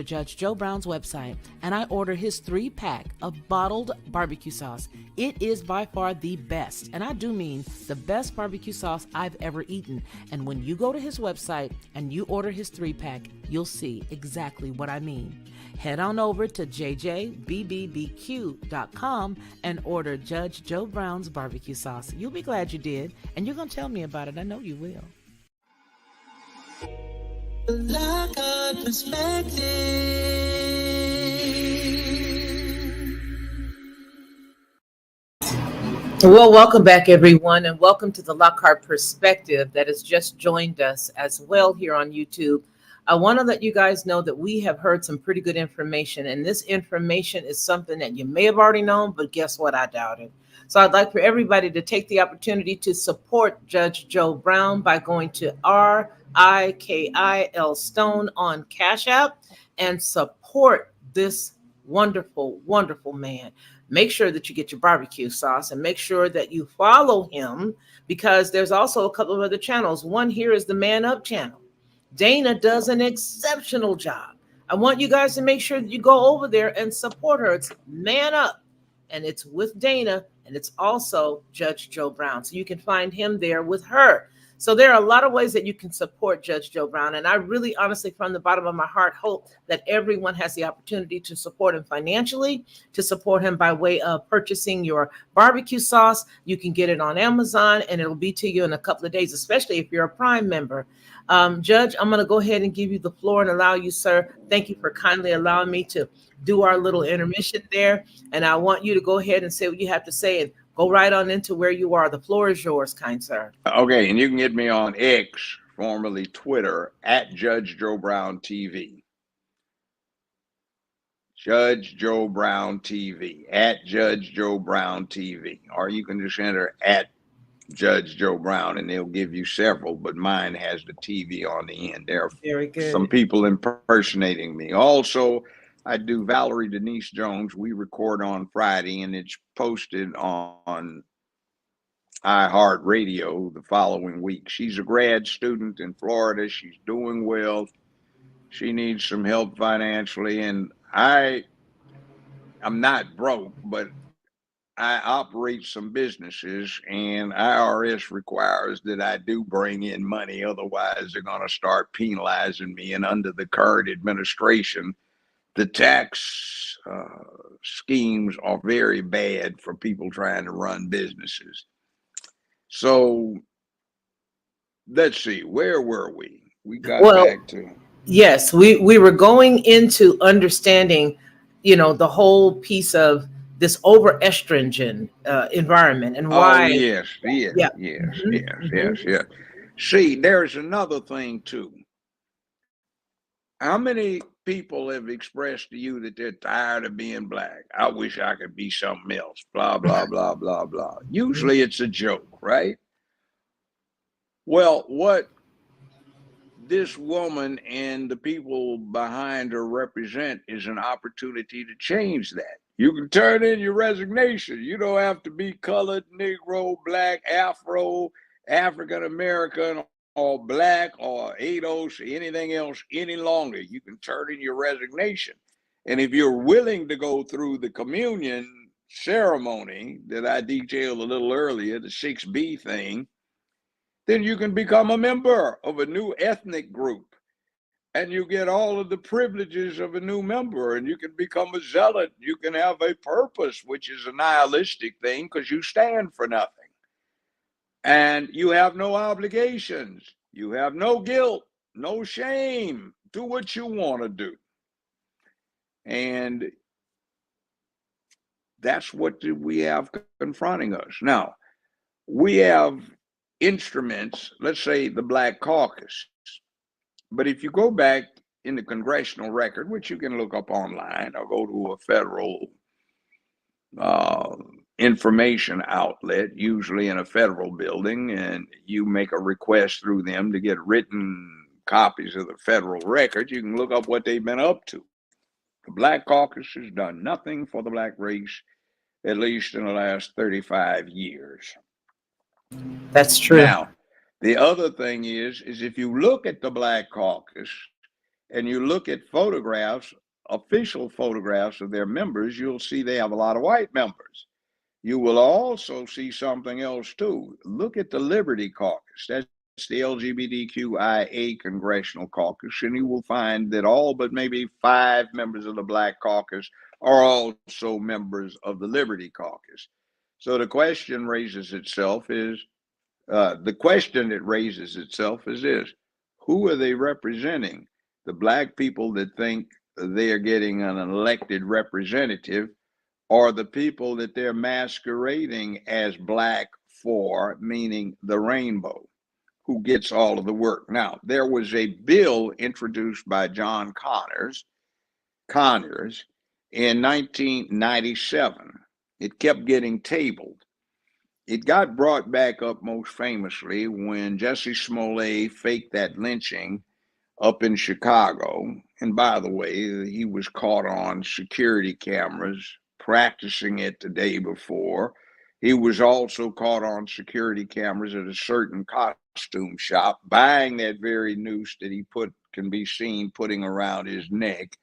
Judge Joe Brown's website and I order his 3-pack of bottled barbecue sauce. It is by far the best, and I do mean the best barbecue sauce I've ever eaten. And when you go to his website and you order his 3-pack, you'll see exactly what I mean. Head on over to jjbbbbq.com and order Judge Joe Brown's barbecue sauce. You'll be glad you did, and you're going to tell me about it. I know you will. Black Art Perspective. Well, welcome back, everyone, and welcome to the Lockhart Perspective that has just joined us as well here on YouTube. I want to let you guys know that we have heard some pretty good information, and this information is something that you may have already known, but guess what? I doubt it. So I'd like for everybody to take the opportunity to support Judge Joe Brown by going to RIKIL Stone on Cash App and support this wonderful, wonderful man. Make sure that you get your barbecue sauce and make sure that you follow him, because there's also a couple of other channels. One here is the Man Up channel. Dana does an exceptional job. I want you guys to make sure that you go over there and support her. It's Man Up, and it's with Dana, and it's also Judge Joe Brown. So you can find him there with her. So there are a lot of ways that you can support Judge Joe Brown. And I really, honestly, from the bottom of my heart, hope that everyone has the opportunity to support him financially, to support him by way of purchasing your barbecue sauce. You can get it on Amazon, and it'll be to you in a couple of days, especially if you're a Prime member. Judge, I'm going to go ahead and give you the floor and allow you, sir. Thank you for kindly allowing me to do our little intermission there. And I want you to go ahead and say what you have to say and go right on into where you are. The floor is yours, kind sir. Okay, and you can get me on X, formerly Twitter, at Judge Joe Brown TV. Judge Joe Brown TV, at Judge Joe Brown TV. Or you can just enter at Judge Joe Brown, and they'll give you several, but mine has the TV on the end. There are Very good. some people impersonating me. Also, I do Valerie Denise Jones. We record on Friday, and it's posted on iHeartRadio the following week. She's a grad student in Florida. She's doing well. She needs some help financially, and I'm not broke, but I operate some businesses, and IRS requires that I do bring in money. Otherwise, they're going to start penalizing me. And under the current administration, the tax schemes are very bad for people trying to run businesses. So let's see, where were we? We got back to. Yes, we were going into understanding, the whole piece of this over-estrogen environment and why. Oh, yes. See, there's another thing, too. How many people have expressed to you that they're tired of being black? I wish I could be something else, blah, blah, blah, blah, blah. Usually it's a joke, right? Well, what this woman and the people behind her represent is an opportunity to change that. You can turn in your resignation. You don't have to be colored, Negro, black, Afro, African American, or black, or ADOS, or anything else any longer. You can turn in your resignation. And if you're willing to go through the communion ceremony that I detailed a little earlier, the 6B thing, then you can become a member of a new ethnic group. And you get all of the privileges of a new member, and you can become a zealot. You can have a purpose, which is a nihilistic thing because you stand for nothing. And you have no obligations. You have no guilt, no shame. Do what you want to do. And that's what we have confronting us. Now, we have instruments, let's say the Black Caucus. But if you go back in the congressional record, which you can look up online or go to a federal information outlet, usually in a federal building, and you make a request through them to get written copies of the federal record, you can look up what they've been up to. The Black Caucus has done nothing for the black race, at least in the last 35 years. That's true. Now, the other thing is if you look at the Black Caucus and you look at photographs, official photographs of their members, you'll see they have a lot of white members. You will also see something else too. Look at the Liberty Caucus. That's the LGBTQIA Congressional Caucus, and you will find that all but maybe 5 members of the Black Caucus are also members of the Liberty Caucus. So the question raises itself is, the question that raises itself is this: who are they representing? The Black people that think they are getting an elected representative, or the people that they're masquerading as Black for, meaning the rainbow, who gets all of the work? Now, there was a bill introduced by John Conyers in 1997. It kept getting tabled. It got brought back up most famously when Jesse Smollett faked that lynching up in Chicago. And by the way, he was caught on security cameras practicing it the day before. He was also caught on security cameras at a certain costume shop buying that very noose that he can be seen putting around his neck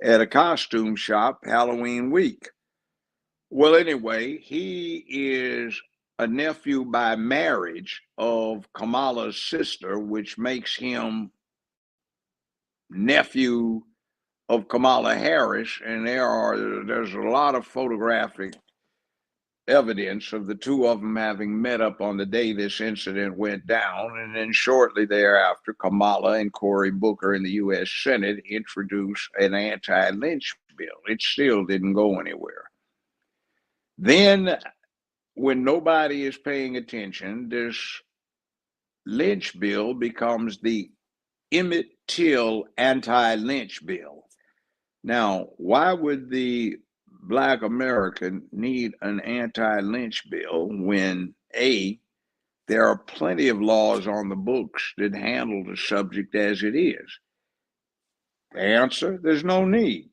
at a costume shop Halloween week. Well, anyway, he is a nephew by marriage of Kamala's sister, which makes him nephew of Kamala Harris. And there's a lot of photographic evidence of the two of them having met up on the day this incident went down. And then shortly thereafter, Kamala and Cory Booker in the U.S. Senate introduced an anti-lynch bill. It still didn't go anywhere. Then, when nobody is paying attention, this lynch bill becomes the Emmett Till anti-lynch bill. Now, why would the Black American need an anti-lynch bill when A, there are plenty of laws on the books that handle the subject as it is? The answer: there's no need.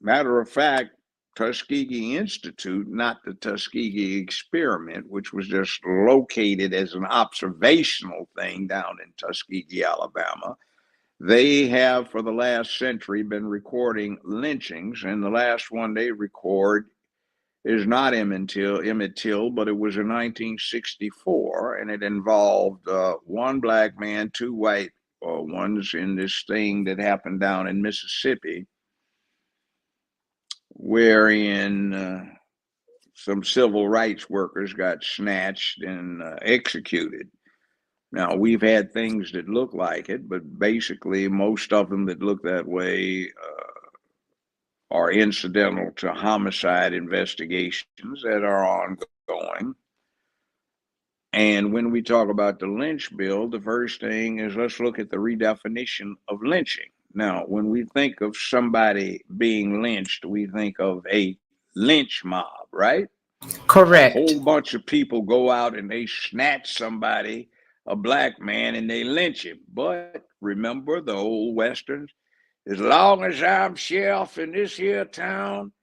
Matter of fact, Tuskegee Institute, not the Tuskegee experiment, which was just located as an observational thing down in Tuskegee, Alabama, they have for the last century been recording lynchings, and the last one they record is not Emmett Till, but it was in 1964, and it involved one Black man, 2 white ones in this thing that happened down in Mississippi, wherein some civil rights workers got snatched and executed. Now, we've had things that look like it, but basically most of them that look that way are incidental to homicide investigations that are ongoing. And when we talk about the lynch bill, the first thing is let's look at the redefinition of lynching. Now, when we think of somebody being lynched, we think of a lynch mob, right? Correct. A whole bunch of people go out and they snatch somebody, a Black man, and they lynch him. But remember the old Westerns? As long as I'm sheriff in this here town,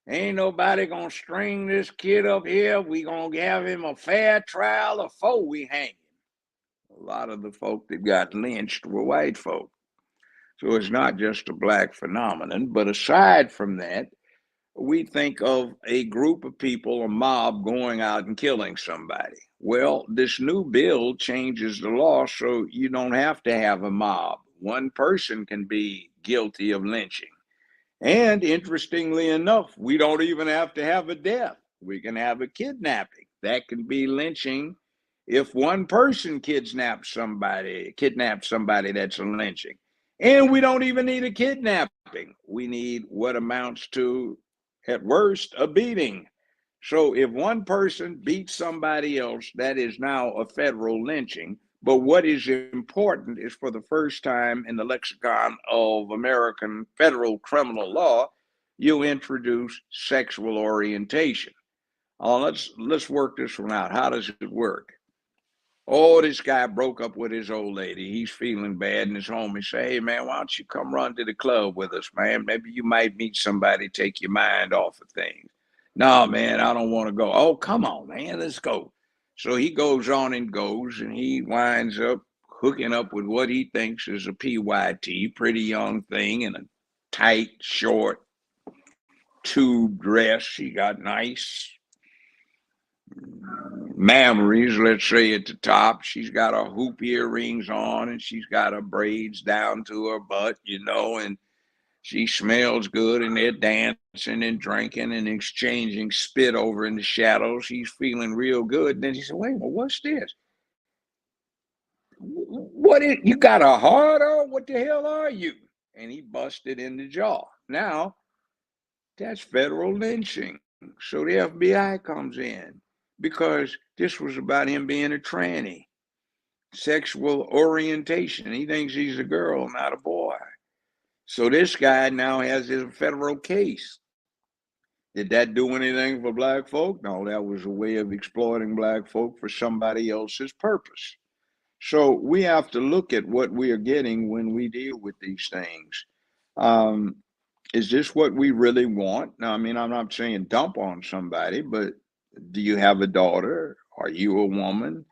ain't nobody gonna string this kid up here. We gonna have him a fair trial before we hang him. A lot of the folk that got lynched were white folk. So it's not just a Black phenomenon. But aside from that, we think of a group of people, a mob, going out and killing somebody. Well, this new bill changes the law so you don't have to have a mob. One person can be guilty of lynching. And interestingly enough, we don't even have to have a death. We can have a kidnapping. That can be lynching if one person kidnaps somebody that's a lynching. And we don't even need a kidnapping. We need what amounts to, at worst, a beating. So if one person beats somebody else, that is now a federal lynching. But what is important is, for the first time in the lexicon of American federal criminal law, you introduce sexual orientation. Let's work this one out. How does it work? Oh, this guy broke up with his old lady. He's feeling bad, and his homie say, "Hey, man, why don't you come run to the club with us, man? Maybe you might meet somebody, take your mind off of things." "No, man, I don't want to go." "Oh, come on, man, let's go." So he goes on and goes, and he winds up hooking up with what he thinks is a PYT, pretty young thing, in a tight, short tube dress. She got nice mammaries, let's say, at the top. She's got her hoop earrings on, and she's got her braids down to her butt, and she smells good, and they're dancing and drinking and exchanging spit over in the shadows. She's feeling real good. And then he said, wait a minute, what's this? What is, you got a heart on? What the hell are you? And he busted in the jaw. Now, that's federal lynching. So the FBI comes in because this was about him being a tranny, sexual orientation. He thinks he's a girl, not a boy. So this guy now has his federal case. Did that do anything for black folk? No, that was a way of exploiting black folk for somebody else's purpose. So we have to look at what we are getting when we deal with these things. Is this what we really want? Now, I mean, I'm not saying dump on somebody, but do you have a daughter? Are you a woman?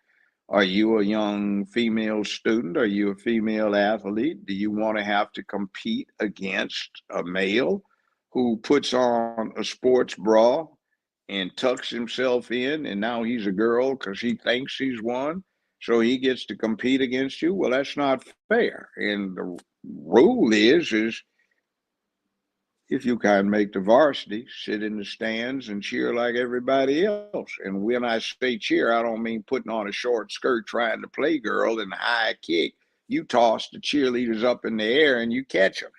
Are you a young female student? Are you a female athlete? Do you want to have to compete against a male who puts on a sports bra and tucks himself in, and now he's a girl because he thinks he's one? So he gets to compete against you? Well, that's not fair. And the rule is if you can make the varsity, sit in the stands and cheer like everybody else. And when I say cheer, I don't mean putting on a short skirt trying to play girl and high kick. You toss the cheerleaders up in the air and you catch them.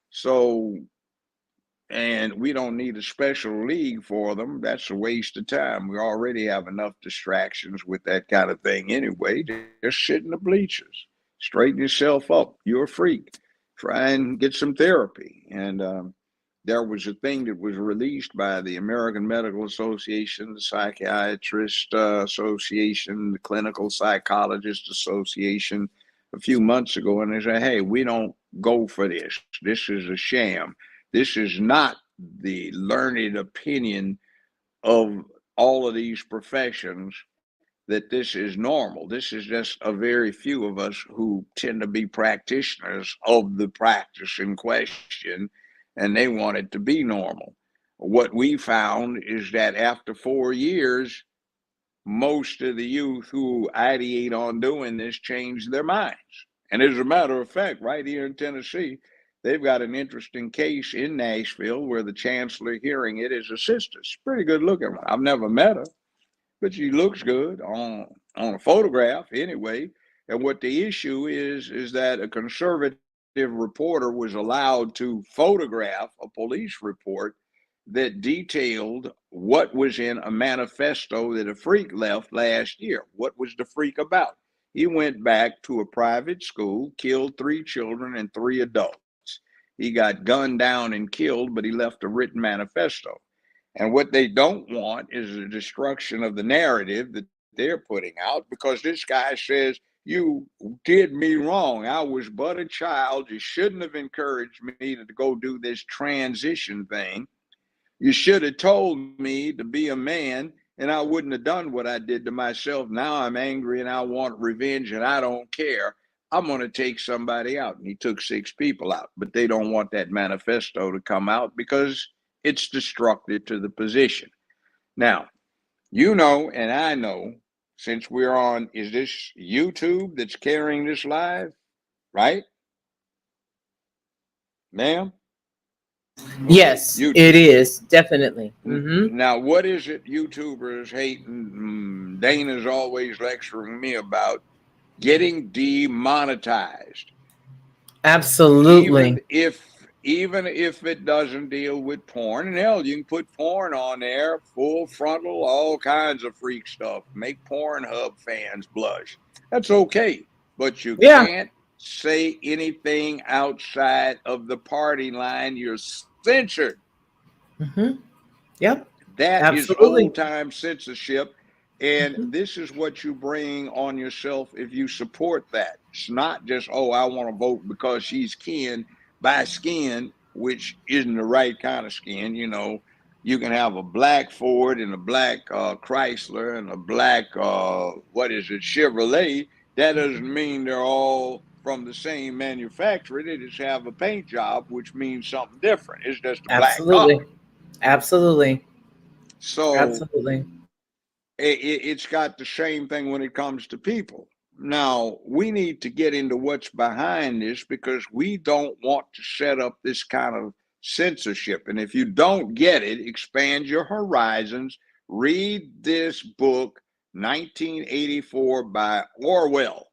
So, and we don't need a special league for them. That's a waste of time. We already have enough distractions with that kind of thing anyway. Just sit in the bleachers, straighten yourself up. You're a freak. Try and get some therapy. And there was a thing that was released by the American Medical Association, the Psychiatrist Association, the Clinical Psychologist Association a few months ago. And they said, hey, we don't go for this. This is a sham. This is not the learned opinion of all of these professions that this is normal. This is just a very few of us who tend to be practitioners of the practice in question, and they want it to be normal. What we found is that after 4 years, most of the youth who ideate on doing this change their minds. And as a matter of fact, right here in Tennessee, they've got an interesting case in Nashville where the chancellor hearing it is a sister. She's a pretty good looking one. I've never met her, but she looks good on a photograph anyway. And what the issue is that a conservative reporter was allowed to photograph a police report that detailed what was in a manifesto that a freak left last year. What was the freak about? He went back to a private school, killed 3 children and 3 adults. He got gunned down and killed, but he left a written manifesto. And what they don't want is the destruction of the narrative that they're putting out, because this guy says, you did me wrong. I was but a child. You shouldn't have encouraged me to go do this transition thing. You should have told me to be a man, and I wouldn't have done what I did to myself. Now I'm angry and I want revenge, and I don't care. I'm going to take somebody out. And he took 6 people out, but they don't want that manifesto to come out because it's destructive to the position. Now, you know, and I know, since we're on, is this YouTube that's carrying this live, right? Ma'am? Yes, YouTube. it is definitely. Mm-hmm. Now, what is it YouTubers hate? Dana's always lecturing me about getting demonetized. Absolutely. Even if it doesn't deal with porn, and hell, you can put porn on there, full frontal, all kinds of freak stuff. Make Pornhub fans blush. That's okay, but you can't say anything outside of the party line. You're censored. Mm-hmm. Yep. That is old-time censorship, and this is what you bring on yourself if you support that. It's not just, oh, I want to vote because she's kin by skin, which isn't the right kind of skin. You know, you can have a black Ford and a black Chrysler and a black, Chevrolet, That doesn't mean they're all from the same manufacturer. They just have a paint job, which means something different. It's just a black color. Absolutely. Absolutely. So Absolutely. it's got the same thing when it comes to people. Now, we need to get into what's behind this because we don't want to set up this kind of censorship. And if you don't get it, expand your horizons. Read this book, 1984 by Orwell.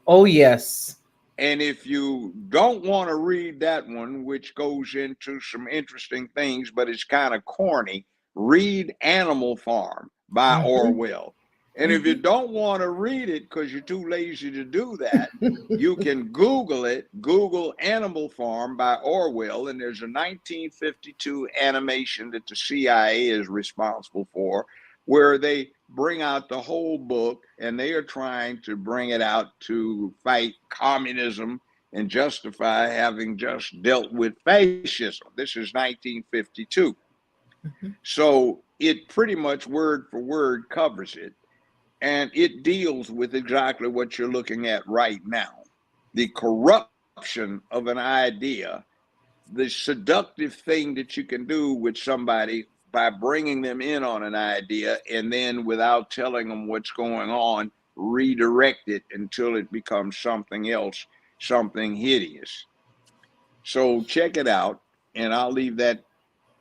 Oh, yes. And if you don't want to read that one, which goes into some interesting things, but it's kind of corny, read Animal Farm by Hmm. Orwell. And if you Hmm. don't want to read it because you're too lazy to do that, you can Google it. Google Animal Farm by Orwell. And there's a 1952 animation that the CIA is responsible for where they bring out the whole book and they are trying to bring it out to fight communism and justify having just dealt with fascism. This is 1952. So it pretty much word for word covers it. And it deals with exactly what you're looking at right now, the corruption of an idea, the seductive thing that you can do with somebody by bringing them in on an idea and then without telling them what's going on, redirect it until it becomes something else, something hideous. So check it out, and I'll leave that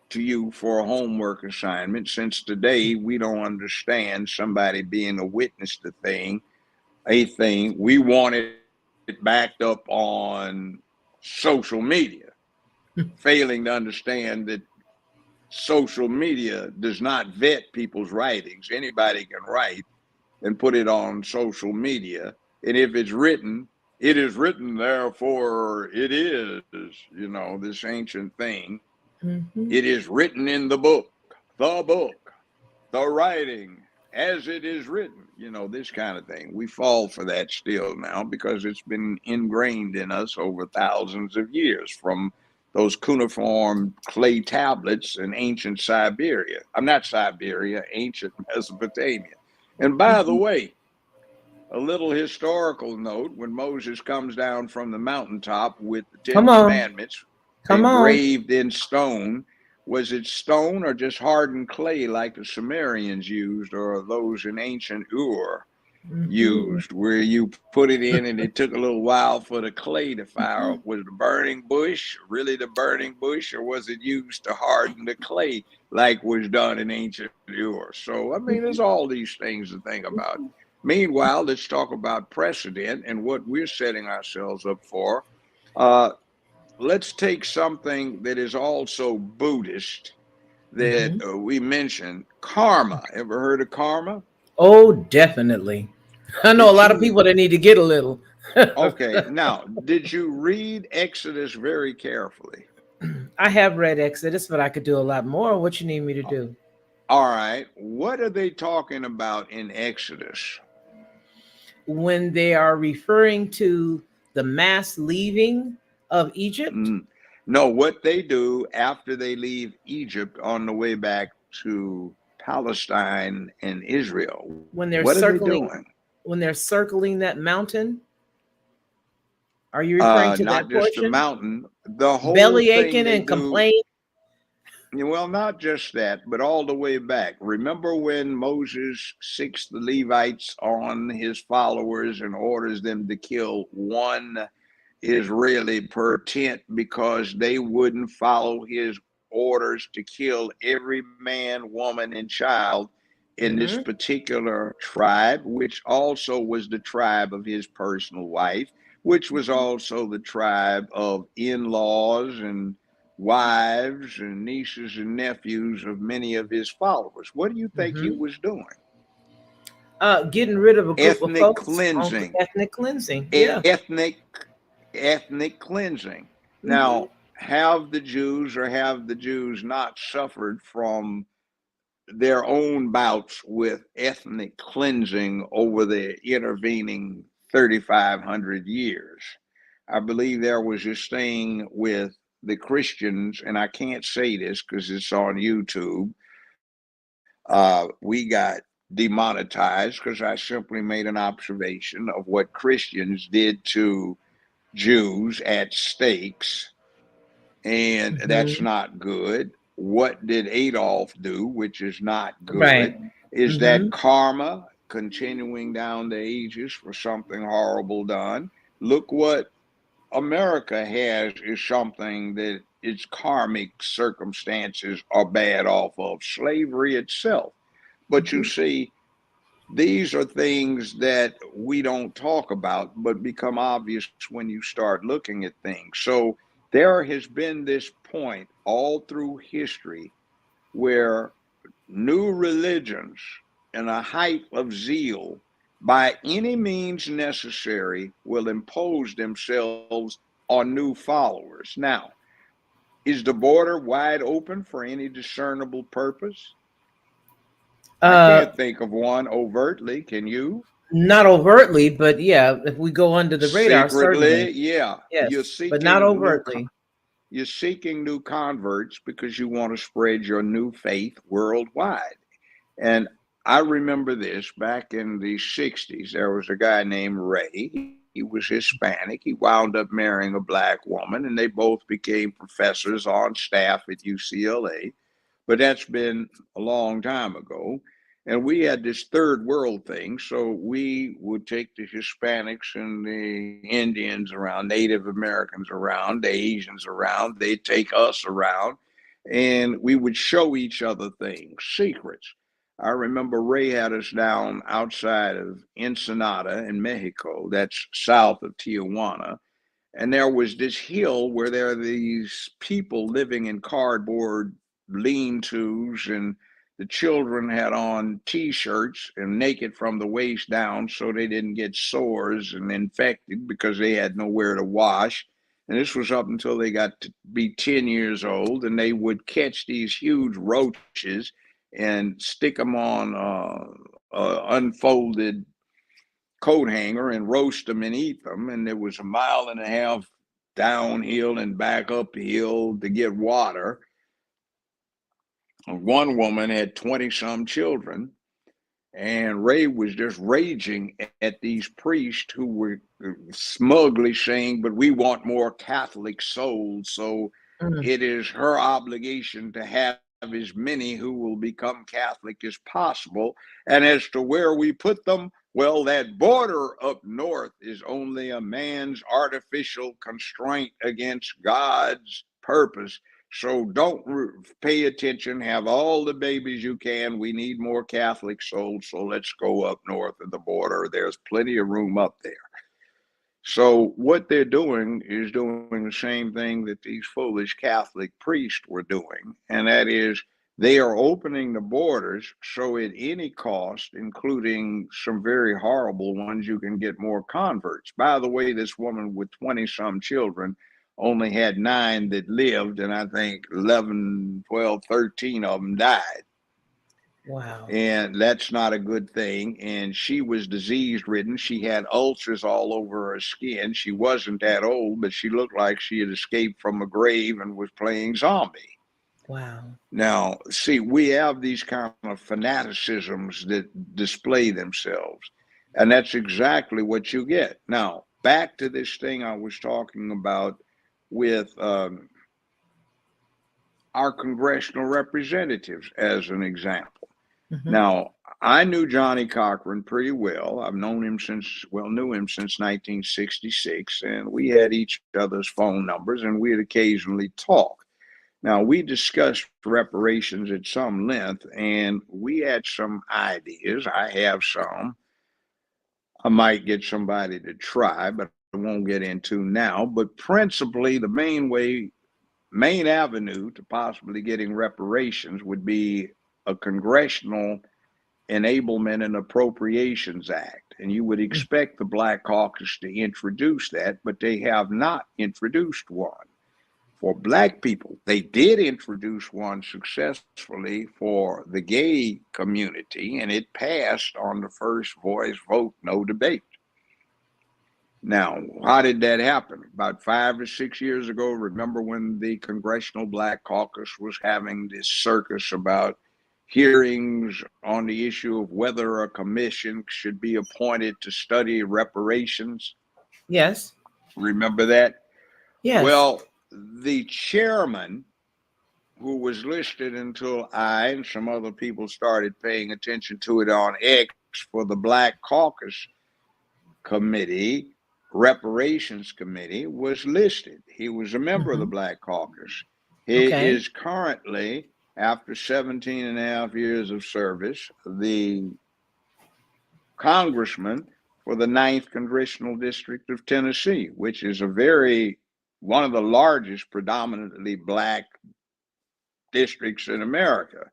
to you for a homework assignment since today we don't understand somebody being a witness to a thing. We want it backed up on social media, failing to understand that social media does not vet people's writings. Anybody can write and put it on social media. And if it's written, it is written, therefore it is, this ancient thing. Hmm. It is written in the book, the writing, as it is written, this kind of thing. We fall for that still now because it's been ingrained in us over thousands of years from those cuneiform clay tablets in ancient Siberia. I'm not Siberia, ancient Mesopotamia. And by the Hmm. way, a little historical note when Moses comes down from the mountaintop with the Ten Come on. Commandments Come on. engraved in stone, was it stone or just hardened clay like the Sumerians used or those in ancient Ur Hmm. used, where you put it in and it took a little while for the clay to fire up? Was the burning bush really the burning bush, or was it used to harden the clay like was done in ancient Ur? So, I mean, there's all these things to think about. Meanwhile, let's talk about precedent and what we're setting ourselves up for. Uh, let's take something that is also Buddhist that Hmm. we mentioned, karma. Ever heard of karma? Oh, definitely. I know a Did lot of you? people that need to get a little. Okay, now, did you read Exodus very carefully? I have read Exodus, but I could do a lot more. What you need me to do? All right, what are they talking about in Exodus? When they are referring to the mass leaving of Egypt, Mm, no, what they do after they leave Egypt on the way back to Palestine and Israel. when What they're are they circling doing? when they're circling that mountain, are you referring to Not that just the portion? mountain, the whole Belly thing aching they and do. complaining. Well, not just that, but all the way back. Remember when Moses sicks the Levites on his followers and orders them to kill one Israeli per tent because they wouldn't follow his orders to kill every man, woman, and child in this Hmm. particular tribe, which also was the tribe of his personal wife, which was also the tribe of in laws and wives and nieces and nephews of many of his followers. What do you think he Hmm. was doing? Getting rid of a group of Ethnic folks on cleansing. ethnic cleansing. Yeah. Ethnic cleansing. Hmm. Now, have the Jews not suffered from their own bouts with ethnic cleansing over the intervening 3,500 years? I believe there was this thing with the Christians, and I can't say this because it's on YouTube. We got demonetized because I simply made an observation of what Christians did to Jews at stakes, and that's Hmm. not good. What did Adolf do, which is not good? Right. Is Hmm. that karma continuing down the ages for something horrible done? Look what America has is something that its karmic circumstances are bad off of slavery itself. But you see, these are things that we don't talk about, but become obvious when you start looking at things. So there has been this point all through history where new religions and a height of zeal by any means necessary will impose themselves on new followers. Now, is the border wide open for any discernible purpose? I Uh, can't think of one overtly. Can you? Not overtly, but yeah, if we go under the radar, Secretly, certainly. yeah. Yes, but not overtly. You're seeking new converts because you want to spread your new faith worldwide. And I remember this back in the 60s. There was a guy named Ray. He was Hispanic. He wound up marrying a black woman, and they both became professors on staff at UCLA. But that's been a long time ago. And we had this third world thing. So we would take the Hispanics and the Indians around, Native Americans around, the Asians around, they'd take us around, and we would show each other things, secrets. I remember Ray had us down outside of Ensenada in Mexico, that's south of Tijuana, and there was this hill where there are these people living in cardboard lean-tos, and the children had on t-shirts and naked from the waist down so they didn't get sores and infected because they had nowhere to wash. And this was up until they got to be 10 years old, and they would catch these huge roaches and stick them on unfolded coat hanger and roast them and eat them. And there was a mile and a half downhill and back uphill to get water. One woman had 20 some children, and Ray was just raging at these priests who were smugly saying, "But we want more Catholic souls, so Mm. it is her obligation to have as many who will become Catholic as possible. And as to where we put them, well, that border up north is only a man's artificial constraint against God's purpose. So don't pay attention. Have all the babies you can. We need more Catholic souls. So let's go up north of the border. There's plenty of room up there." So what they're doing is doing the same thing that these foolish Catholic priests were doing, and that is they are opening the borders so at any cost, including some very horrible ones, you can get more converts. By the way, this woman with 20 some children only had 9 that lived, and I think 11, 12, 13 of them died. Wow. And that's not a good thing. And she was disease ridden. She had ulcers all over her skin. She wasn't that old, but she looked like she had escaped from a grave and was playing zombie. Wow. Now, see, we have these kind of fanaticisms that display themselves, and that's exactly what you get. Now, back to this thing I was talking about with our congressional representatives as an example. Hmm. Now, I knew Johnny Cochran pretty well. I've known him since, well, knew him since 1966, and we had each other's phone numbers, and we'd occasionally talk. Now, we discussed reparations at some length, and we had some ideas. I have some. I might get somebody to try, but I won't get into now. But principally, the main avenue to possibly getting reparations would be a congressional Enablement and Appropriations Act. And you would expect the Black Caucus to introduce that, but they have not introduced one for Black people. They did introduce one successfully for the gay community, and it passed on the first voice vote, no debate. Now, how did that happen? About 5 or 6 years ago, remember when the Congressional Black Caucus was having this circus about hearings on the issue of whether a commission should be appointed to study reparations. Yes. Remember that? Yes. Well, the chairman, who was listed until I and some other people started paying attention to it on X for the Black Caucus Committee, Reparations Committee, was listed. He was a member of the Hmm. Black Caucus. He Okay. is currently, after 17 and a half years of service, the congressman for the Ninth Congressional District of Tennessee, which is one of the largest predominantly black districts in America.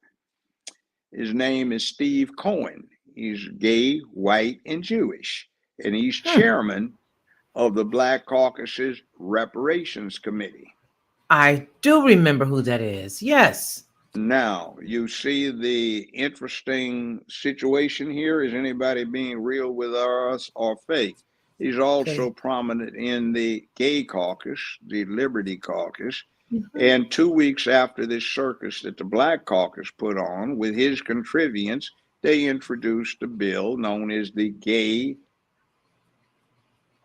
His name is Steve Cohen. He's gay, white, and Jewish, and he's Hmm. chairman of the Black Caucus's Reparations Committee. I do remember who that is. Yes. Now, you see the interesting situation here. Is anybody being real with us or fake? He's also Okay. prominent in the Gay Caucus, the Liberty Caucus. Mhm. And 2 weeks after this circus that the Black Caucus put on with his contrivance, they introduced a bill known as the Gay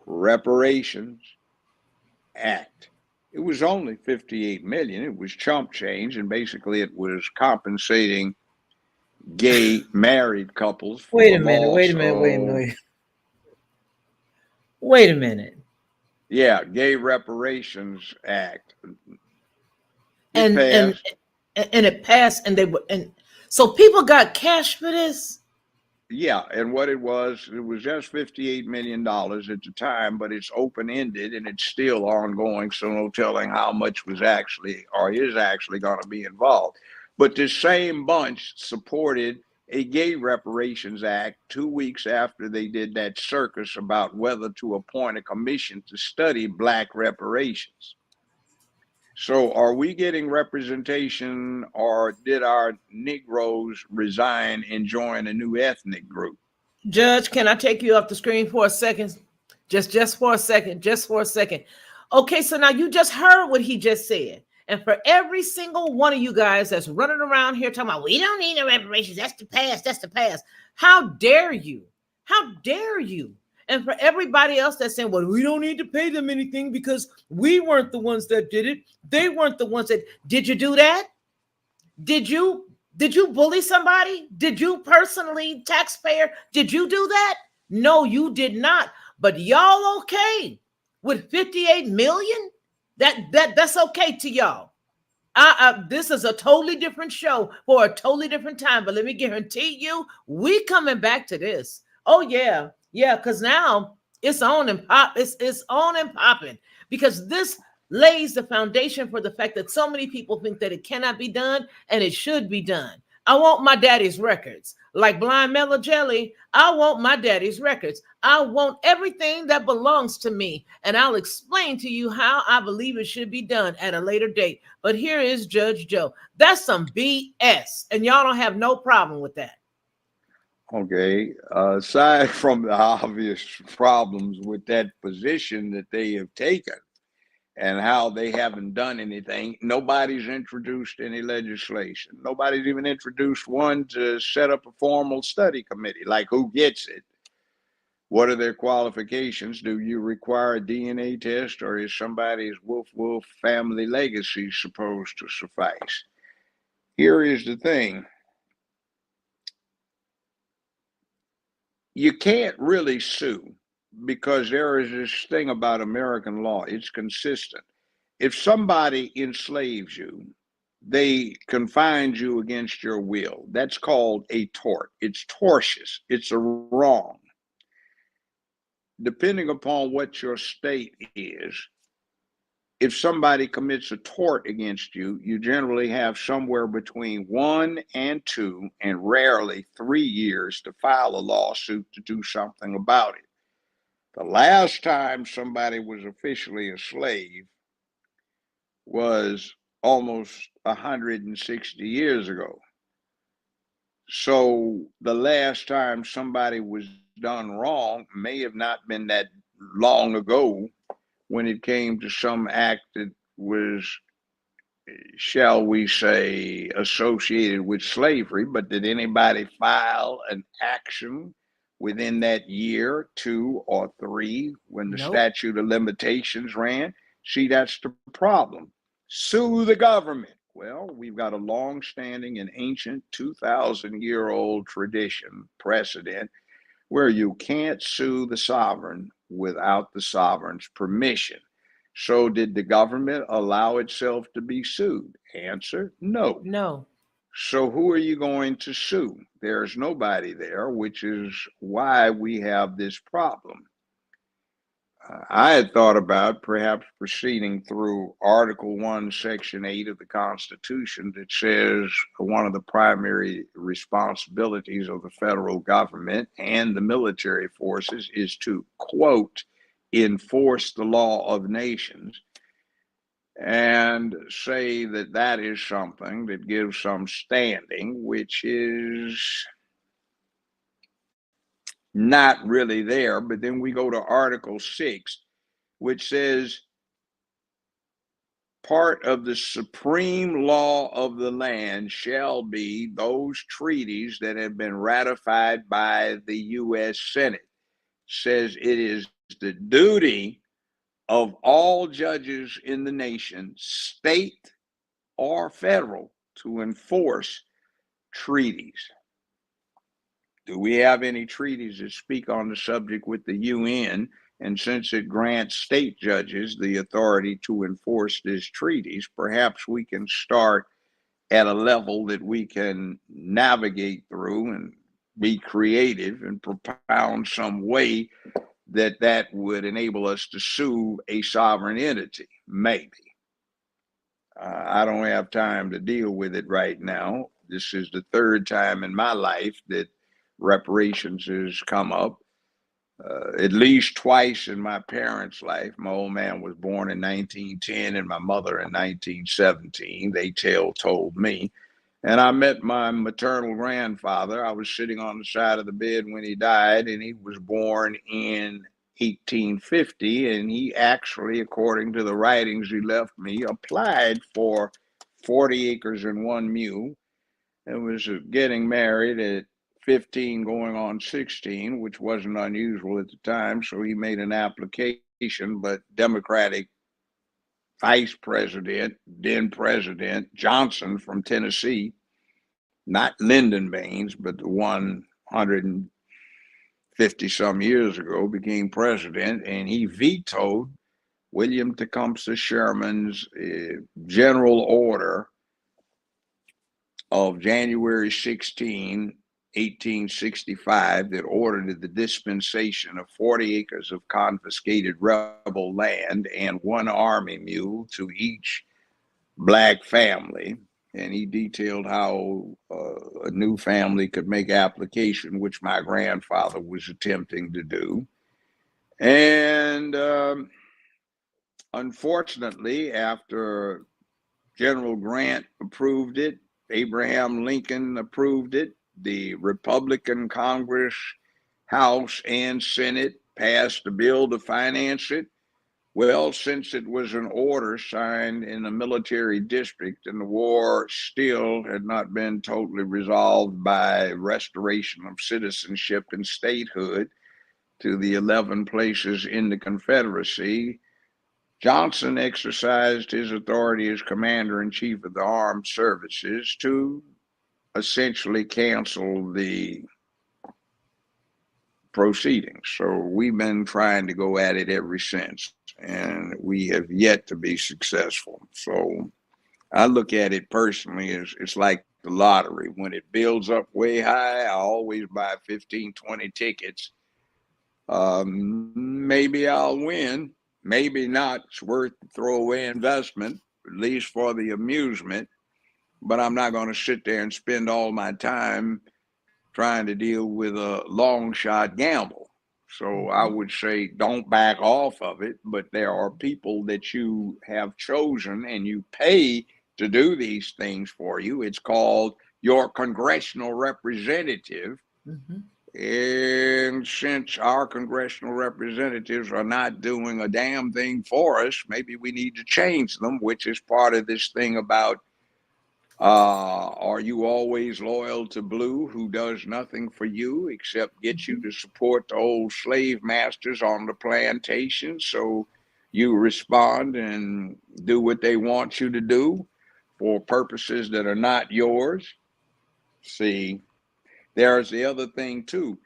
Reparations Act. It was only 58 million. It was chump change, and basically it was compensating gay married couples for Wait the a minute. Wait loss a minute. Wait a of, minute. Wait a minute. yeah, Gay Reparations Act. It And and passed. and it passed, and they were, and so people got cash for this. Yeah, and what it was just $58 million at the time, but it's open ended and it's still ongoing. So no telling how much was actually or is actually going to be involved. But this same bunch supported a Gay Reparations Act 2 weeks after they did that circus about whether to appoint a commission to study Black reparations. So, are we getting representation, or did our Negroes resign and join a new ethnic group? Judge, can I take you off the screen for a second? Just for a second. Just for a second. Okay, so now you just heard what he just said. And for every single one of you guys that's running around here talking about, we don't need no reparations, that's the past, that's the past. How dare you? How dare you? And for everybody else that's saying, well, we don't need to pay them anything because we weren't the ones that did it. They weren't the ones that did. You do that? Did you bully somebody? Did you personally, taxpayer, did you do that? No, you did not. But y'all okay with 58 million? That's okay to y'all. This is a totally different show for a totally different time. But let me guarantee you, we coming back to this. Oh yeah, yeah, because now it's on and pop. It's on and popping because this lays the foundation for the fact that so many people think that it cannot be done and it should be done. I want my daddy's records. Like Blind Mellow Jelly, I want my daddy's records. I want everything that belongs to me. And I'll explain to you how I believe it should be done at a later date. But here is Judge Joe. That's some BS. And y'all don't have no problem with that. Okay, aside from the obvious problems with that position that they have taken and how they haven't done anything, nobody's introduced any legislation. Nobody's even introduced one to set up a formal study committee, like who gets it? What are their qualifications? Do you require a DNA test, or is somebody's wolf family legacy supposed to suffice? Here is the thing. You can't really sue because there is this thing about American law. It's consistent. If somebody enslaves you, they confined you against your will. That's called a tort. It's tortious. It's a wrong. Depending upon what your state is, if somebody commits a tort against you, you generally have somewhere between 1 and 2, and rarely 3 years to file a lawsuit to do something about it. The last time somebody was officially a slave was almost 160 years ago. So the last time somebody was done wrong may have not been that long ago when it came to some act that was shall we say, associated with slavery, but did anybody file an action within that year, 2 or 3, when the Nope. statute of limitations ran? See, that's the problem. Sue the government. Well, we've got a long-standing and ancient 2,000-year-old tradition, precedent, where you can't sue the sovereign without the sovereign's permission. So, did the government allow itself to be sued? Answer, no. No. So, who are you going to sue? There's nobody there, which is why we have this problem. I had thought about perhaps proceeding through Article 1, Section 8 of the Constitution that says one of the primary responsibilities of the federal government and the military forces is to, quote, enforce the law of nations, and say that that is something that gives some standing, which is not really there. But then we go to Article 6, which says part of the supreme law of the land shall be those treaties that have been ratified by the U.S. Senate. Says it is the duty of all judges in the nation, state or federal, to enforce treaties. Do we have any treaties that speak on the subject with the UN? And since it grants state judges the authority to enforce these treaties, perhaps we can start at a level that we can navigate through and be creative and propound some way that that would enable us to sue a sovereign entity. Maybe. I don't have time to deal with it right now. This is the third time in my life that reparations has come up. At least twice in my parents' life. My old man was born in 1910 and my mother in 1917. They told me. And I met my maternal grandfather. I was sitting on the side of the bed when he died, and he was born in 1850. And he actually, according to the writings he left me, applied for 40 acres and 1 mule and was getting married at 15 going on 16, which wasn't unusual at the time. So he made an application, but Democratic Vice President, then President Johnson from Tennessee, not Lyndon Baines, but the 150 some years ago, became president, and he vetoed William Tecumseh Sherman's general order of January 16, 1865, that ordered the dispensation of 40 acres of confiscated rebel land and 1 army mule to each black family. And he detailed how a new family could make application, which my grandfather was attempting to do. And unfortunately, after General Grant approved it, Abraham Lincoln approved it, the Republican Congress, House, and Senate passed a bill to finance it. Well, since it was an order signed in a military district and the war still had not been totally resolved by restoration of citizenship and statehood to the 11 places in the Confederacy, Johnson exercised his authority as commander-in-chief of the armed services to essentially cancel the proceedings. So we've been trying to go at it ever since, and we have yet to be successful. So I look at it personally as it's like the lottery. When it builds up way high, I always buy 15, 20 tickets. Maybe I'll win, maybe not. It's worth the throwaway investment, at least for the amusement, but I'm not going to sit there and spend all my time trying to deal with a long shot gamble. So I would say don't back off of it, but there are people that you have chosen and you pay to do these things for you. It's called your congressional representative. Mm-hmm. And since our congressional representatives are not doing a damn thing for us, maybe we need to change them, which is part of this thing about are you always loyal to Blue, who does nothing for you except get you to support the old slave masters on the plantation? So you respond and do what they want you to do for purposes that are not yours. See, there's the other thing too.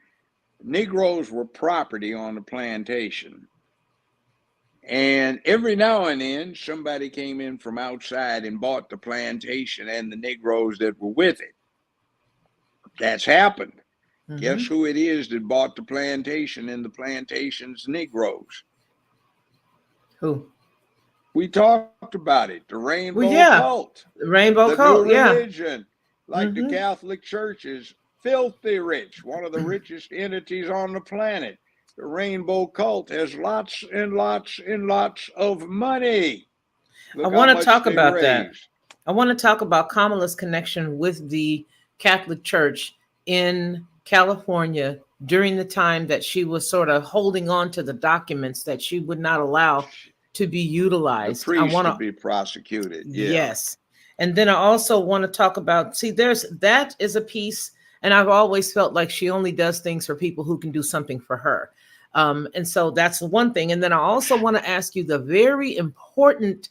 Negroes were property on the plantation. And every now and then, somebody came in from outside and bought the plantation and the Negroes that were with it. That's happened. Guess who it is that bought the plantation and the plantation's Negroes? Who? We talked about it. The Rainbow Well, yeah. Cult. Rainbow The Cult, new yeah. religion. Like the Catholic Church is filthy rich, one of the richest entities on the planet. The Rainbow Cult has lots and lots and lots of money. I Look how want to much talk they about that. raised. I want to talk about Kamala's connection with the Catholic Church in California during the time that she was sort of holding on to the documents that she would not allow to be The utilized. I priest want to be prosecuted. Yeah. Yes. And then I also want to talk about, see, that is a piece, and I've always felt like she only does things for people who can do something for her. And so that's one thing. And then I also want to ask you the very important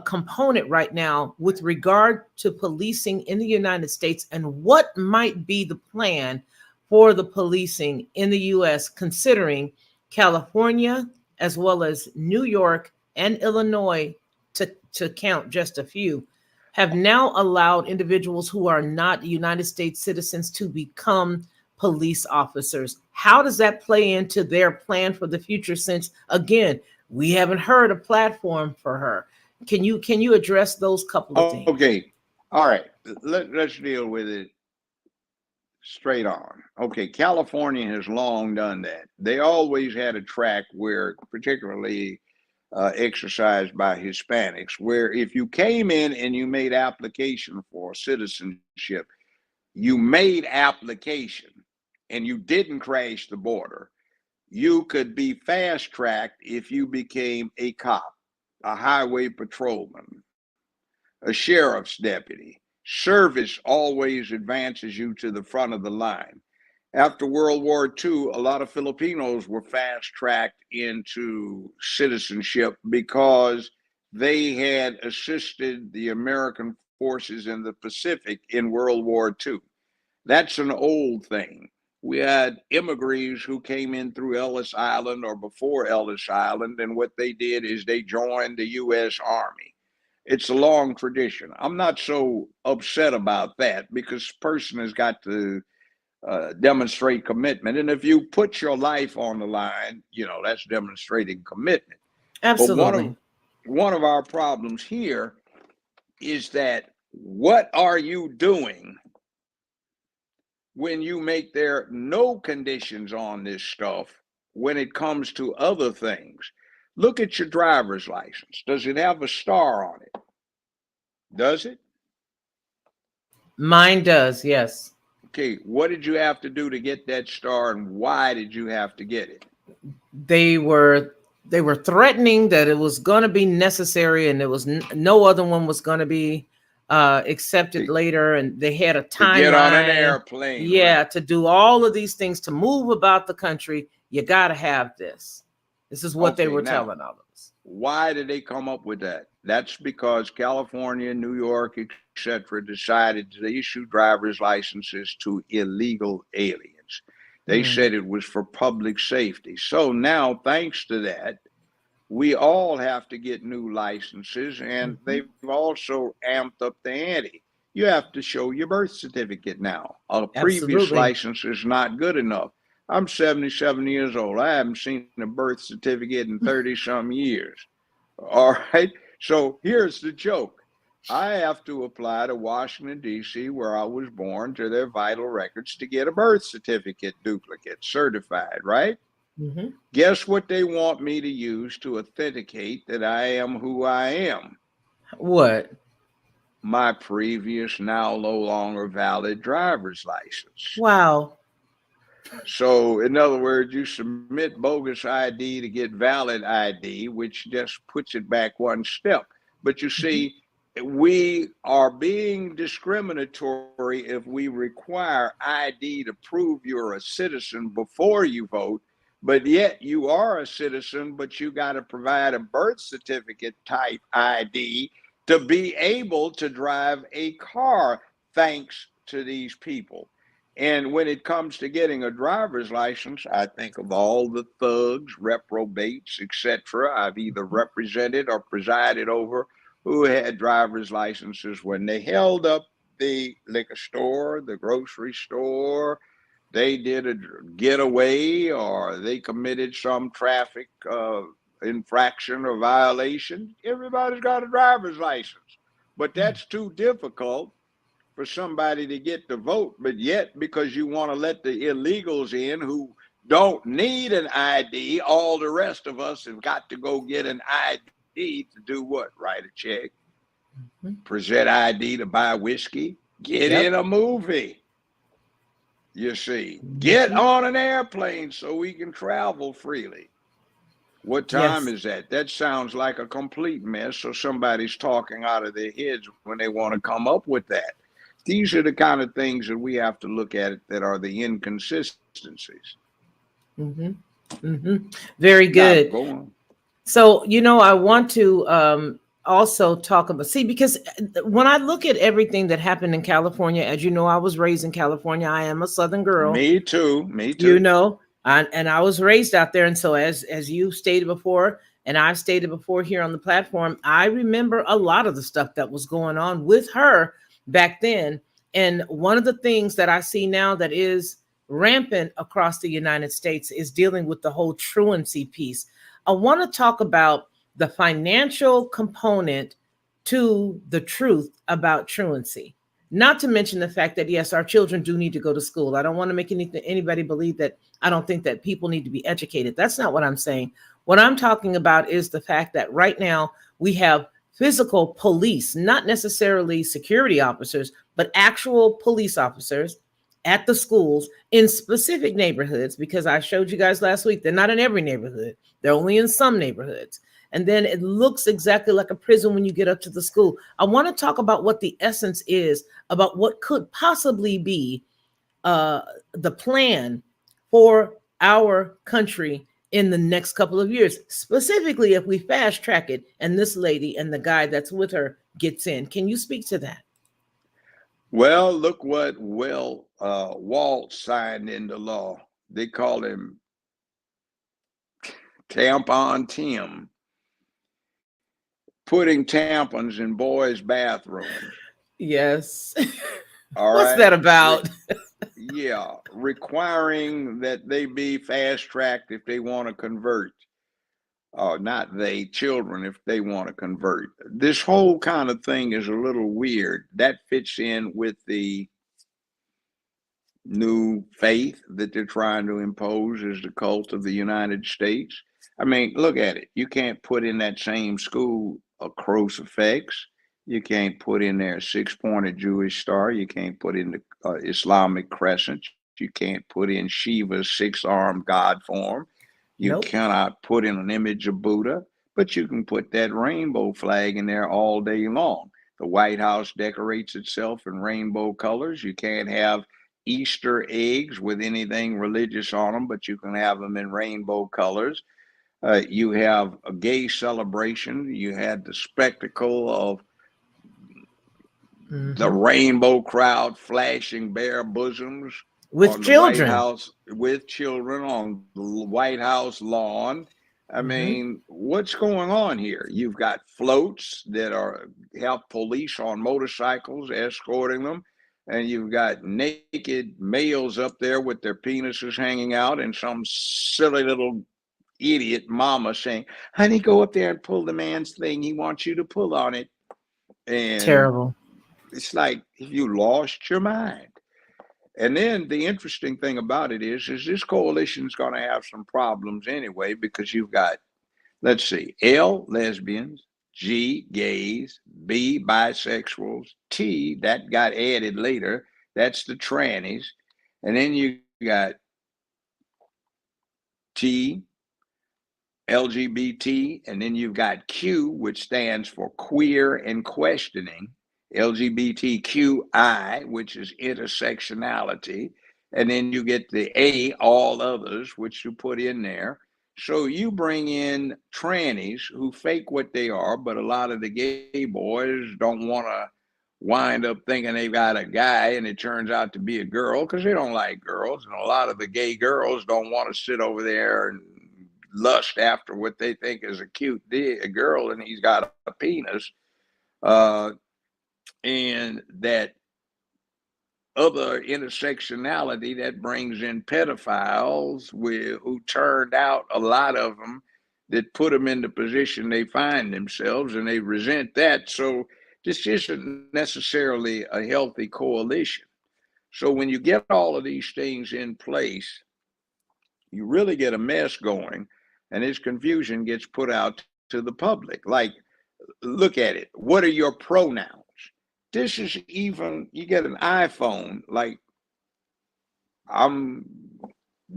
component right now with regard to policing in the United States and what might be the plan for the policing in the US, considering California as well as New York and Illinois, to count just a few, have now allowed individuals who are not United States citizens to become police officers. How does that play into their plan for the future? Since again, we haven't heard a platform for her. Can you address those couple of things? Okay. All right. Let's deal with it straight on. Okay. California has long done that. They always had a track where, particularly exercised by Hispanics, where if you came in and you made application for citizenship, you made application and you didn't crash the border, you could be fast tracked if you became a cop, a highway patrolman, a sheriff's deputy. Service always advances you to the front of the line. After World War II, a lot of Filipinos were fast tracked into citizenship because they had assisted the American forces in the Pacific in World War II. That's an old thing. We had immigrants who came in through Ellis Island or before Ellis Island, and what they did is they joined the U.S. Army. It's a long tradition. I'm not so upset about that because a person has got to demonstrate commitment. And if you put your life on the line, that's demonstrating commitment. Absolutely. But one of our problems here is that what are you doing when you make there no conditions on this stuff when it comes to other things? Look at your driver's license. Does it have a star on it? Does it? Mine does, yes. Okay, what did you have to do to get that star, and why did you have to get it? They were threatening that it was going to be necessary, and there was no other one was going to be accepted later, and they had a timeline. To get on an airplane. Yeah, right? to do all of these things, to move about the country, you got to have this. This is what they were telling others. Why did they come up with that? That's because California, New York, etc., decided to issue driver's licenses to illegal aliens. They said it was for public safety. So now, thanks to that, we all have to get new licenses, and they've also amped up the ante. You have to show your birth certificate now. A previous license is not good enough. I'm 77 years old. I haven't seen a birth certificate in 30-some years. All right? So here's the joke. I have to apply to Washington, D.C., where I was born, to their vital records to get a birth certificate duplicate certified, right? Guess what they want me to use to authenticate that I am who I am? What? My previous, now no longer valid driver's license. Wow. So, in other words, you submit bogus ID to get valid ID, which just puts it back one step. But you Mhm. see, we are being discriminatory if we require ID to prove you're a citizen before you vote, but yet you are a citizen, but you got to provide a birth certificate type ID to be able to drive a car, thanks to these people. And when it comes to getting a driver's license, I think of all the thugs, reprobates, etc. I've either represented or presided over who had driver's licenses when they held up the liquor store, the grocery store, they did a getaway, or they committed some traffic infraction or violation. Everybody's got a driver's license, but that's too difficult for somebody to get the vote. But yet, because you want to let the illegals in who don't need an ID, all the rest of us have got to go get an ID to do what? Write a check, Mhm. present ID to buy whiskey, get in Yep. a movie. You see, get Mhm. on an airplane so we can travel freely. What time Yes. is that? That sounds like a complete mess. So somebody's talking out of their heads when they want to come up with that. These are the kind of things that we have to look at that are the inconsistencies. Hmm. Hmm. Very Now, good. go on. So, I want to also talk about, see, because when I look at everything that happened in California, as you know, I was raised in California. I am a Southern girl, Me too. Me you too. know, and I was raised out there. And so, as you stated before, and I've stated before here on the platform, I remember a lot of the stuff that was going on with her back then. And one of the things that I see now that is rampant across the United States is dealing with the whole truancy piece. I want to talk about the financial component to the truth about truancy. Not to mention the fact that yes, our children do need to go to school. I don't want to make anybody believe that I don't think that people need to be educated. That's not what I'm saying. What I'm talking about is the fact that right now we have physical police, not necessarily security officers, but actual police officers at the schools in specific neighborhoods, because I showed you guys last week, they're not in every neighborhood, they're only in some neighborhoods. And then it looks exactly like a prison when you get up to the school. I want to talk about what the essence is about what could possibly be uh, the plan for our country in the next couple of years, specifically if we fast track it and this lady and the guy that's with her gets in. Can you speak to that? Well, look what Walt signed into law. They call him Tampon Tim, putting tampons in boys' bathrooms. Yes. All What's right. that about? Yeah, requiring that they be fast tracked if they want to convert. Not they, children, if they want to convert. This whole kind of thing is a little weird. That fits in with the new faith that they're trying to impose as the cult of the United States. I mean, look at it. You can't put in that same school a crucifix. You can't put in there a six-pointed Jewish star. You can't put in the Islamic crescent. You can't put in Shiva's six-armed God form. You Nope. cannot put in an image of Buddha, but you can put that rainbow flag in there all day long. The White House decorates itself in rainbow colors. You can't have Easter eggs with anything religious on them, but you can have them in rainbow colors. You have a gay celebration. You had the spectacle of the Hmm. rainbow crowd flashing bare bosoms With on the White children. House with children on the White House lawn. I Hmm. mean, what's going on here? You've got floats that are have police on motorcycles escorting them, and you've got naked males up there with their penises hanging out, and some silly little idiot mama saying, "Honey, go up there and pull the man's thing. He wants you to pull on it." And Terrible. it's like you lost your mind. And then the interesting thing about it is this coalition is going to have some problems anyway, because you've got, let's see, L, lesbians, G, gays, B, bisexuals, T, that got added later, that's the trannies. And then you got T, LGBT, and then you've got Q, which stands for queer and questioning, LGBTQI, which is intersectionality, and then you get the A, all others, which you put in there. So you bring in trannies who fake what they are, but a lot of the gay boys don't want to wind up thinking they've got a guy and it turns out to be a girl because they don't like girls. And a lot of the gay girls don't want to sit over there and lust after what they think is a cute a girl and he's got a penis. And that other intersectionality that brings in pedophiles who turned out, a lot of them, that put them in the position they find themselves, and they resent that. So this isn't necessarily a healthy coalition. So when you get all of these things in place, you really get a mess going, and this confusion gets put out to the public. Like, look at it. What are your pronouns? This is even, you get an iPhone, like I'm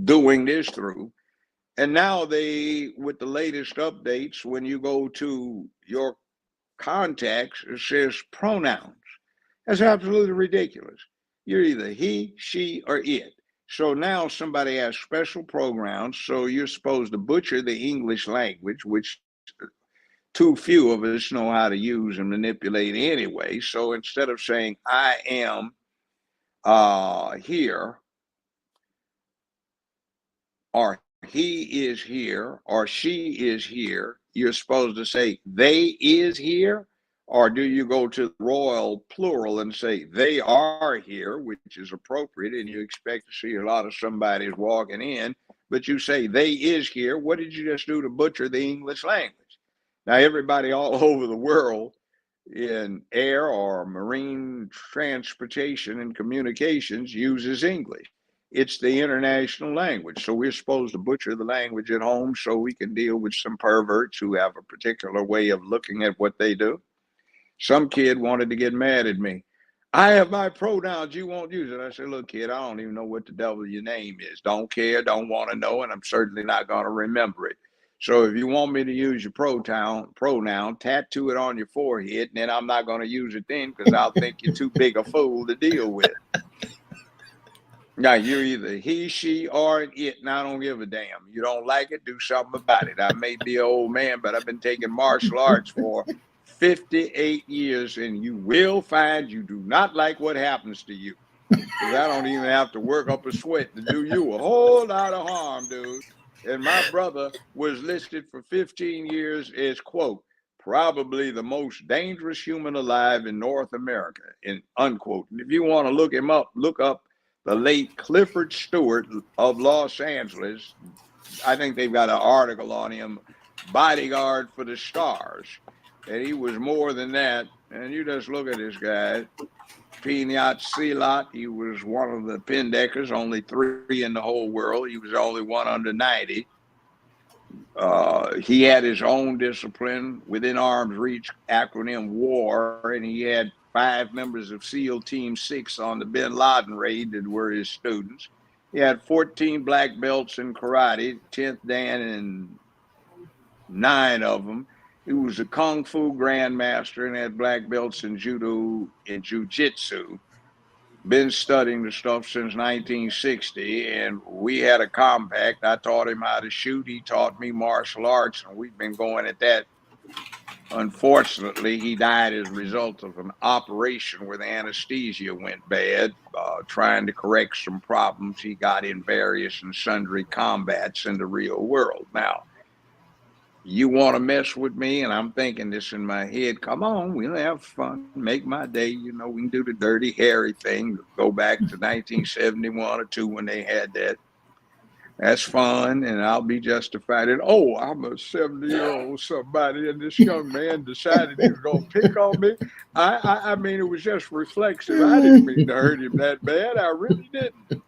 doing this through, and now they, with the latest updates, when you go to your contacts, it says pronouns. That's absolutely ridiculous. You're either he, she, or it. So now somebody has special pronouns, so you're supposed to butcher the English language, which too few of us know how to use and manipulate anyway. So instead of saying I am here, or he is here, or she is here, you're supposed to say they is here. Or do you go to the royal plural and say they are here, which is appropriate, and you expect to see a lot of somebody's walking in, but you say they is here? What did you just do to butcher the English language? Now, everybody all over the world in air or marine transportation and communications uses English. It's the international language. So we're supposed to butcher the language at home so we can deal with some perverts who have a particular way of looking at what they do. Some kid wanted to get mad at me. I have my pronouns, you won't use it. I said, look, kid, I don't even know what the devil your name is. Don't care, don't want to know, and I'm certainly not going to remember it. So if you want me to use your pronoun, tattoo it on your forehead, and then I'm not going to use it then because I'll think you're too big a fool to deal with. Now, you're either he, she, or it, and I don't give a damn. You don't like it, do something about it. I may be an old man, but I've been taking martial arts for 58 years, and you will find you do not like what happens to you. Because I don't even have to work up a sweat to do you a whole lot of harm, dude. And my brother was listed for 15 years as, quote, probably the most dangerous human alive in North America, and unquote. And if you want to look him up, look up the late Clifford Stewart of Los Angeles. I think they've got an article on him, bodyguard for the stars. And he was more than that. And you just look at this guy, Pinat Silat. He was one of the Pindeckers, only 3 in the whole world. He was the only one under 90. He had his own discipline, within arm's reach, acronym WAR, and he had 5 members of SEAL Team 6 on the Bin Laden raid that were his students. He had 14 black belts in karate, 10th Dan in 9 of them. He was a kung fu grandmaster and had black belts in judo and jiu-jitsu. Been studying the stuff since 1960, and we had a compact. I taught him how to shoot. He taught me martial arts, and we've been going at that. Unfortunately, he died as a result of an operation where the anesthesia went bad, trying to correct some problems he got in various and sundry combats in the real world. Now, you want to mess with me, and I'm thinking this in my head, come on, we'll have fun, make my day. You know, we can do the Dirty Harry thing, go back to 1971 or 2 when they had that. That's fun, and I'll be justified. And, oh, I'm a 70-year-old somebody, and this young man decided he was going to pick on me. I mean, it was just reflexive. I didn't mean to hurt him that bad. I really didn't.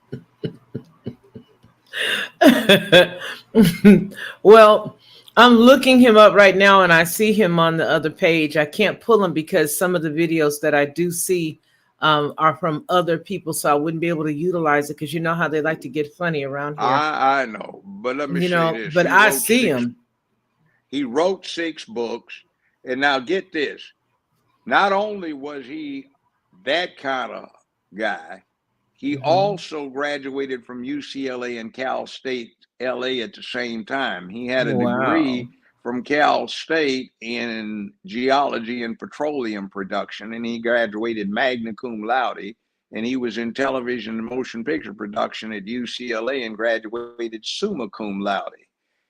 Well, I'm looking him up right now, and I see him on the other page. I can't pull him because some of the videos that I do see are from other people, so I wouldn't be able to utilize it because you know how they like to get funny around here. I know, but let me You say know, this: but I see them. he wrote 6 books, and now get this. Not only was he that kind of guy, he Hmm. also graduated from UCLA and Cal State LA at the same time. He had a Wow. degree from Cal State in geology and petroleum production, and he graduated magna cum laude. And he was in television and motion picture production at UCLA and graduated summa cum laude.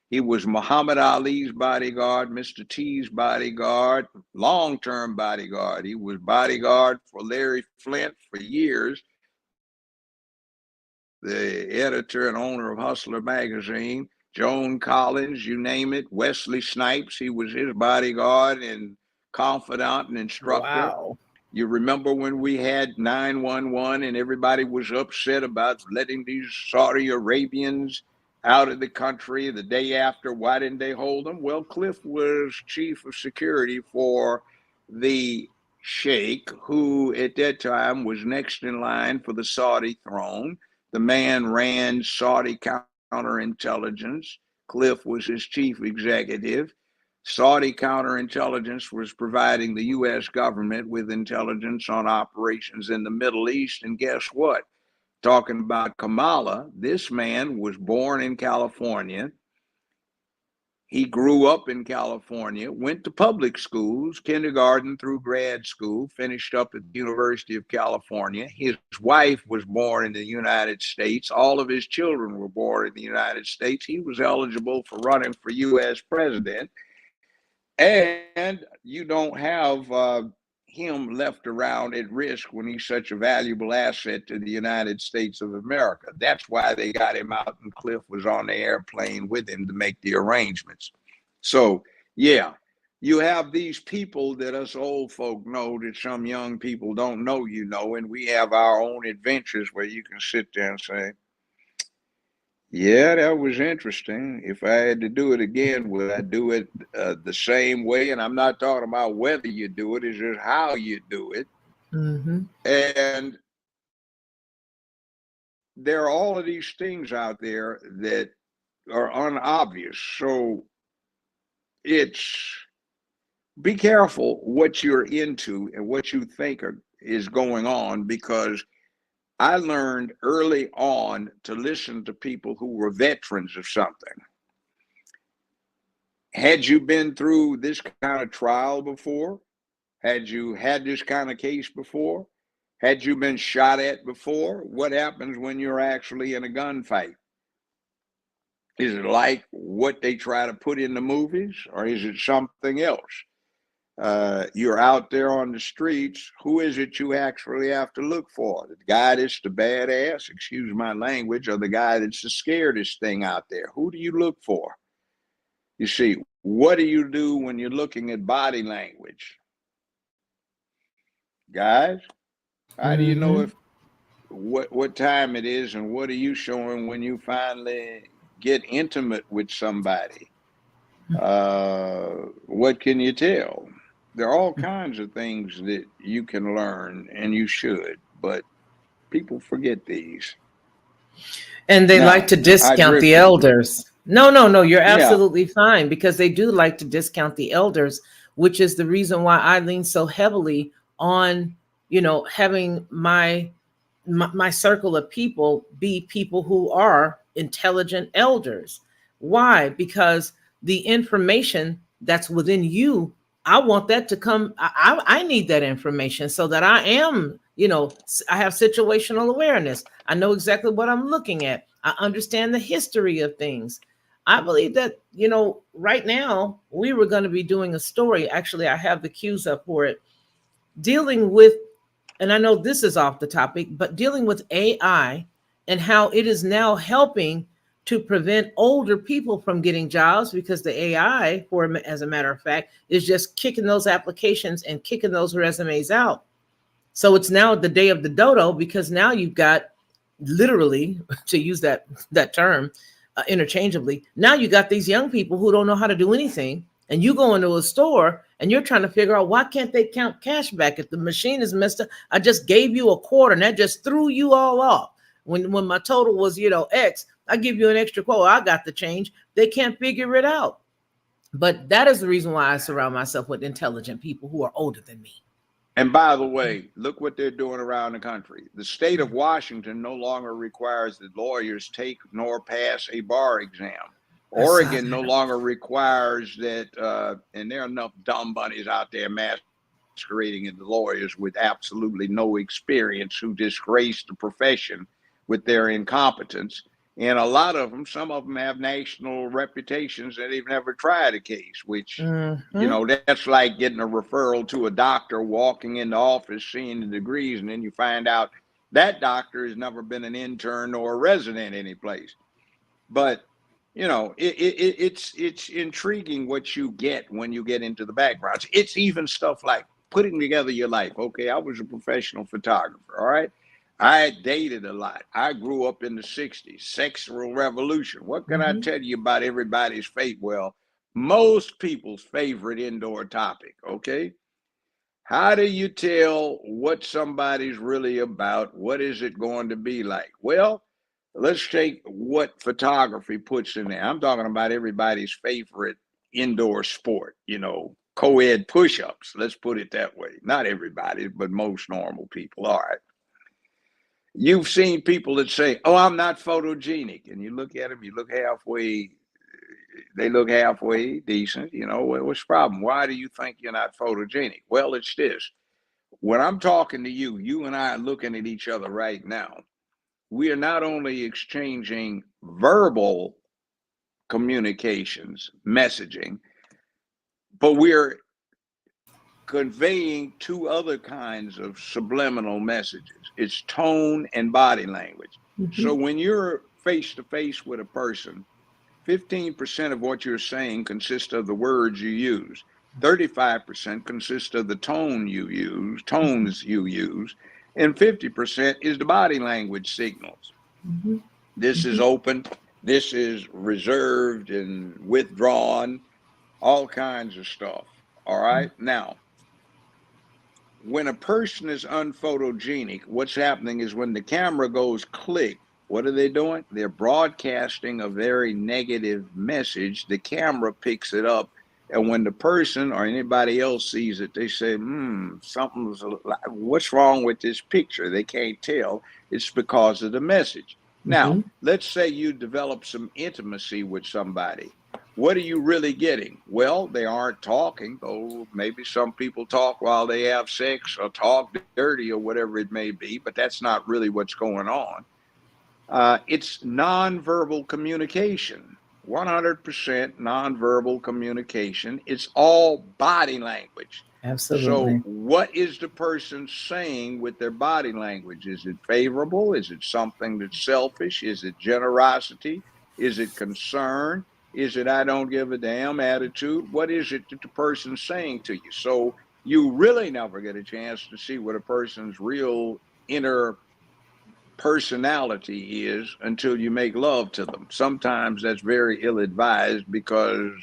He was Muhammad Ali's bodyguard, Mr. T's bodyguard, long term bodyguard. He was bodyguard for Larry Flint for years, the editor and owner of Hustler magazine. Joan Collins, you name it, Wesley Snipes, he was his bodyguard and confidant and instructor. Wow. You remember when we had 911 and everybody was upset about letting these Saudi Arabians out of the country the day after? Why didn't they hold them? Well, Cliff was chief of security for the sheikh, who at that time was next in line for the Saudi throne. The man ran Saudi counterintelligence. Cliff was his chief executive. Saudi counterintelligence was providing the U.S. government with intelligence on operations in the Middle East. And guess what? Talking about Kamala, this man was born in California. He grew up in California, went to public schools, kindergarten through grad school, finished up at the University of California. His wife was born in the United States. All of his children were born in the United States. He was eligible for running for U.S. president. And you don't have him left around at risk when he's such a valuable asset to the United States of America. That's why they got him out, and Cliff was on the airplane with him to make the arrangements. So, yeah, you have these people that us old folk know that some young people don't know, and we have our own adventures where you can sit there and say, yeah, that was interesting. If I had to do it again, would I do it the same way? And I'm not talking about whether you do it, it's just how you do it. Hmm. And there are all of these things out there that are unobvious. So it's be careful what you're into and what you think is going on, because I learned early on to listen to people who were veterans of something. Had you been through this kind of trial before? Had you had this kind of case before? Had you been shot at before? What happens when you're actually in a gunfight? Is it like what they try to put in the movies, or is it something else? You're out there on the streets. Who is it you actually have to look for? The guy that's the badass, excuse my language, or the guy that's the scaredest thing out there? Who do you look for? You see, what do you do when you're looking at body language? Guys, how do you know Hmm. if what time it is, and what are you showing when you finally get intimate with somebody? What can you tell? There are all kinds of things that you can learn, and you should, but people forget these. And they like Now, to I discount the drifted. elders. No, no, no, you're Yeah, absolutely fine because they do like to discount the elders, which is the reason why I lean so heavily on, having my circle of people be people who are intelligent elders. Why? Because the information that's within you, I want that to come. I need that information so that I am, I have situational awareness. I know exactly what I'm looking at. I understand the history of things. I believe that, right now we were going to be doing a story. Actually, I have the cues up for it, dealing with, and I know this is off the topic, but dealing with AI and how it is now helping to prevent older people from getting jobs because the AI, for as a matter of fact, is just kicking those applications and kicking those resumes out. So it's now the day of the dodo because now you've got literally, to use that term interchangeably, now you got these young people who don't know how to do anything. And you go into a store and you're trying to figure out, why can't they count cash back if the machine is messed up? I just gave you a quarter and that just threw you all off. When my total was, X, I give you an extra quote. I got the change. They can't figure it out. But that is the reason why I surround myself with intelligent people who are older than me. And by the way, look what they're doing around the country. The state of Washington no longer requires that lawyers take nor pass a bar exam. Oregon no longer requires that, and there are enough dumb bunnies out there masquerading as lawyers with absolutely no experience who disgrace the profession with their incompetence. And a lot of them, some of them have national reputations that they've never tried a case, which, that's like getting a referral to a doctor, walking in the office, seeing the degrees, and then you find out that doctor has never been an intern or a resident any place. But it's intriguing what you get when you get into the backgrounds. It's even stuff like putting together your life. Okay, I was a professional photographer. All right. I dated a lot. I grew up in the 60s, sexual revolution. What can I tell you about everybody's fate? Well, most people's favorite indoor topic. Okay. How do you tell what somebody's really about? What is it going to be like? Well, let's take what photography puts in there. I'm talking about everybody's favorite indoor sport, co-ed push-ups. Let's put it that way. Not everybody, but most normal people. All right. You've seen people that say, "Oh, I'm not photogenic." And you look at them, they look halfway decent. What's the problem? Why do you think you're not photogenic? Well, it's this. When I'm talking to you, you and I are looking at each other right now. We are not only exchanging verbal communications, messaging, but we're conveying two other kinds of subliminal messages. It's tone and body language. So when you're face to face with a person, 15% of what you're saying consists of the words you use. 35% consists of the tones you use, and 50% is the body language signals. This is open, this is reserved and withdrawn, all kinds of stuff. All right. Now, when a person is unphotogenic, what's happening is when the camera goes click, what are they doing? They're broadcasting a very negative message. The camera picks it up. And when the person or anybody else sees it, they say, what's wrong with this picture? They can't tell. It's because of the message. Now, let's say you develop some intimacy with somebody. What are you really getting? Well, they aren't talking, though maybe some people talk while they have sex or talk dirty or whatever it may be, but that's not really what's going on. It's nonverbal communication, 100% nonverbal communication. It's all body language. Absolutely. So what is the person saying with their body language? Is it favorable? Is it something that's selfish? Is it generosity? Is it concern? Is it I don't give a damn attitude? What is it that the person's saying to you? So you really never get a chance to see what a person's real inner personality is until you make love to them. Sometimes that's very ill-advised because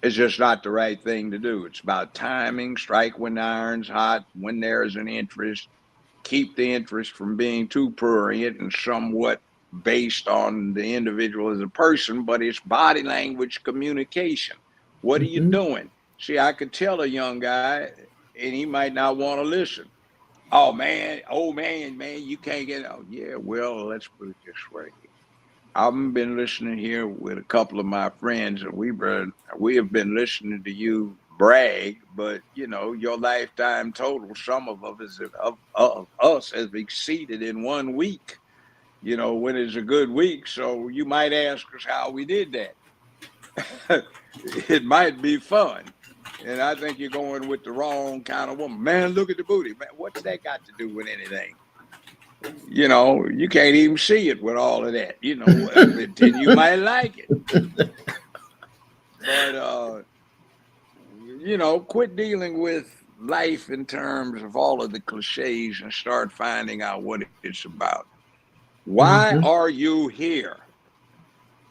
it's just not the right thing to do. It's about timing, strike when the iron's hot, when there is an interest, keep the interest from being too prurient and somewhat based on the individual as a person, but it's body language communication. What are you doing? See, I could tell a young guy and he might not want to listen. Oh man, you can't get out. Yeah, well, let's put it this way. I've been listening here with a couple of my friends, and we have been listening to you brag, but your lifetime total, some of us has exceeded in 1 week. When it's a good week, so you might ask us how we did that. It might be fun. And I think you're going with the wrong kind of woman. Man, look at the booty. Man, what's that got to do with anything? You can't even see it with all of that. Then you might like it. But, quit dealing with life in terms of all of the cliches and start finding out what it's about. Why are you here?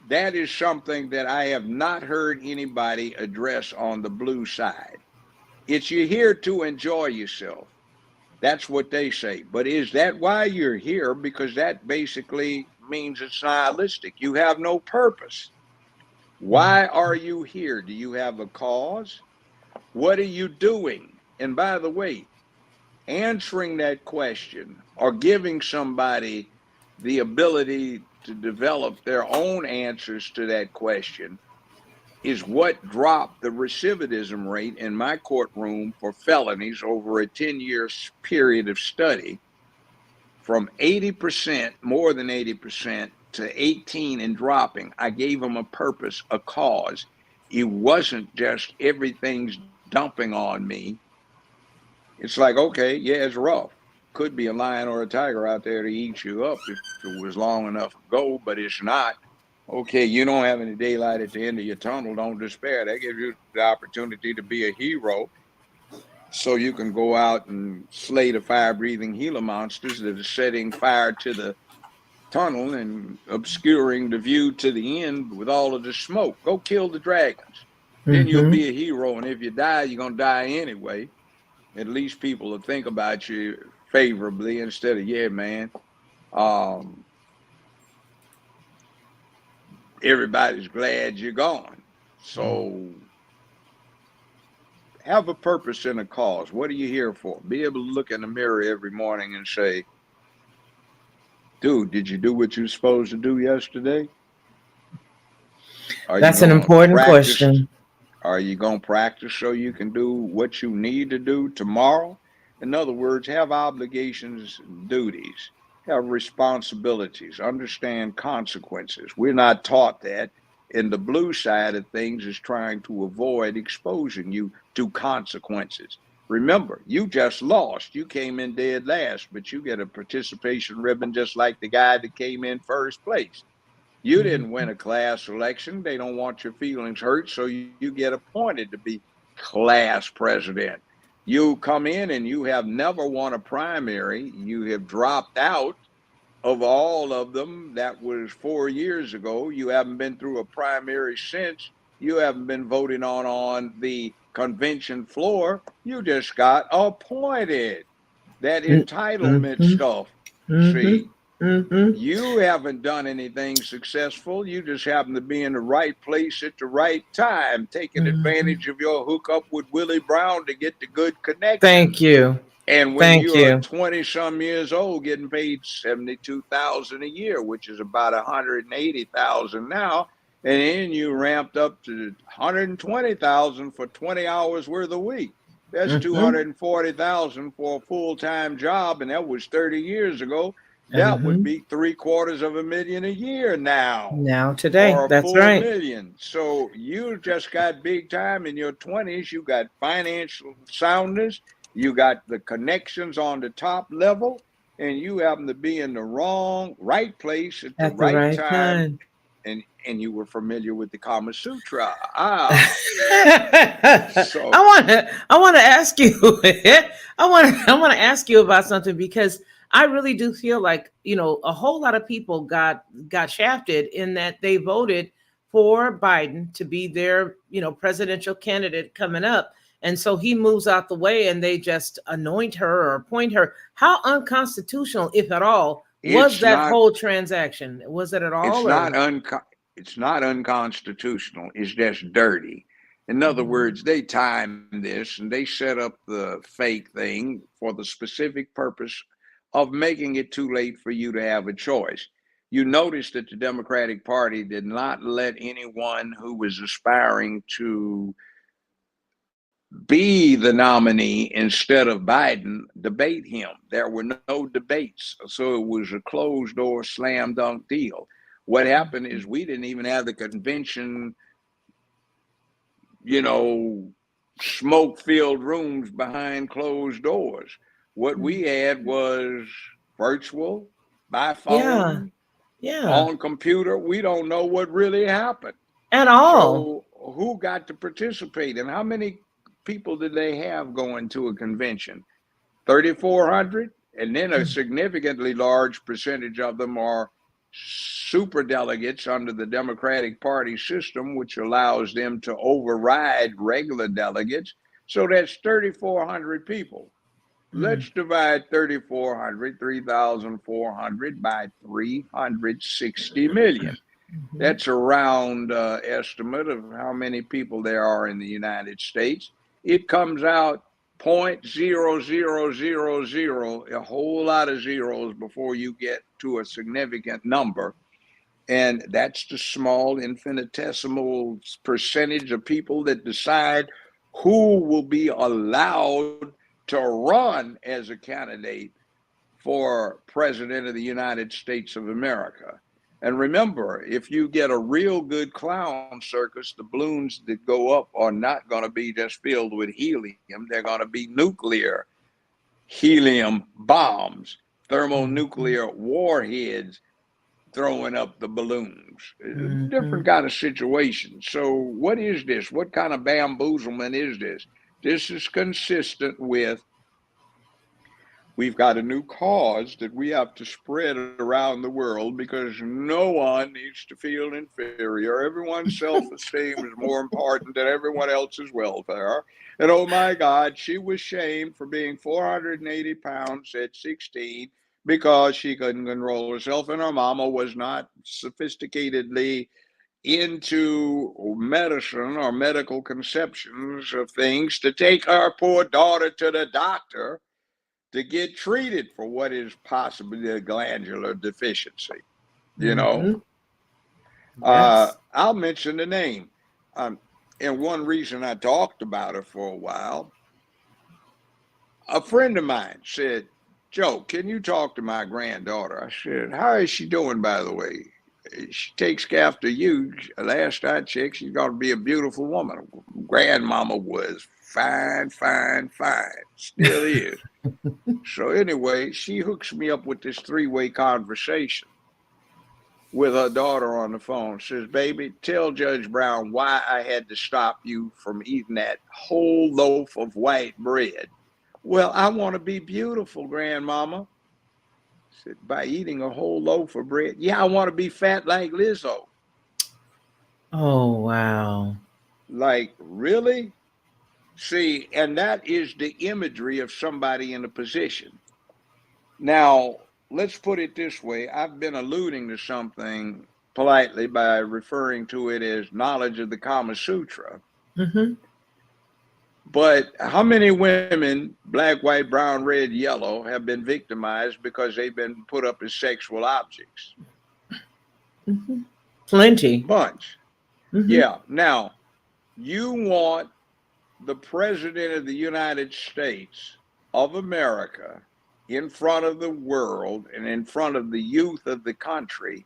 That is something that I have not heard anybody address on the blue side. It's you're here to enjoy yourself. That's what they say. But is that why you're here? Because that basically means it's nihilistic. You have no purpose. Why are you here? Do you have a cause? What are you doing? And by the way, answering that question or giving somebody the ability to develop their own answers to that question is what dropped the recidivism rate in my courtroom for felonies over a 10-year period of study from 80%, more than 80%, to 18 and dropping. I gave them a purpose, a cause. It wasn't just everything's dumping on me. It's like, okay, yeah, it's rough. Could be a lion or a tiger out there to eat you up if it was long enough ago, but it's not. Okay, you don't have any daylight at the end of your tunnel. Don't despair. That gives you the opportunity to be a hero so you can go out and slay the fire-breathing Gila monsters that are setting fire to the tunnel and obscuring the view to the end with all of the smoke. Go kill the dragons. Then you'll be a hero, and if you die, you're going to die anyway. At least people will think about you favorably instead of, yeah, man, everybody's glad you're gone. So have a purpose and a cause. What are you here for? Be able to look in the mirror every morning and say, dude, did you do what you were supposed to do yesterday? That's an important question. Are you going to practice so you can do what you need to do tomorrow? In other words, have obligations, duties, have responsibilities, understand consequences. We're not taught that. And the blue side of things is trying to avoid exposing you to consequences. Remember, you just lost. You came in dead last, but you get a participation ribbon just like the guy that came in first place. You didn't win a class election. They don't want your feelings hurt, so you get appointed to be class president. You come in and you have never won a primary. You have dropped out of all of them. That was 4 years ago. You haven't been through a primary since. You haven't been voting on the convention floor. You just got appointed. That entitlement stuff. See, you haven't done anything successful. You just happen to be in the right place at the right time, taking advantage of your hookup with Willie Brown to get the good connection. Thank you. And when you're 20 some years old, getting paid $72,000 a year, which is about $180,000 now, and then you ramped up to $120,000 for 20 hours worth a week. That's $240,000 for a full-time job, and that was 30 years ago. That would be $750,000 a year now. Now today, or a that's full right. million. So you just got big time in your 20s. You got financial soundness. You got the connections on the top level, and you happen to be in the right place at the right time. And you were familiar with the Kama Sutra. So I want to ask you. I want to ask you about something, because I really do feel like, a whole lot of people got shafted in that they voted for Biden to be their, presidential candidate coming up. And so he moves out the way and they just anoint her or appoint her. How unconstitutional, if at all, was that whole transaction? Was it at all? It's not unconstitutional. It's just dirty. In other words, they timed this and they set up the fake thing for the specific purpose of making it too late for you to have a choice. You notice that the Democratic Party did not let anyone who was aspiring to be the nominee instead of Biden debate him. There were no debates. So it was a closed door slam dunk deal. What happened is we didn't even have the convention, smoke filled rooms behind closed doors. What we had was virtual, by phone, on computer. We don't know what really happened at all. So who got to participate, and how many people did they have going to a convention? 3,400, and then a significantly large percentage of them are super delegates under the Democratic Party system, which allows them to override regular delegates. So that's 3,400 people. Let's divide 3,400, 3,400 by 360 million. That's a round estimate of how many people there are in the United States. It comes out 0.0000, a whole lot of zeros before you get to a significant number. And that's the small infinitesimal percentage of people that decide who will be allowed to run as a candidate for president of the United States of America. And remember, if you get a real good clown circus, the balloons that go up are not going to be just filled with helium. They're going to be nuclear helium bombs, thermonuclear warheads throwing up the balloons. Different kind of situation. So what is this? What kind of bamboozlement is this? This is consistent with we've got a new cause that we have to spread around the world because no one needs to feel inferior. Everyone's self-esteem is more important than everyone else's welfare. And oh my God, she was shamed for being 480 pounds at 16 because she couldn't control herself, and her mama was not sophisticatedly into medicine or medical conceptions of things to take her poor daughter to the doctor to get treated for what is possibly a glandular deficiency. You know, Yes. I'll mention the name. And one reason I talked about her for a while, a friend of mine said, Joe, can you talk to my granddaughter? I said, how is she doing, by the way? She takes after you. Last I checked, she's going to be a beautiful woman. Grandmama was fine, fine, fine. Still is. So anyway, she hooks me up with this three-way conversation with her daughter on the phone. Says, baby, tell Judge Brown why I had to stop you from eating that whole loaf of white bread. Well, I want to be beautiful, grandmama. I said, by eating a whole loaf of bread? Yeah, I want to be fat like Lizzo. Oh, wow. Like, really? See, and that is the imagery of somebody in a position. Now, let's put it this way. I've been alluding to something politely by referring to it as knowledge of the Kama Sutra. Mm-hmm. But how many women, black, white, brown, red, yellow, have been victimized because they've been put up as sexual objects? Mm-hmm. Plenty. Bunch. Mm-hmm. Yeah. Now, you want the President of the United States of America in front of the world and in front of the youth of the country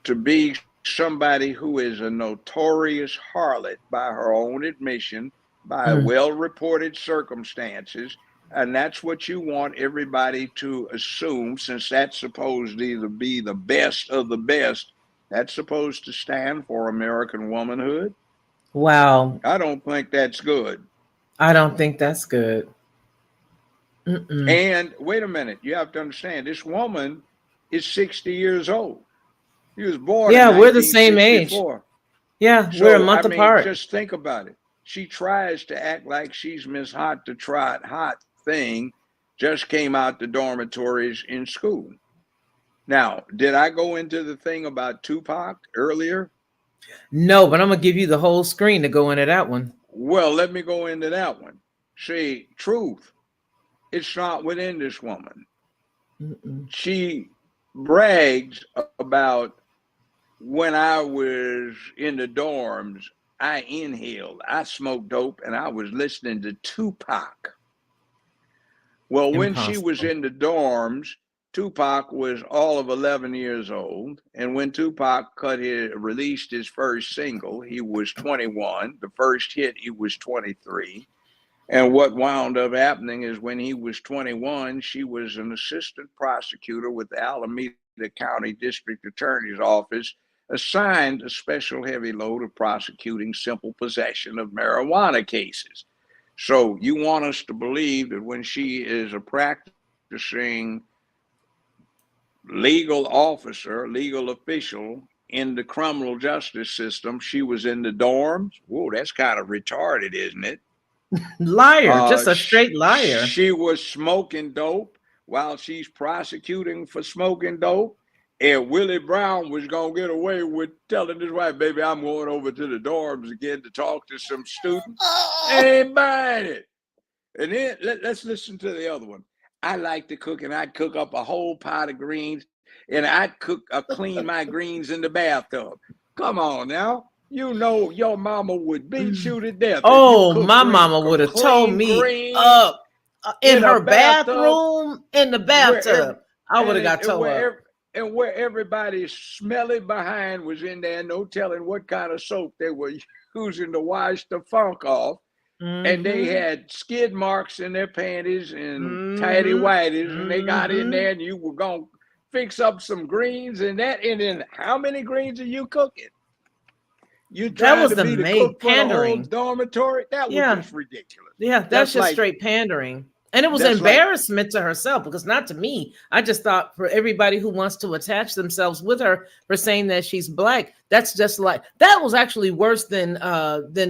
to be somebody who is a notorious harlot by her own admission, by well-reported circumstances, and that's what you want everybody to assume, since that's supposed to be the best of the best. That's supposed to stand for American womanhood. Wow. I don't think that's good. I don't think that's good. Mm-mm. And wait a minute, you have to understand, this woman is 60 years old. She was born in Yeah, we're the same age. 1964. Yeah, we're a So, I month mean, apart. just think about it. She tries to act like she's Miss Hot to Trot Hot thing, just came out the dormitories in school. Now, did I go into the thing about Tupac earlier? No, but I'm gonna give you the whole screen to go into that one. Well, let me go into that one. See, truth, it's not within this woman. Mm-mm. She brags about when I was in the dorms, I inhaled, I smoked dope, and I was listening to Tupac. Well, when she was Impossible. in the dorms, Tupac was all of 11 years old. And when Tupac released his first single, he was 21. The first hit, he was 23. And what wound up happening is when he was 21, she was an assistant prosecutor with the Alameda County District Attorney's Office, assigned a special heavy load of prosecuting simple possession of marijuana cases. So you want us to believe that when she is a practicing legal officer, legal official in the criminal justice system. She was in the dorms. Whoa, that's kind of retarded, isn't it? Liar, just a straight liar. She was smoking dope while she's prosecuting for smoking dope. And Willie Brown was going to get away with telling his wife, baby, I'm going over to the dorms again to talk to some students. Ain't buying it. And then let's listen to the other one. I like to cook, and I'd cook up a whole pot of greens, and I'd clean my greens in the bathtub. Come on now. You know your mama would beat you to death. Oh, my mama would have told me up in her bathroom, in the bathtub. I would have got told up. And where everybody's smelly behind was in there, no telling what kind of soap they were using to wash the funk off. And they had skid marks in their panties and tighty whities, and they got in there, and you were going to fix up some greens and that. And then how many greens are you cooking? You that was to the be main pandering. The whole dormitory? That was just ridiculous. Yeah, that's just like, straight pandering. And it was embarrassment to herself, because not to me. I just thought for everybody who wants to attach themselves with her for saying that she's black, that's just like, that was actually worse than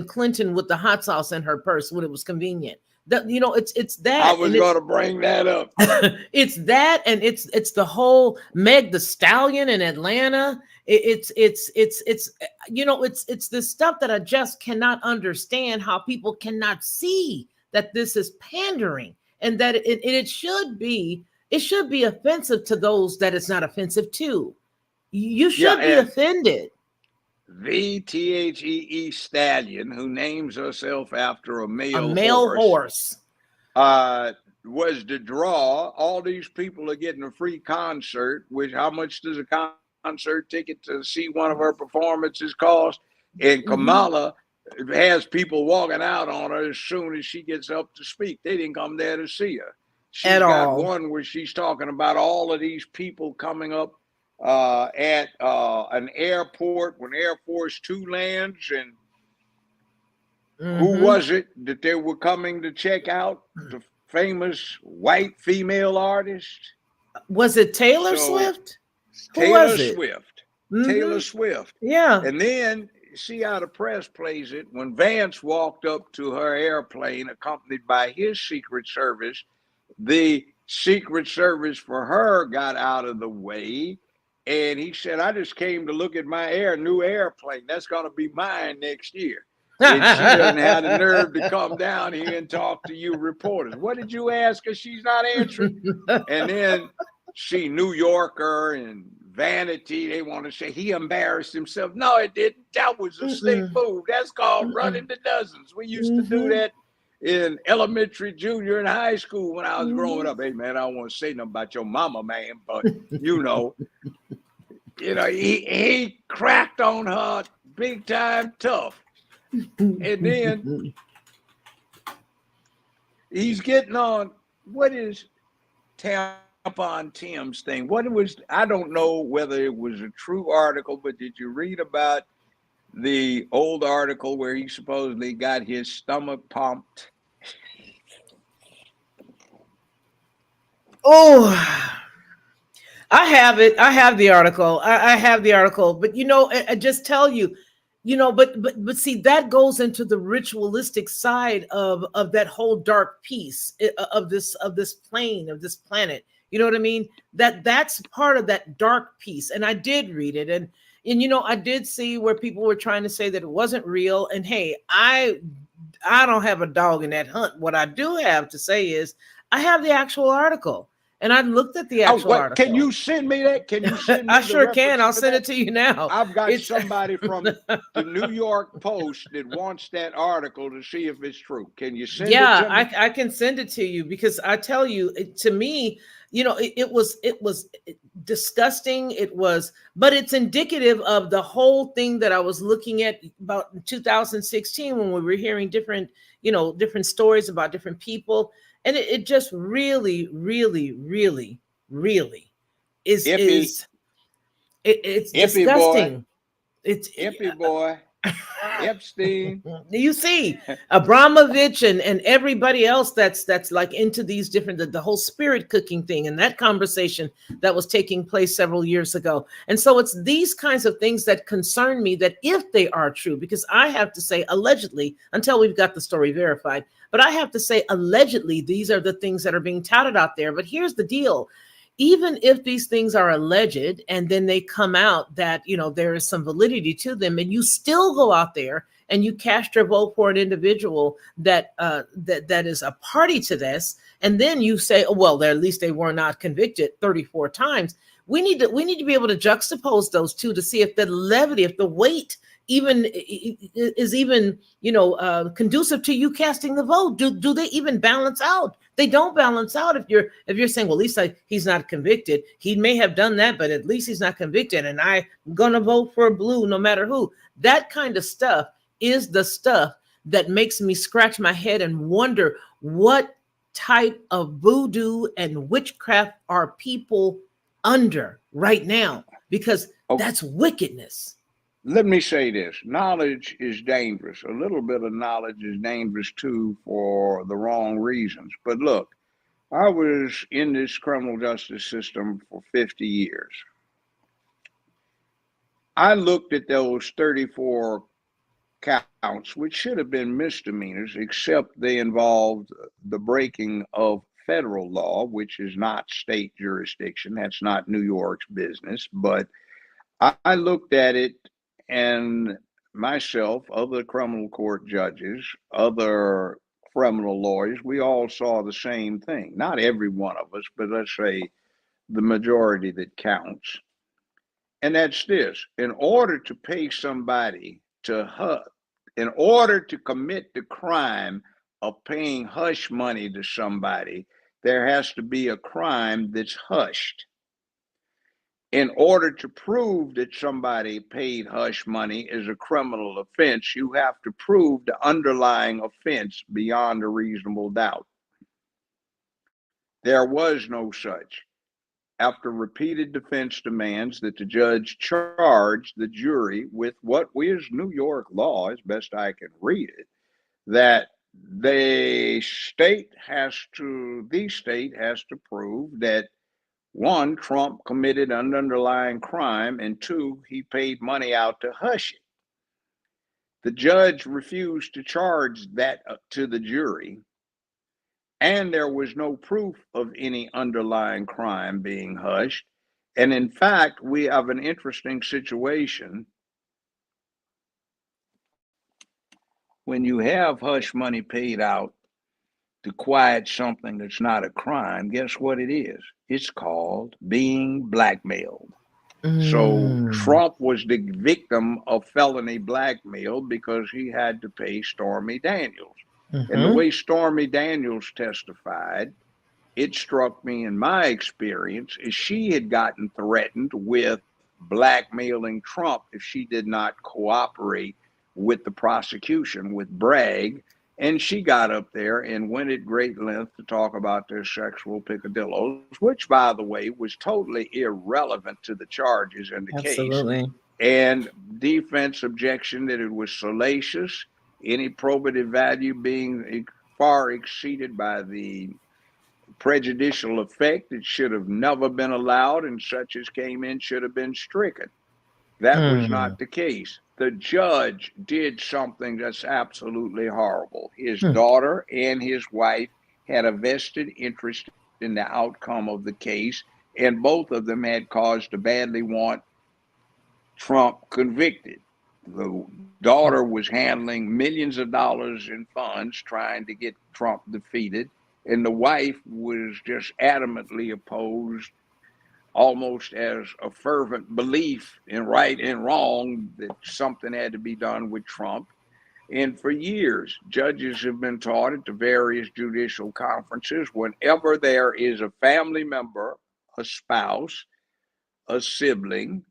Clinton with the hot sauce in her purse when it was convenient. That, you know, it's that. I was going to bring that up. It's that, and it's the whole Meg the Stallion in Atlanta. It's you know, it's this stuff that I just cannot understand, how people cannot see that this is pandering. And that it should be offensive to those that it's not offensive to. You should be offended. VTHEE Stallion, who names herself after a male horse, was the draw. All these people are getting a free concert. Which, how much does a concert ticket to see one of her performances cost? And Kamala has people walking out on her as soon as she gets up to speak. They didn't come there to see her. She's got one where she's talking about all of these people coming up at an airport when Air Force Two lands, and who was it that they were coming to check out? The famous white female artist? Was it Taylor Swift? Taylor Swift. Taylor Swift. Yeah. And then see how the press plays it. When Vance walked up to her airplane accompanied by his Secret Service, the Secret Service for her got out of the way, and he said, I just came to look at my new airplane. That's going to be mine next year. And she doesn't have the nerve to come down here and talk to you reporters. What did you ask her? She's not answering. And then see New Yorker and Vanity, they want to say he embarrassed himself. No, it didn't. That was a slick move. That's called running the dozens. We used to do that in elementary, junior, and high school when I was growing up. Hey, man, I don't want to say nothing about your mama, man, but you know, he cracked on her big time tough. And then he's getting on, what is Tampon Tim's thing? What it was, I don't know whether it was a true article, but did you read about the old article where he supposedly got his stomach pumped? Oh, I have it. I have the article. I have the article. But I just tell you, but see, that goes into the ritualistic side of that whole dark piece of this plane, of this planet. You know what I mean? That's part of that dark piece. And I did read it. And I did see where people were trying to say that it wasn't real. And hey, I don't have a dog in that hunt. What I do have to say is I have the actual article. And I looked at the actual article. Can you send me that? Can you send me I sure can. I'll send it to you now. I've got somebody from the New York Post that wants that article to see if it's true. Can you send it to me? Yeah, I can send it to you, because I tell you, to me, it was disgusting. But it's indicative of the whole thing that I was looking at about in 2016 when we were hearing different stories about different people. And it just really, really, really, really it's disgusting. Hippie boy. Epstein. You see, Abramovich and everybody else that's like into these different the whole spirit cooking thing and that conversation that was taking place several years ago. And so it's these kinds of things that concern me that if they are true, because I have to say allegedly until we've got the story verified, but I have to say allegedly these are the things that are being touted out there. But here's the deal. Even if these things are alleged and then they come out that there is some validity to them, and you still go out there and you cast your vote for an individual that is a party to this, and then you say, oh well, at least they were not convicted 34 times. We need to be able to juxtapose those two to see if the levity, if the weight even is even conducive to you casting the vote. Do they even balance out? They don't balance out. If you're saying, well, at least he's not convicted, he may have done that, but at least he's not convicted, and I'm gonna vote for blue no matter who. That kind of stuff is the stuff that makes me scratch my head and wonder what type of voodoo and witchcraft are people under right now, because that's wickedness. Let me say this. Knowledge is dangerous. A little bit of knowledge is dangerous too for the wrong reasons. But look, I was in this criminal justice system for 50 years. I looked at those 34 counts, which should have been misdemeanors, except they involved the breaking of federal law, which is not state jurisdiction. That's not New York's business. But I looked at it, and myself, other criminal court judges, other criminal lawyers, we all saw the same thing. Not every one of us, but let's say the majority that counts. And that's this: in order to pay somebody in order to commit the crime of paying hush money to somebody, there has to be a crime that's hushed. In order to prove that somebody paid hush money as a criminal offense, you have to prove the underlying offense beyond a reasonable doubt. There was no such. After repeated defense demands that the judge charged the jury with what is New York law, as best I can read it, that the state has to prove that one, Trump committed an underlying crime, and two, he paid money out to hush it. The judge refused to charge that to the jury, and there was no proof of any underlying crime being hushed. And in fact, we have an interesting situation. When you have hush money paid out to quiet something that's not a crime, guess what it is? It's called being blackmailed. So Trump was the victim of felony blackmail because he had to pay Stormy Daniels. And the way Stormy Daniels testified, it struck me in my experience is she had gotten threatened with blackmailing Trump if she did not cooperate with the prosecution, with Bragg. And she got up there and went at great length to talk about their sexual picadillos, which, by the way, was totally irrelevant to the charges in the case. And defense objection that it was salacious, any probative value being far exceeded by the prejudicial effect. It should have never been allowed, and such as came in should have been stricken. That was not the case. The judge did something that's absolutely horrible. His daughter and his wife had a vested interest in the outcome of the case, and both of them had cause to badly want Trump convicted. The daughter was handling millions of dollars in funds trying to get Trump defeated, and the wife was just adamantly opposed, almost as a fervent belief in right and wrong, that something had to be done with Trump. And for years, judges have been taught at the various judicial conferences, whenever there is a family member, a spouse, a sibling,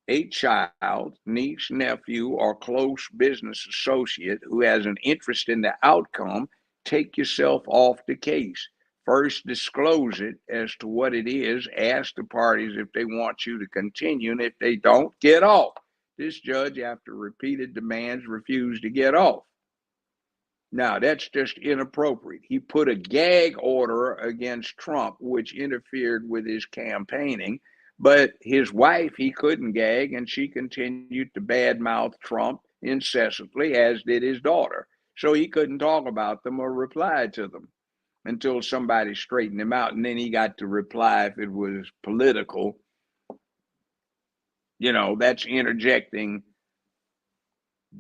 a child, niece, nephew, or close business associate who has an interest in the outcome, take yourself off the case. First, disclose it as to what it is. Ask the parties if they want you to continue, and if they don't, get off. This judge, after repeated demands, refused to get off. Now, that's just inappropriate. He put a gag order against Trump, which interfered with his campaigning. But his wife, he couldn't gag, and she continued to badmouth Trump incessantly, as did his daughter. So he couldn't talk about them or reply to them until somebody straightened him out. And then he got to reply if it was political. That's interjecting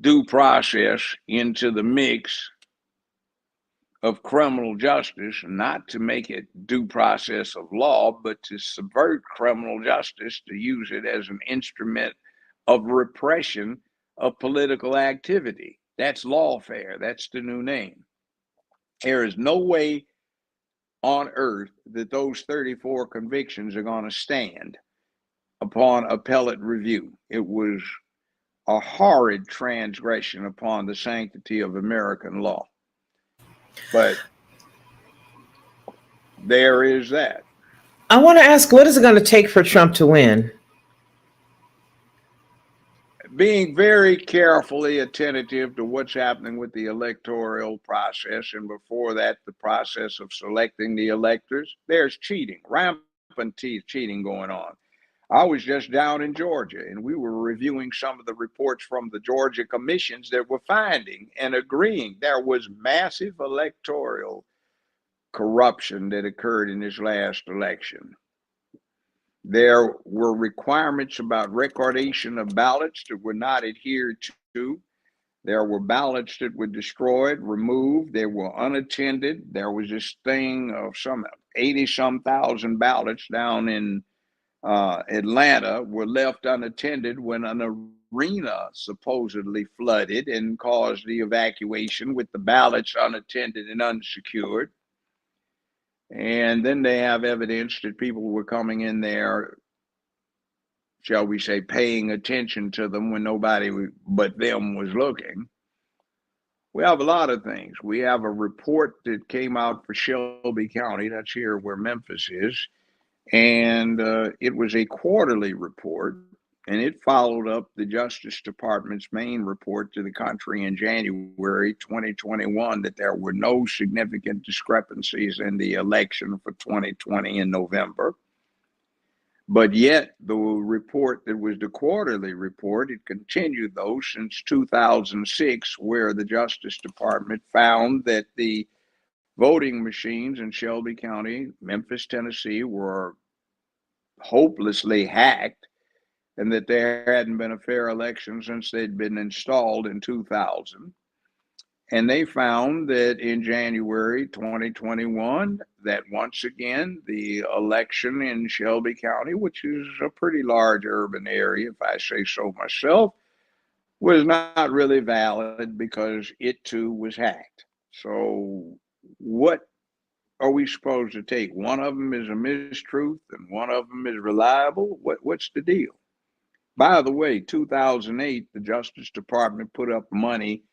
due process into the mix of criminal justice, not to make it due process of law, but to subvert criminal justice, to use it as an instrument of repression of political activity. That's lawfare. That's the new name. There is no way on earth that those 34 convictions are going to stand upon appellate review. It was a horrid transgression upon the sanctity of American law. But there is that. I want to ask, what is it going to take for Trump to win? Being very carefully attentive to what's happening with the electoral process, and before that, the process of selecting the electors. There's cheating, rampant cheating going on. I was just down in Georgia, and we were reviewing some of the reports from the Georgia commissions that were finding and agreeing there was massive electoral corruption that occurred in this last election. There were requirements about recordation of ballots that were not adhered to. There were ballots that were destroyed, removed. They were unattended. There was this thing of some 80-some thousand ballots down in Atlanta were left unattended when an arena supposedly flooded and caused the evacuation with the ballots unattended and unsecured. And then they have evidence that people were coming in there, shall we say, paying attention to them when nobody but them was looking. We have a lot of things. We have a report that came out for Shelby County, that's here where Memphis is, and it was a quarterly report, and it followed up the Justice Department's main report to the country in January 2021 that there were no significant discrepancies in the election for 2020 in November. But yet the report that was the quarterly report, it continued though since 2006, where the Justice Department found that the voting machines in Shelby County, Memphis, Tennessee, were hopelessly hacked, and that there hadn't been a fair election since they'd been installed in 2000. And they found that in January 2021, that once again, the election in Shelby County, which is a pretty large urban area, if I say so myself, was not really valid because it too was hacked. So what are we supposed to take? One of them is a mistruth and one of them is reliable? What's the deal? By the way, 2008, the Justice Department put up money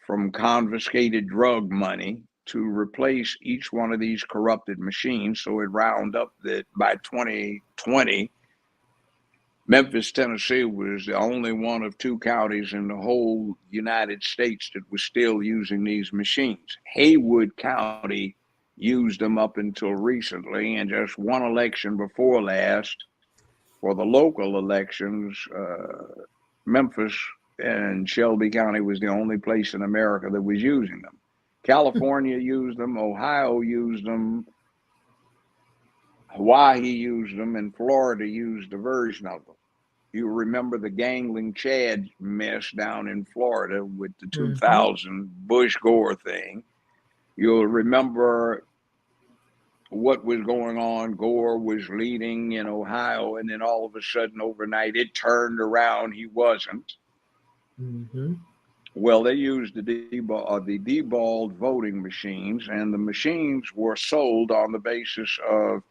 from confiscated drug money to replace each one of these corrupted machines. So it round up that by 2020, Memphis, Tennessee was the only one of two counties in the whole United States that was still using these machines. Haywood County used them up until recently, and just one election before last, for the local elections, Memphis and Shelby County was the only place in America that was using them. California used them, Ohio used them, Hawaii used them, and Florida used a version of them. You remember the Gangling Chad mess down in Florida with the 2000 Bush Gore thing. You'll remember what was going on. Gore was leading in Ohio, and then all of a sudden overnight it turned around. He wasn't. Well, they used the deballed voting machines, and the machines were sold on the basis of,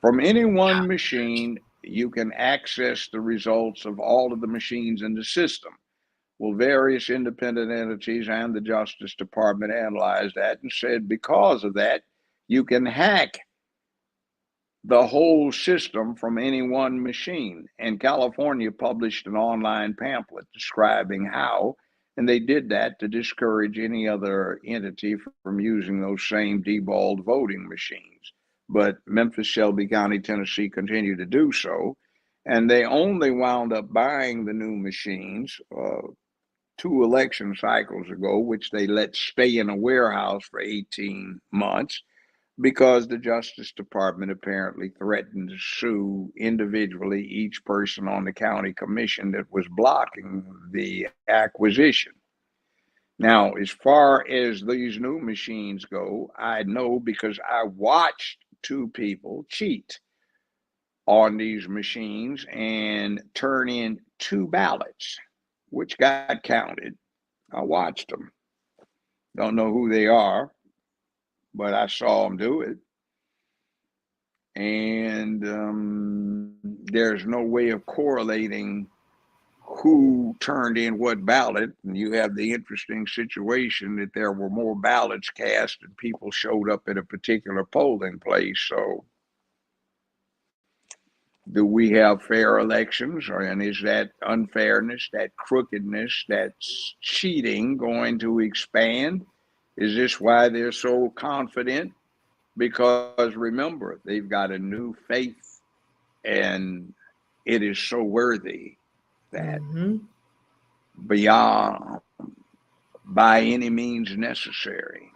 from any one machine, you can access the results of all of the machines in the system. Well, various independent entities and the Justice Department analyzed that and said, because of that, you can hack the whole system from any one machine. And California published an online pamphlet describing how, and they did that to discourage any other entity from using those same deballed voting machines. But Memphis, Shelby County, Tennessee continued to do so. And they only wound up buying the new machines 2 election cycles ago, which they let stay in a warehouse for 18 months because the Justice Department apparently threatened to sue individually each person on the county commission that was blocking the acquisition. Now, as far as these new machines go, I know because I watched 2 people cheat on these machines and turn in 2 ballots, which got counted. I watched them. Don't know who they are, but I saw them do it. And there's no way of correlating who turned in what ballot. And you have the interesting situation that there were more ballots cast and people showed up at a particular polling place. So do we have fair elections, and is that unfairness, that crookedness, that cheating going to expand? Is this why they're so confident? Because remember, they've got a new faith, and it is so worthy that beyond, by any means necessary.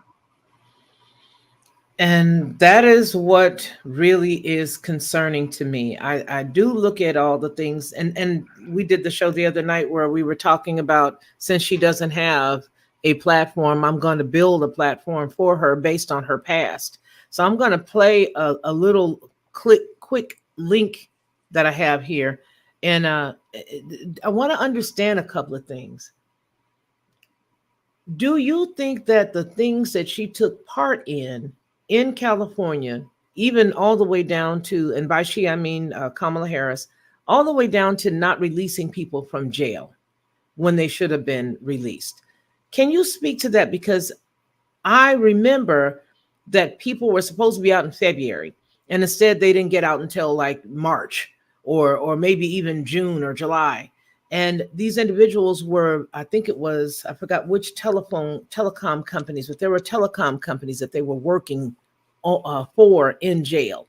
And that is what really is concerning to me. I do look at all the things, and we did the show the other night where we were talking about, since she doesn't have a platform, I'm going to build a platform for her based on her past. So I'm going to play a little quick link that I have here. And I want to understand a couple of things. Do you think that the things that she took part in California, even all the way down to, and by she, I mean Kamala Harris, all the way down to not releasing people from jail when they should have been released? Can you speak to that? Because I remember that people were supposed to be out in February, and instead they didn't get out until like March or maybe even June or July. And these individuals were, I think it was, I forgot which telecom companies, but there were telecom companies that they were working for in jail.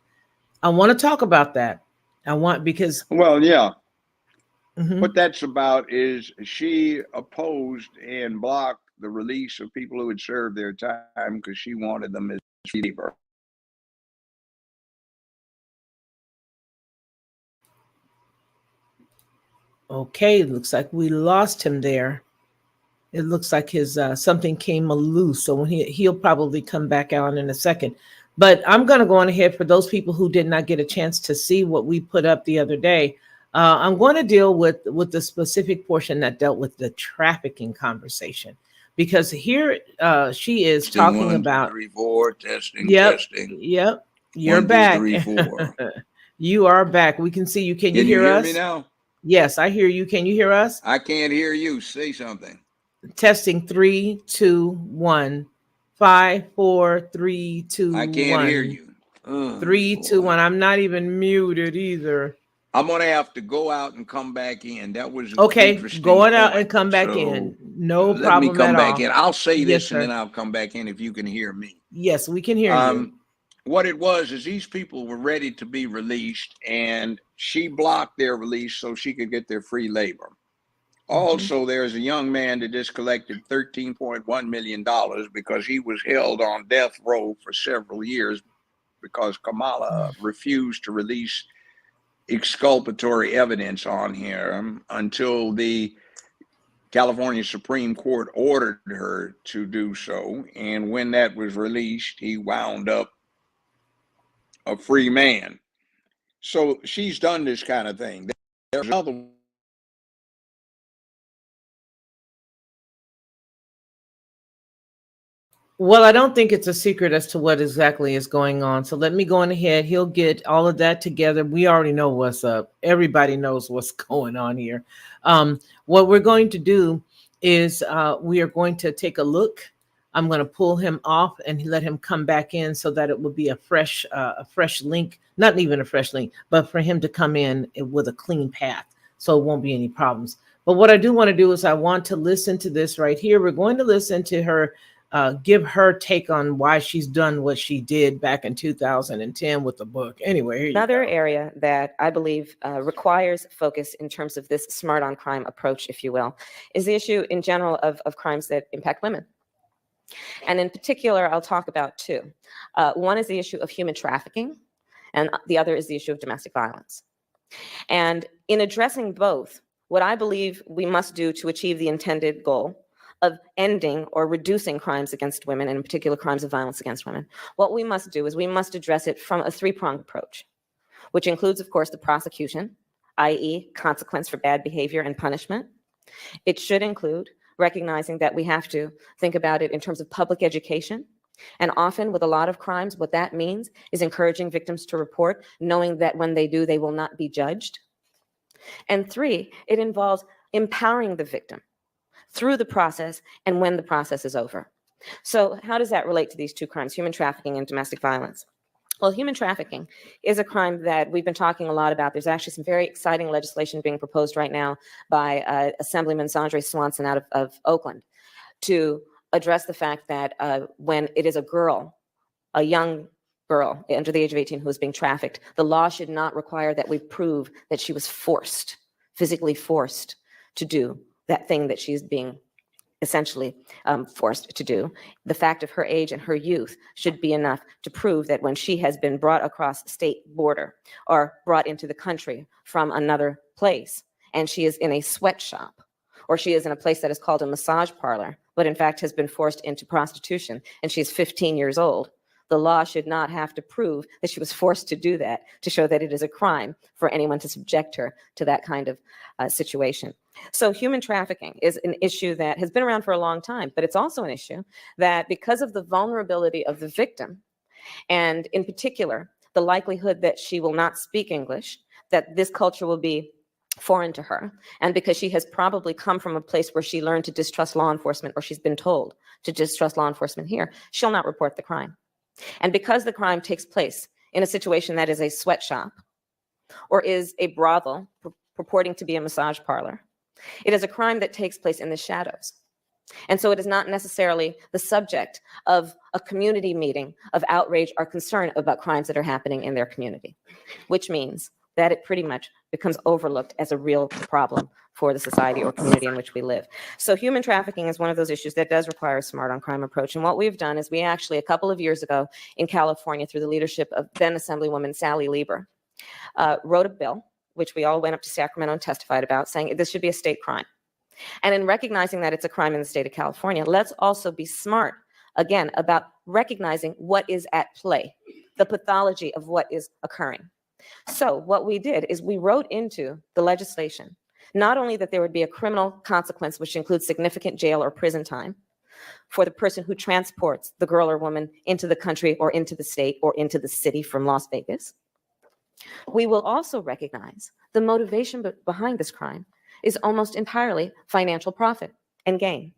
I want to talk about that. Because. Well, yeah. What that's about is she opposed and blocked the release of people who had served their time because she wanted them as labor. Okay, it looks like we lost him there. It looks like his something came loose, so when he'll probably come back out in a second. But I'm going to go on ahead for those people who did not get a chance to see what we put up the other day. I'm going to deal with the specific portion that dealt with the trafficking conversation, because here she is talking 1, about 2, 3, 4, testing. Yep. You're 1, 2, back. 3, 4. You are back. We can see you. Can you hear us? Me now? Yes, I hear you. Can you hear us? I can't hear you. Say something. Testing 3, 2, 1. 5, 4, 3, 2, 1. I can't hear you. 3, 2, 1. I'm not even muted either. I'm gonna have to go out and come back in. That was okay. Going out and come back in. No problem at all. Let me come back in. I'll say this, sir. and then I'll come back in if you can hear me. Yes, we can hear you. What it was is these people were ready to be released, and she blocked their release so she could get their free labor. Also, there's a young man that just collected $13.1 million because he was held on death row for several years because Kamala refused to release exculpatory evidence on him until the California Supreme Court ordered her to do so. And when that was released, he wound up a free man. So she's done this kind of thing. There's another. Well, I don't think it's a secret as to what exactly is going on. So let me go on ahead. He'll get all of that together. We already know what's up. Everybody knows what's going on here. What we're going to do is we are going to take a look I'm going to pull him off and let him come back in so that it will be a fresh link, not even a fresh link, but for him to come in with a clean path, so it won't be any problems. But what I do want to do is I want to listen to this right here. We're going to listen to her give her take on why she's done what she did back in 2010 with the book. Anyway, here you Another go. area that I believe requires focus in terms of this smart on crime approach, if you will, is the issue in general of crimes that impact women. And in particular, I'll talk about two. One is the issue of human trafficking, and the other is the issue of domestic violence. And in addressing both, what I believe we must do to achieve the intended goal of ending or reducing crimes against women, and in particular crimes of violence against women, what we must do is we must address it from a three-pronged approach, which includes, of course, the prosecution, i.e. consequence for bad behavior and punishment. It should include recognizing that we have to think about it in terms of public education. And often with a lot of crimes, what that means is encouraging victims to report, knowing that when they do, they will not be judged. And three, it involves empowering the victim through the process and when the process is over. So how does that relate to these two crimes, human trafficking and domestic violence? Well, human trafficking is a crime that we've been talking a lot about. There's actually some very exciting legislation being proposed right now by Assemblyman Sandre Swanson out of Oakland to address the fact that when it is a girl, a young girl under the age of 18 who is being trafficked, the law should not require that we prove that she was forced, physically forced to do that thing that she's being essentially forced to do. The fact of her age and her youth should be enough to prove that when she has been brought across state border or brought into the country from another place, and she is in a sweatshop, or she is in a place that is called a massage parlor, but in fact has been forced into prostitution, and she's 15 years old, the law should not have to prove that she was forced to do that to show that it is a crime for anyone to subject her to that kind of situation. So human trafficking is an issue that has been around for a long time, but it's also an issue that because of the vulnerability of the victim, and in particular, the likelihood that she will not speak English, that this culture will be foreign to her, and because she has probably come from a place where she learned to distrust law enforcement, or she's been told to distrust law enforcement here, she'll not report the crime. And because the crime takes place in a situation that is a sweatshop or is a brothel purporting to be a massage parlor, it is a crime that takes place in the shadows. And so it is not necessarily the subject of a community meeting of outrage or concern about crimes that are happening in their community, which means that it pretty much becomes overlooked as a real problem for the society or community in which we live. So human trafficking is one of those issues that does require a smart on crime approach. And what we've done is we actually, a couple of years ago in California, through the leadership of then Assemblywoman Sally Lieber, wrote a bill, which we all went up to Sacramento and testified about, saying this should be a state crime. And in recognizing that it's a crime in the state of California, let's also be smart, again, about recognizing what is at play, the pathology of what is occurring. So what we did is we wrote into the legislation, not only that there would be a criminal consequence, which includes significant jail or prison time for the person who transports the girl or woman into the country or into the state or into the city from Las Vegas. We will also recognize the motivation behind this crime is almost entirely financial profit and gain.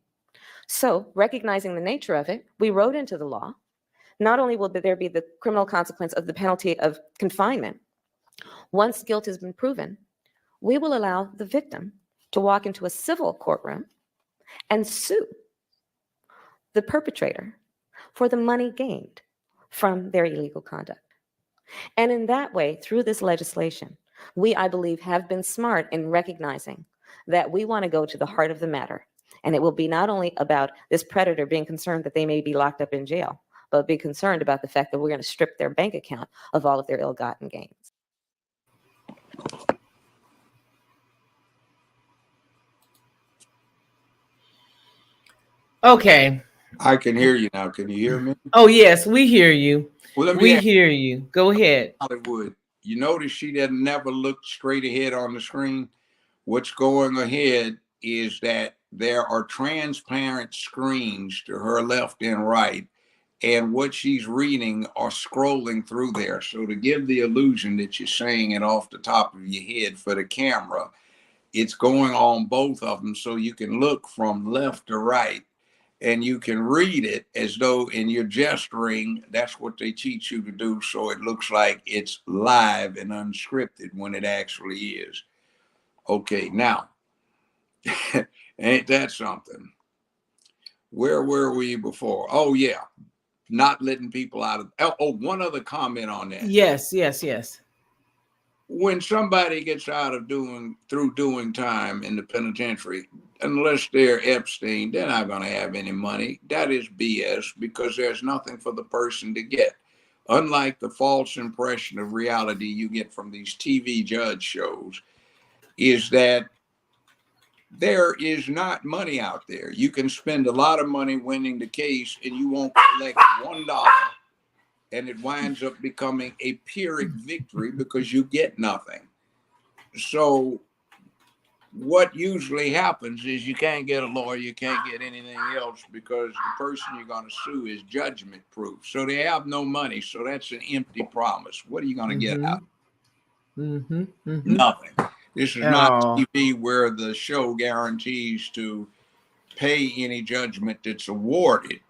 So recognizing the nature of it, we wrote into the law, not only will there be the criminal consequence of the penalty of confinement, once guilt has been proven, we will allow the victim to walk into a civil courtroom and sue the perpetrator for the money gained from their illegal conduct. And in that way, through this legislation, we, I believe, have been smart in recognizing that we want to go to the heart of the matter. And it will be not only about this predator being concerned that they may be locked up in jail, but be concerned about the fact that we're going to strip their bank account of all of their ill-gotten gains. Okay. I can hear you now. Can you hear me? Oh, yes, we hear you. Well, let me We ask hear you. Go ahead. Hollywood. You notice she doesn't never look straight ahead on the screen. What's going ahead is that there are transparent screens to her left and right, and what she's reading are scrolling through there. So to give the illusion that you're saying it off the top of your head for the camera, it's going on both of them so you can look from left to right and you can read it as though in your gesturing. That's what they teach you to do, so it looks like it's live and unscripted when it actually is. Okay, now, ain't that something? Where were we before? Oh, yeah, not letting people out of. Oh, one other comment on that. Yes, yes, yes. When somebody gets out of through doing time in the penitentiary, unless they're Epstein, they're not going to have any money. That is BS, because there's nothing for the person to get. Unlike the false impression of reality you get from these TV judge shows, is that there is not money out there. You can spend a lot of money winning the case and you won't collect $1, and it winds up becoming a Pyrrhic victory because you get nothing. So what usually happens is you can't get a lawyer, you can't get anything else, because the person you're going to sue is judgment proof. So they have no money. So that's an empty promise. What are you going to get out? Nothing. This is not TV where the show guarantees to pay any judgment that's awarded.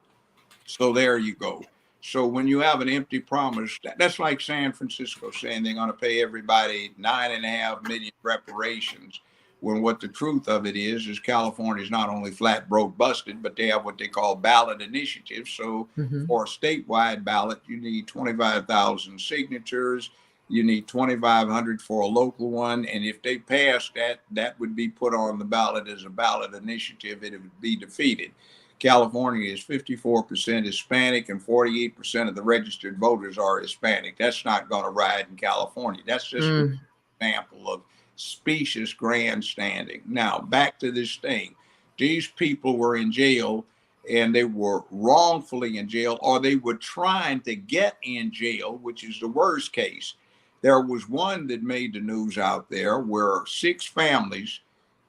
So there you go. So when you have an empty promise, that's like San Francisco saying they're going to pay everybody $9.5 million reparations, when what the truth of it is California is not only flat broke busted, but they have what they call ballot initiatives. So for a statewide ballot, you need 25,000 signatures. You need 2,500 for a local one. And if they pass that, that would be put on the ballot as a ballot initiative. It would be defeated. California is 54% Hispanic and 48% of the registered voters are Hispanic. That's not going to ride in California. That's just an example of specious grandstanding. Now, back to this thing. These people were in jail, and they were wrongfully in jail, or they were trying to get in jail, which is the worst case. There was one that made the news out there where 6 families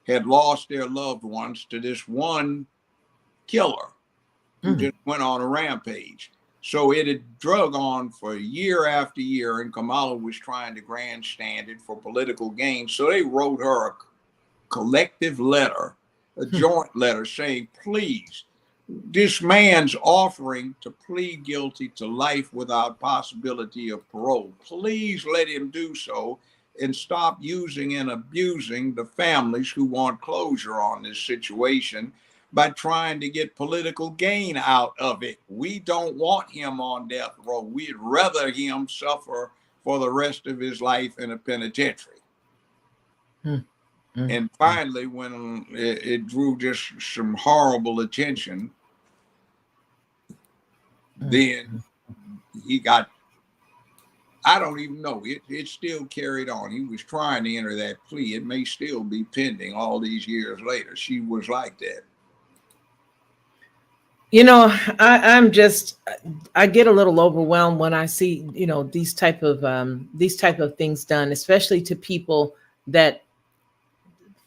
had lost their loved ones to this one killer who just went on a rampage. So it had drug on for year after year, and Kamala was trying to grandstand it for political gain. So they wrote her a collective letter, a joint letter, saying, please, this man's offering to plead guilty to life without possibility of parole. Please let him do so, and stop using and abusing the families who want closure on this situation by trying to get political gain out of it. We don't want him on death row. We'd rather him suffer for the rest of his life in a penitentiary. And finally, when it drew just some horrible attention, then he got, I don't even know, it still carried on. He was trying to enter that plea. It may still be pending all these years later. She was like that. You know, I get a little overwhelmed when I see, you know, these type of things done, especially to people that,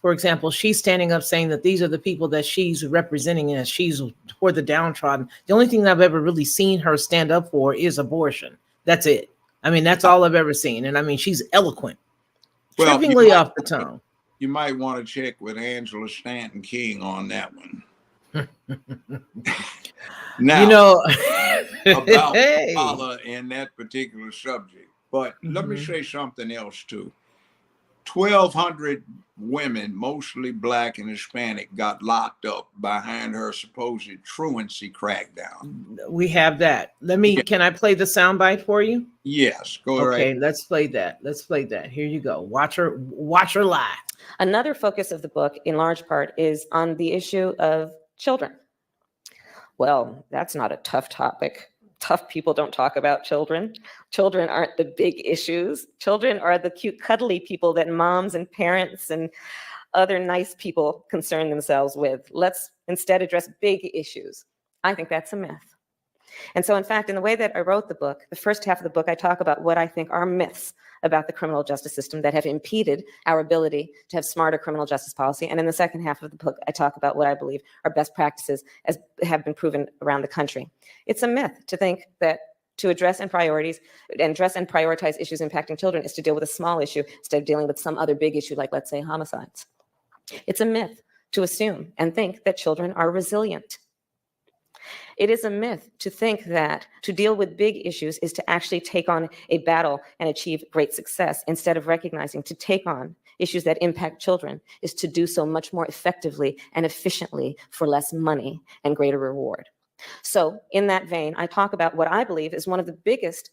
for example, she's standing up saying that these are the people that she's representing and she's for the downtrodden. The only thing I've ever really seen her stand up for is abortion. That's it. I mean, that's all I've ever seen. And I mean, she's eloquent, trippingly off the tongue. You might want to check with Angela Stanton King on that one. Now, you know, about Kamala and that particular subject. But let me say something else too. 1,200 women, mostly Black and Hispanic, got locked up behind her supposed truancy crackdown. We have that. Can I play the soundbite for you? Yes, go right. Okay, let's play that. Here you go. Watch her lie. Another focus of the book, in large part, is on the issue of children. Well, that's not a tough topic. Tough people don't talk about children. Children aren't the big issues. Children are the cute, cuddly people that moms and parents and other nice people concern themselves with. Let's instead address big issues. I think that's a myth. And so, in fact, in the way that I wrote the book, the first half of the book, I talk about what I think are myths about the criminal justice system that have impeded our ability to have smarter criminal justice policy. And in the second half of the book, I talk about what I believe are best practices as have been proven around the country. It's a myth to think that to address and prioritize issues impacting children is to deal with a small issue instead of dealing with some other big issue, like, let's say, homicides. It's a myth to assume and think that children are resilient. It is a myth to think that to deal with big issues is to actually take on a battle and achieve great success, instead of recognizing to take on issues that impact children is to do so much more effectively and efficiently for less money and greater reward. So in that vein, I talk about what I believe is one of the biggest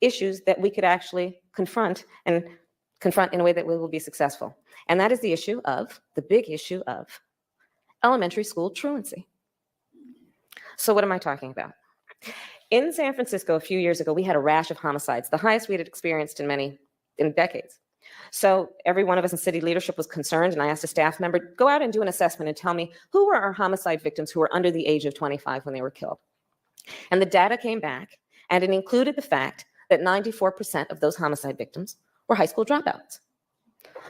issues that we could actually confront in a way that we will be successful. And that is the big issue of elementary school truancy. So what am I talking about? In San Francisco a few years ago, we had a rash of homicides, the highest we had experienced in decades. So every one of us in city leadership was concerned, and I asked a staff member, go out and do an assessment and tell me who were our homicide victims who were under the age of 25 when they were killed. And the data came back, and it included the fact that 94% of those homicide victims were high school dropouts.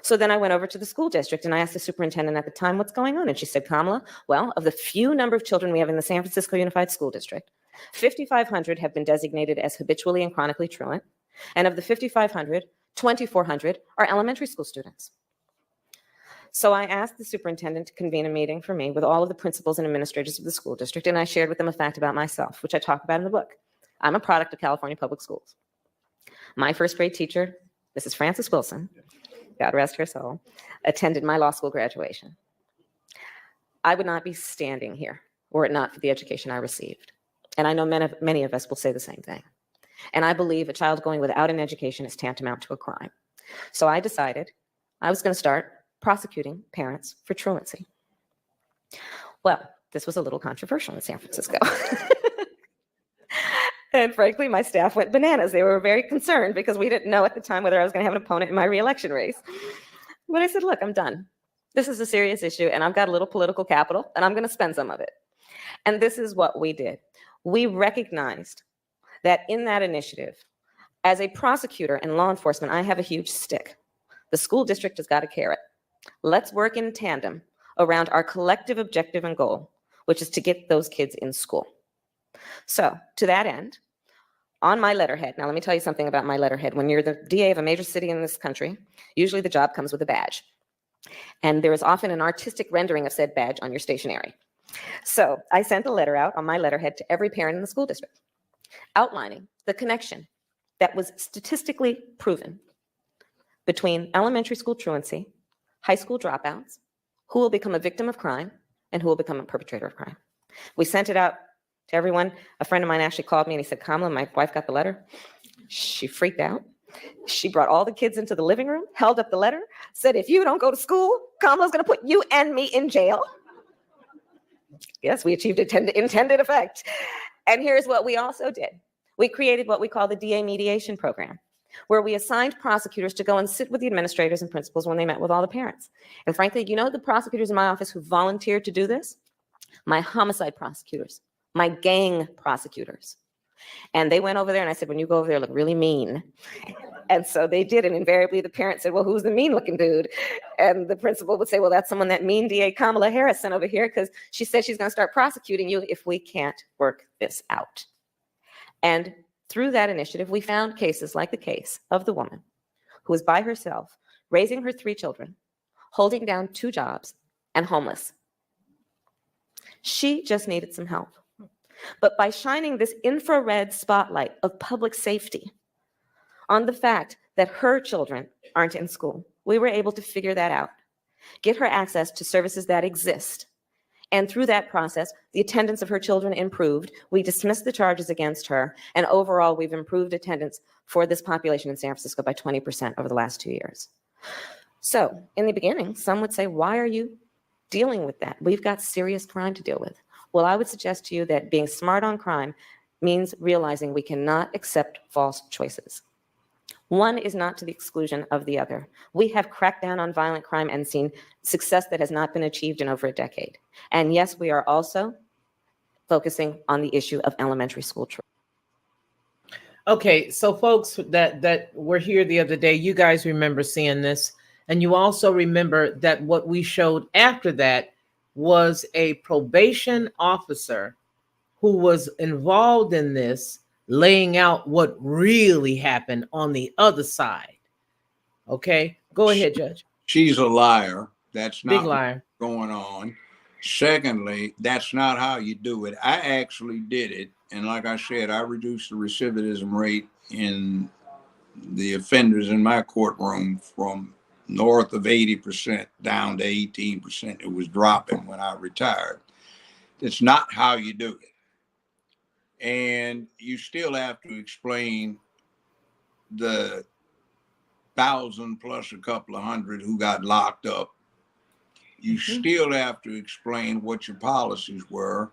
So then I went over to the school district and I asked the superintendent at the time, what's going on? And she said, Kamala, well, of the few number of children we have in the San Francisco Unified School District, 5,500 have been designated as habitually and chronically truant. And of the 5,500, 2,400 are elementary school students. So I asked the superintendent to convene a meeting for me with all of the principals and administrators of the school district, and I shared with them a fact about myself, which I talk about in the book. I'm a product of California Public Schools. My first grade teacher, Mrs. Frances Wilson, God rest her soul, attended my law school graduation. I would not be standing here were it not for the education I received. And I know many of us will say the same thing. And I believe a child going without an education is tantamount to a crime. So I decided I was going to start prosecuting parents for truancy. Well, this was a little controversial in San Francisco. And frankly, my staff went bananas. They were very concerned because we didn't know at the time whether I was going to have an opponent in my reelection race. But I said, look, I'm done. This is a serious issue, and I've got a little political capital, and I'm going to spend some of it. And this is what we did. We recognized that in that initiative, as a prosecutor and law enforcement, I have a huge stick. The school district has got a carrot. Let's work in tandem around our collective objective and goal, which is to get those kids in school. So to that end, on my letterhead, now let me tell you something about my letterhead. When you're the DA of a major city in this country, usually the job comes with a badge. And there is often an artistic rendering of said badge on your stationery. So I sent a letter out on my letterhead to every parent in the school district, outlining the connection that was statistically proven between elementary school truancy, high school dropouts, who will become a victim of crime, and who will become a perpetrator of crime. We sent it out to everyone. A friend of mine actually called me and he said, Kamala, my wife got the letter. She freaked out. She brought all the kids into the living room, held up the letter, said, if you don't go to school, Kamala's going to put you and me in jail. Yes, we achieved intended effect. And here's what we also did. We created what we call the DA mediation program, where we assigned prosecutors to go and sit with the administrators and principals when they met with all the parents. And frankly, you know the prosecutors in my office who volunteered to do this? My homicide prosecutors, my gang prosecutors. And they went over there and I said, when you go over there, look really mean. And so they did. And invariably the parent said, well, who's the mean looking dude? And the principal would say, well, that's someone that mean DA Kamala Harris sent over here because she said she's going to start prosecuting you if we can't work this out. And through that initiative, we found cases like the case of the woman who was by herself, raising her 3 children, holding down 2 jobs, and homeless. She just needed some help. But by shining this infrared spotlight of public safety on the fact that her children aren't in school, we were able to figure that out, get her access to services that exist. And through that process, the attendance of her children improved. We dismissed the charges against her. And overall, we've improved attendance for this population in San Francisco by 20% over the last 2 years. So in the beginning, some would say, why are you dealing with that? We've got serious crime to deal with. Well, I would suggest to you that being smart on crime means realizing we cannot accept false choices. One is not to the exclusion of the other. We have cracked down on violent crime and seen success that has not been achieved in over a decade. And yes, we are also focusing on the issue of elementary school children. Okay, so folks that were here the other day, you guys remember seeing this. And you also remember that what we showed after that was a probation officer who was involved in this, laying out what really happened on the other side. Okay, go ahead, Judge. She's a liar. That's not Big liar. what's going on. Secondly, that's not how you do it. I actually did it. And like I said, I reduced the recidivism rate in the offenders in my courtroom from north of 80% down to 18%. It was dropping when I retired. It's not how you do it. And you still have to explain the 1,000 plus a couple of hundred who got locked up. You still have to explain what your policies were.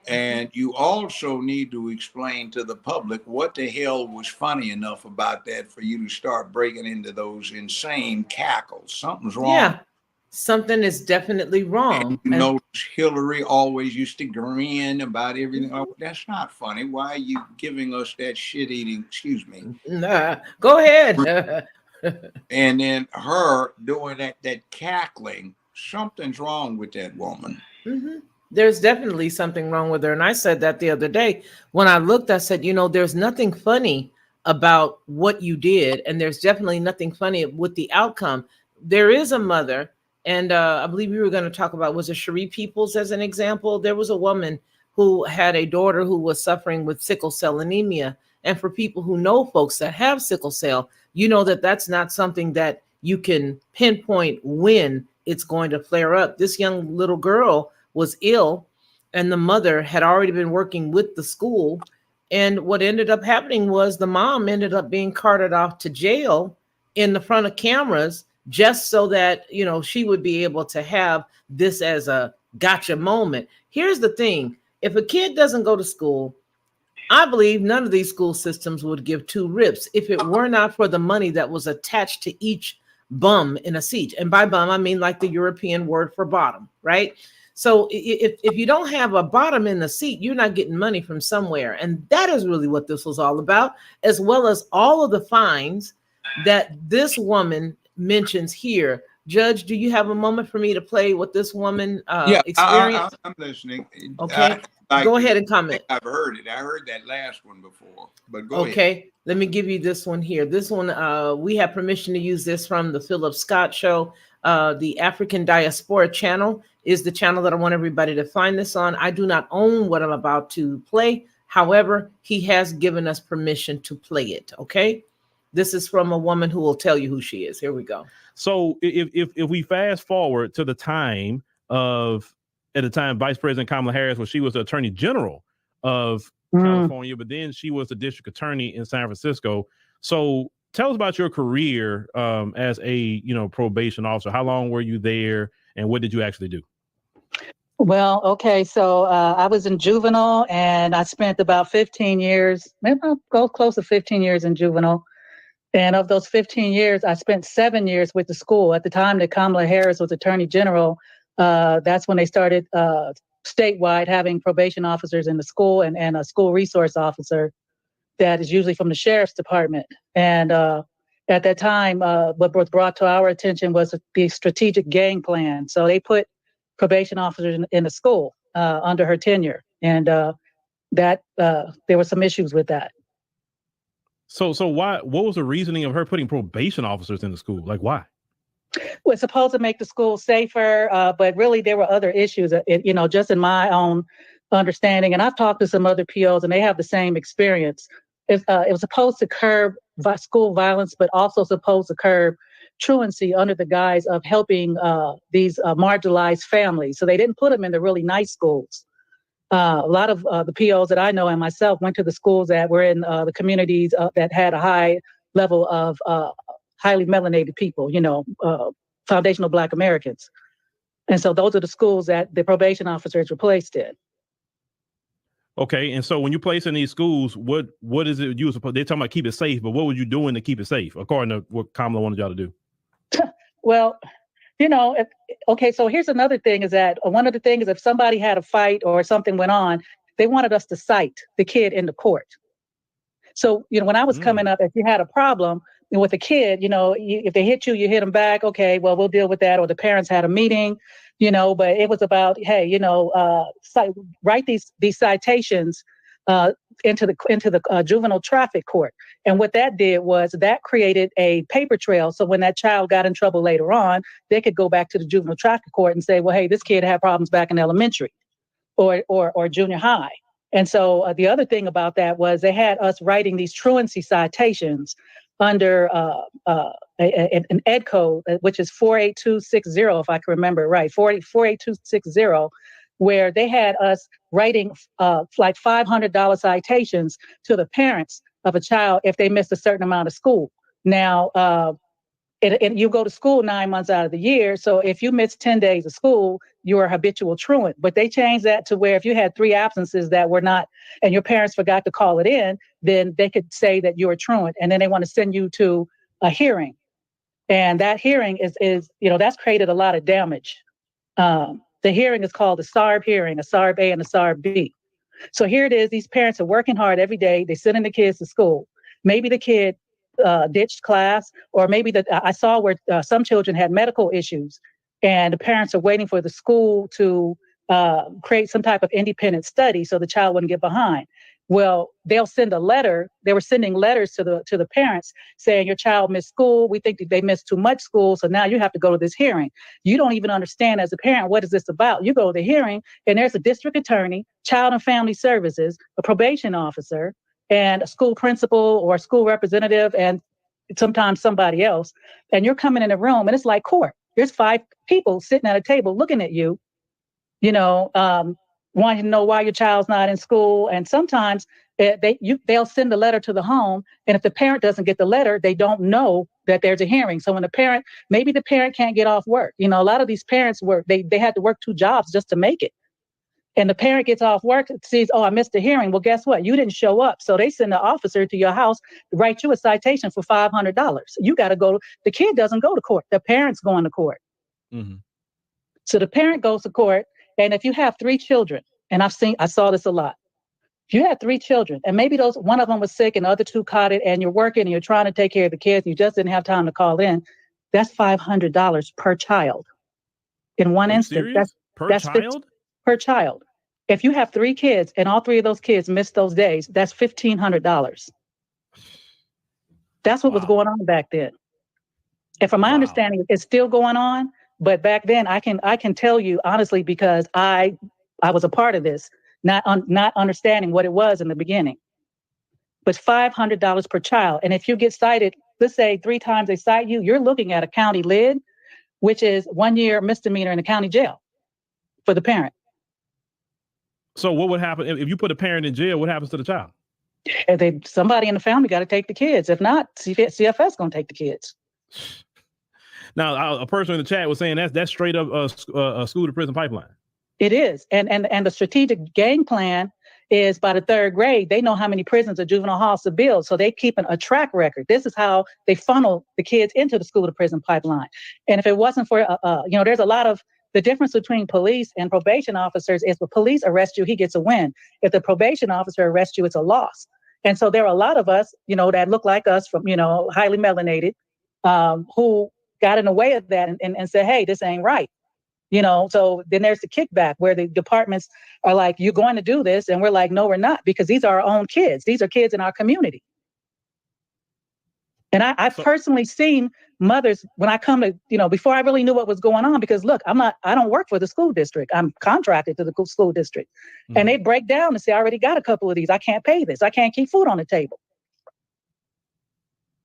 And you also need to explain to the public what the hell was funny enough about that for you to start breaking into those insane cackles. Something's wrong. Yeah, something is definitely wrong. And you know, Hillary always used to grin about everything. Oh, that's not funny. Why are you giving us that shit eating? Excuse me. Go ahead. And then her doing that cackling. Something's wrong with that woman. Mm-hmm. There's definitely something wrong with her. And I said that the other day when I looked, I said, you know, there's nothing funny about what you did. And there's definitely nothing funny with the outcome. There is a mother, and I believe we were going to talk about, was it Cherie Peoples as an example? There was a woman who had a daughter who was suffering with sickle cell anemia. And for people who know folks that have sickle cell, you know that that's not something that you can pinpoint when it's going to flare up. This young little girl was ill, and the mother had already been working with the school. And what ended up happening was the mom ended up being carted off to jail in the front of cameras, just so that, you know, she would be able to have this as a gotcha moment. Here's the thing. If a kid doesn't go to school, I believe none of these school systems would give two rips if it were not for the money that was attached to each bum in a seat. And by bum, I mean like the European word for bottom, right? So if you don't have a bottom in the seat, you're not getting money from somewhere. And that is really what this was all about, as well as all of the fines that this woman mentions here. Judge, do you have a moment for me to play what this woman experienced? I'm listening. Okay, go ahead and comment. I've heard it. I heard that last one before, but go ahead. Okay, let me give you this one here. This one, we have permission to use this from the Philip Scott Show. The African Diaspora channel is the channel that I want everybody to find this on. I do not own what I'm about to play. However, he has given us permission to play it. Okay, this is from a woman who will tell you who she is. Here we go. So if we fast forward to the time of, at the time, Vice President Kamala Harris, where she was the Attorney General of California, but then she was the District Attorney in San Francisco. So tell us about your career as a probation officer. How long were you there, and what did you actually do? Well, okay, so I was in juvenile, and I spent about 15 years, maybe I'll go close to 15 years in juvenile. And of those 15 years, I spent 7 years with the school. At the time that Kamala Harris was Attorney General, that's when they started statewide having probation officers in the school and a school resource officer that is usually from the sheriff's department. And at that time, what was brought to our attention was the strategic gang plan. So they put probation officers in the school under her tenure. And that there were some issues with that. So why? What was the reasoning of her putting probation officers in the school? Like, why? Well, it's supposed to make the school safer, but really there were other issues. Just in my own understanding, and I've talked to some other POs, and they have the same experience. It was supposed to curb school violence, but also supposed to curb truancy under the guise of helping these marginalized families. So they didn't put them in the really nice schools. A lot of the POs that I know and myself went to the schools that were in the communities that had a high level of highly melanated people, foundational Black Americans. And so those are the schools that the probation officers were placed in. Okay, and so when you place in these schools, what is it you were supposed? They're talking about keep it safe, but what were you doing to keep it safe, according to what Kamala wanted y'all to do? Well, okay, so here's another thing is that one of the things, if somebody had a fight or something went on, they wanted us to cite the kid in the court. So, when I was coming up, if you had a problem with a kid, if they hit you, you hit them back. Okay, well, we'll deal with that. Or the parents had a meeting, but it was about, hey, write these citations into the juvenile traffic court. And what that did was that created a paper trail. So when that child got in trouble later on, they could go back to the juvenile traffic court and say, well, hey, this kid had problems back in elementary or junior high. And so the other thing about that was they had us writing these truancy citations under an ed code, which is 48260, if I can remember it right, 48260, where they had us writing like $500 citations to the parents of a child if they missed a certain amount of school. Now, and you go to school 9 months out of the year. So if you miss 10 days of school, you're a habitual truant. But they changed that to where if you had 3 absences that were not, and your parents forgot to call it in, then they could say that you're a truant. And then they want to send you to a hearing. And that hearing is that's created a lot of damage. The hearing is called a SARB hearing, a SARB A and a SARB B. So here it is. These parents are working hard every day. They sending the kids to school. Maybe the kid ditched class, or maybe I saw where some children had medical issues and the parents are waiting for the school to create some type of independent study so the child wouldn't get behind. Well, they'll send a letter. They were sending letters to the parents saying your child missed school. We think that they missed too much school. So now you have to go to this hearing. You don't even understand as a parent, what is this about? You go to the hearing and there's a district attorney, child and family services, a probation officer, and a school principal or a school representative, and sometimes somebody else. And you're coming in a room and it's like court. There's 5 people sitting at a table looking at you, wanting to know why your child's not in school. And sometimes they'll send a letter to the home. And if the parent doesn't get the letter, they don't know that there's a hearing. So when maybe the parent can't get off work. A lot of these parents they had to work 2 jobs just to make it. And the parent gets off work, sees, oh, I missed the hearing. Well, guess what? You didn't show up. So they send an officer to your house to write you a citation for $500. You got to go. The kid doesn't go to court. The parent's going to court. Mm-hmm. So the parent goes to court. And if you have 3 children, and I saw this a lot. If you had 3 children and maybe one of them was sick and the other 2 caught it, and you're working and you're trying to take care of the kids and you just didn't have time to call in, that's $500 per child. In one instance, that's per child? Per child. If you have 3 kids and all 3 of those kids missed those days, that's $1,500. That's what was going on back then. And from my understanding, it's still going on. But back then, I can tell you honestly, because I was a part of this, not understanding what it was in the beginning. But $500 per child. And if you get cited, let's say 3 times they cite you, you're looking at a county lid, which is 1 year misdemeanor in the county jail for the parent. So what would happen if you put a parent in jail? What happens to the child? Somebody in the family got to take the kids. If not, CFS going to take the kids. Now, a person in the chat was saying that's straight up a school to prison pipeline. It is. And the strategic game plan is by the 3rd grade, they know how many prisons or juvenile halls to build. So they keep a track record. This is how they funnel the kids into the school to prison pipeline. And if it wasn't for, there's a lot of, the difference between police and probation officers is the police arrest you, he gets a win. If the probation officer arrests you, it's a loss. And so there are a lot of us, that look like us from, highly melanated, who got in the way of that and said, hey, this ain't right. So then there's the kickback where the departments are like, you're going to do this. And we're like, no, we're not, because these are our own kids. These are kids in our community. And I've personally seen mothers when I come to, before I really knew what was going on, because look, I don't work for the school district. I'm contracted to the school district. Mm-hmm. And they break down and say, I already got a couple of these. I can't pay this. I can't keep food on the table.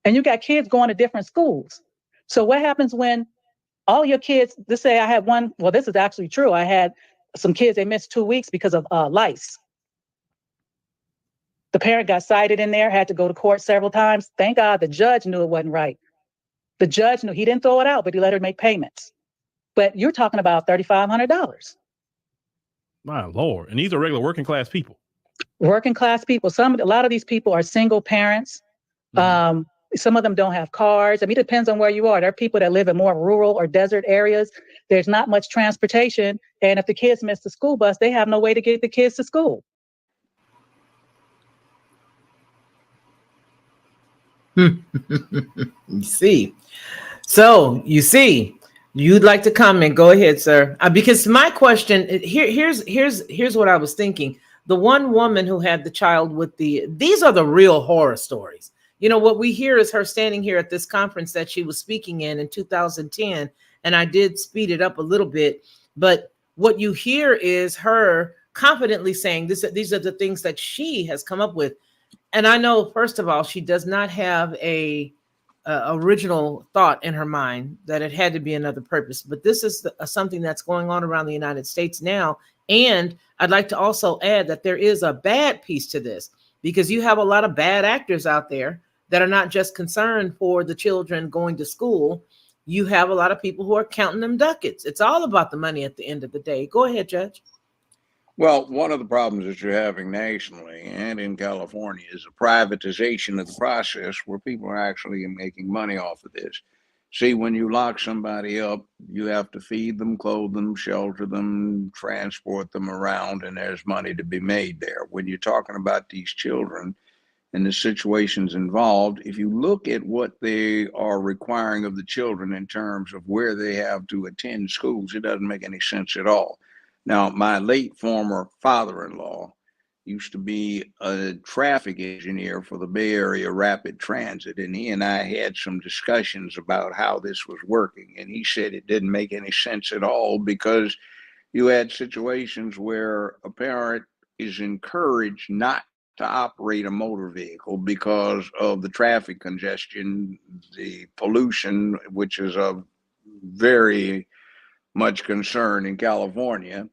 And you got kids going to different schools. So what happens when all your kids, let's say I had one, well, this is actually true. I had some kids, they missed 2 weeks because of lice. The parent got cited in there, had to go to court several times. Thank God the judge knew it wasn't right. The judge knew, he didn't throw it out, but he let her make payments. But you're talking about $3,500. My Lord. And these are regular working class people. Working class people. A lot of these people are single parents. Mm-hmm. Some of them don't have cars. I mean, it depends on where you are. There are people that live in more rural or desert areas. There's not much transportation. And if the kids miss the school bus, they have no way to get the kids to school. You see. So you'd like to comment. Go ahead, sir. Because my question here's what I was thinking. the one woman who had the child with these are the real horror stories. You know, what we hear is her standing here at this conference that she was speaking in 2010. And I did speed it up a little bit. But what you hear is her confidently saying these are the things that she has come up with. And I know, first of all, she does not have a original thought in her mind that it had to be another purpose. But this is something that's going on around the United States now. And I'd like to also add that there is a bad piece to this, because you have a lot of bad actors out there that are not just concerned for the children going to school. You have a lot of people who are counting them ducats. It's all about the money at the end of the day. Go ahead, Judge. Well, one of the problems that you're having nationally and in California is a privatization of the process where people are actually making money off of this. See, when you lock somebody up, you have to feed them, clothe them, shelter them, transport them around, and there's money to be made there. When you're talking about these children and the situations involved, if you look at what they are requiring of the children in terms of where they have to attend schools, it doesn't make any sense at all. Now, my late former father-in-law used to be a traffic engineer for the Bay Area Rapid Transit, and he and I had some discussions about how this was working. And he said it didn't make any sense at all, because you had situations where a parent is encouraged not to operate a motor vehicle because of the traffic congestion, the pollution, which is of very much concern in California.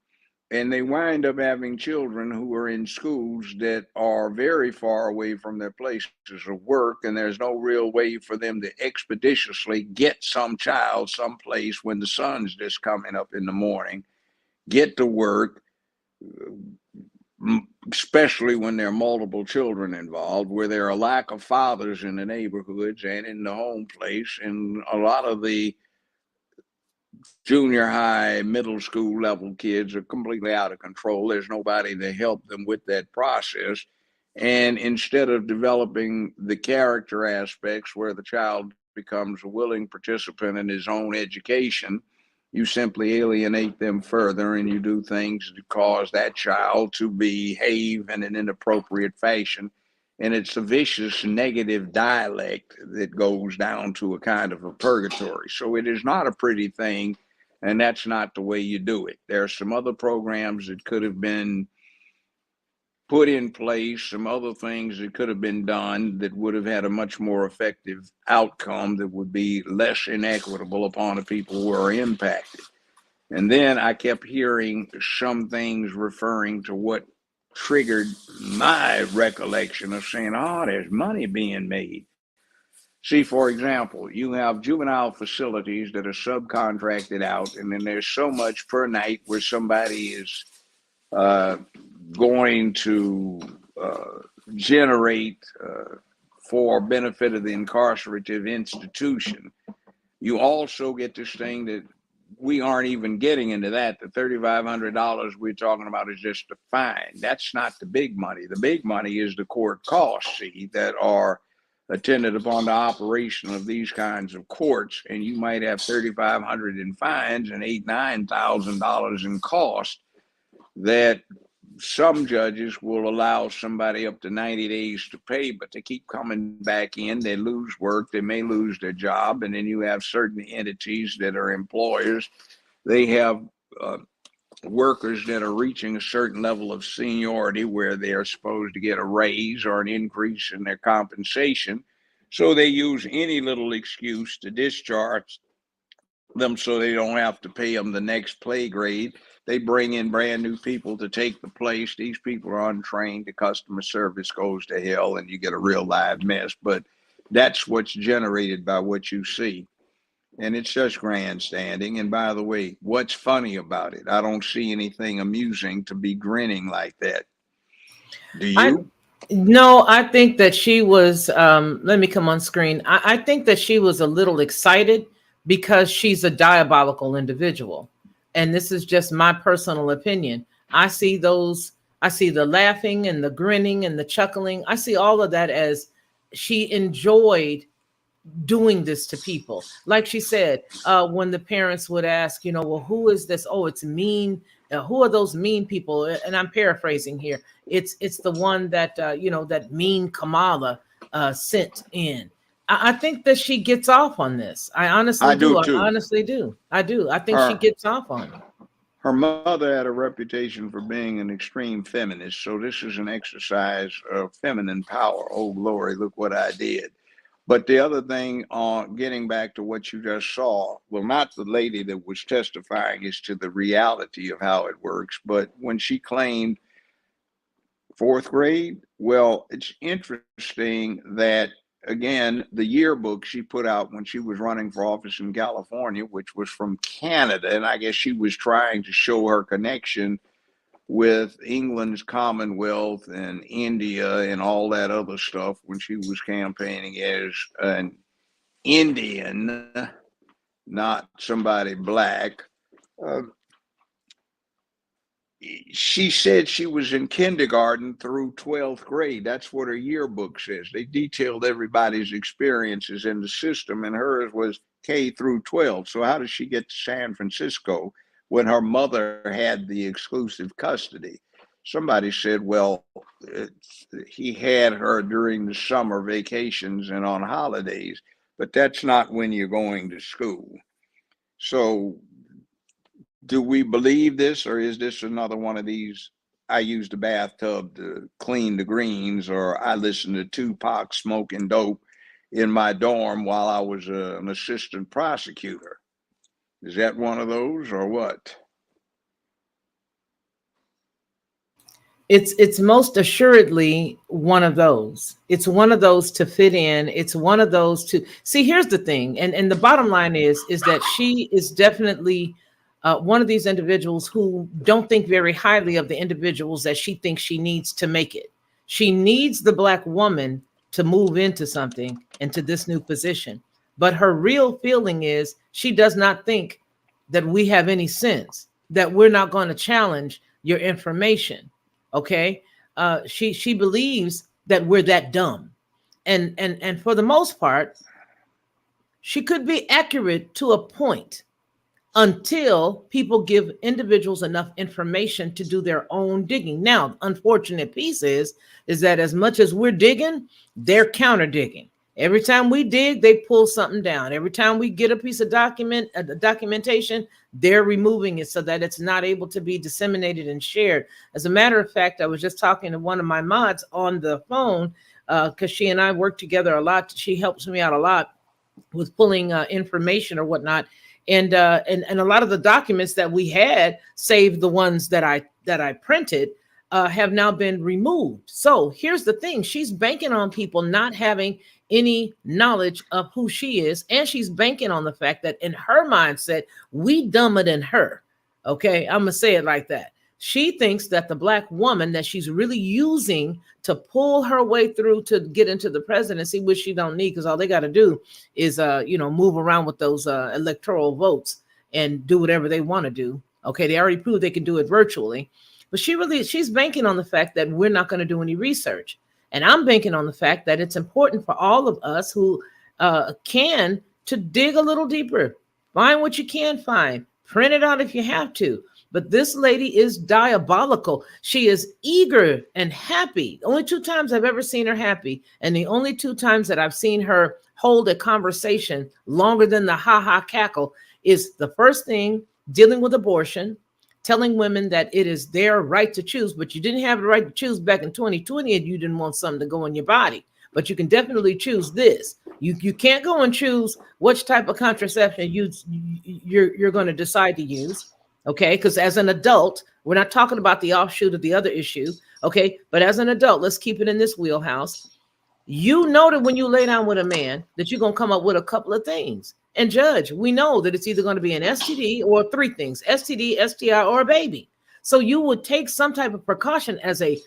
And they wind up having children who are in schools that are very far away from their places of work, and there's no real way for them to expeditiously get some child someplace when the sun's just coming up in the morning, get to work, especially when there are multiple children involved, where there are a lack of fathers in the neighborhoods and in the home place. And a lot of the junior high, middle school level kids are completely out of control. There's nobody to help them with that process. And instead of developing the character aspects where the child becomes a willing participant in his own education, you simply alienate them further, and you do things to cause that child to behave in an inappropriate fashion. And it's a vicious negative dialect that goes down to a kind of a purgatory. So it is not a pretty thing, and that's not the way you do it. There are some other programs that could have been put in place, some other things that could have been done that would have had a much more effective outcome that would be less inequitable upon the people who are impacted. And then I kept hearing some things referring to what triggered my recollection of saying, oh, there's money being made. See, for example, you have juvenile facilities that are subcontracted out, and then there's so much per night where somebody is going to generate for benefit of the incarcerative institution. You also get this thing that we aren't even getting into that. The $3,500 we're talking about is just a fine. That's not the big money. The big money is the court costs, see, that are attended upon the operation of these kinds of courts. And you might have $3,500 in fines and $8,000-9,000 in cost that some judges will allow somebody up to 90 days to pay, but they keep coming back in. They lose work. They may lose their job. And then you have certain entities that are employers. They have workers that are reaching a certain level of seniority where they are supposed to get a raise or an increase in their compensation. So they use any little excuse to discharge them so they don't have to pay them the next pay grade. They bring in brand new people to take the place. These people are untrained. The customer service goes to hell, and you get a real live mess. But that's what's generated by what you see. And it's just grandstanding. And by the way, what's funny about it? I don't see anything amusing to be grinning like that. Do you? No, I think that she was, let me come on screen. I think that she was a little excited because she's a diabolical individual. And this is just my personal opinion. I see the laughing and the grinning and the chuckling. I see all of that as she enjoyed doing this to people. Like she said, when the parents would ask, you know, well, who is this? Oh, it's mean. Who are those mean people? And I'm paraphrasing here. It's the one that you know, that mean Kamala sent in. I think that she gets off on this. I honestly do. I honestly do. I do. I think she gets off on it. Her mother had a reputation for being an extreme feminist, so this is an exercise of feminine power. Oh, glory, look what I did. But the other thing, getting back to what you just saw, well, not the lady that was testifying as to the reality of how it works, but when she claimed fourth grade, well, it's interesting that, again, the yearbook she put out when she was running for office in California, which was from Canada, and I guess she was trying to show her connection with England's Commonwealth and India and all that other stuff when she was campaigning as an Indian, not somebody black. She said she was in kindergarten through 12th grade. That's what her yearbook says. They detailed everybody's experiences in the system, and hers was K through 12. So how did she get to San Francisco when her mother had the exclusive custody? Somebody said, well, he had her during the summer vacations and on holidays, but that's not when you're going to school. So do we believe this, or is this another one of these, I used the bathtub to clean the greens, or I listened to Tupac smoking dope in my dorm while I was an assistant prosecutor? Is that one of those, or what? It's most assuredly one of those. It's one of those to fit in. It's one of those to see. Here's the thing, and the bottom line is that she is definitely one of these individuals who don't think very highly of the individuals that she thinks she needs to make it. She needs the Black woman to move into something, into this new position. But her real feeling is she does not think that we have any sense, that we're not going to challenge your information. Okay. She believes that we're that dumb. And for the most part, she could be accurate to a point until people give individuals enough information to do their own digging. Now, unfortunate piece is that as much as we're digging, they're counter digging. Every time we dig, they pull something down. Every time we get a piece of documentation, they're removing it so that it's not able to be disseminated and shared. As a matter of fact, I was just talking to one of my mods on the phone because she and I work together a lot. She helps me out a lot with pulling information or whatnot. And a lot of the documents that we had, save the ones that I printed, have now been removed. So here's the thing. She's banking on people not having any knowledge of who she is. And she's banking on the fact that in her mindset, we dumber than her. Okay, I'm going to say it like that. She thinks that the Black woman that she's really using to pull her way through to get into the presidency, which she don't need, because all they got to do is, move around with those electoral votes and do whatever they want to do. Okay, they already proved they can do it virtually. But she's banking on the fact that we're not going to do any research. And I'm banking on the fact that it's important for all of us who can to dig a little deeper, find what you can find, print it out if you have to. But this lady is diabolical. She is eager and happy. The only 2 times I've ever seen her happy, and the only 2 times that I've seen her hold a conversation longer than the ha-ha cackle, is the first thing, dealing with abortion, telling women that it is their right to choose, but you didn't have the right to choose back in 2020 and you didn't want something to go in your body. But you can definitely choose this. You can't go and choose which type of contraception you're going to decide to use. Okay, because as an adult, we're not talking about the offshoot of the other issue. Okay, but as an adult, let's keep it in this wheelhouse. You know that when you lay down with a man, that you're going to come up with a couple of things. And judge, we know that it's either going to be an STD or 3 things: STD, STI, or a baby. So you would take some type of precaution as a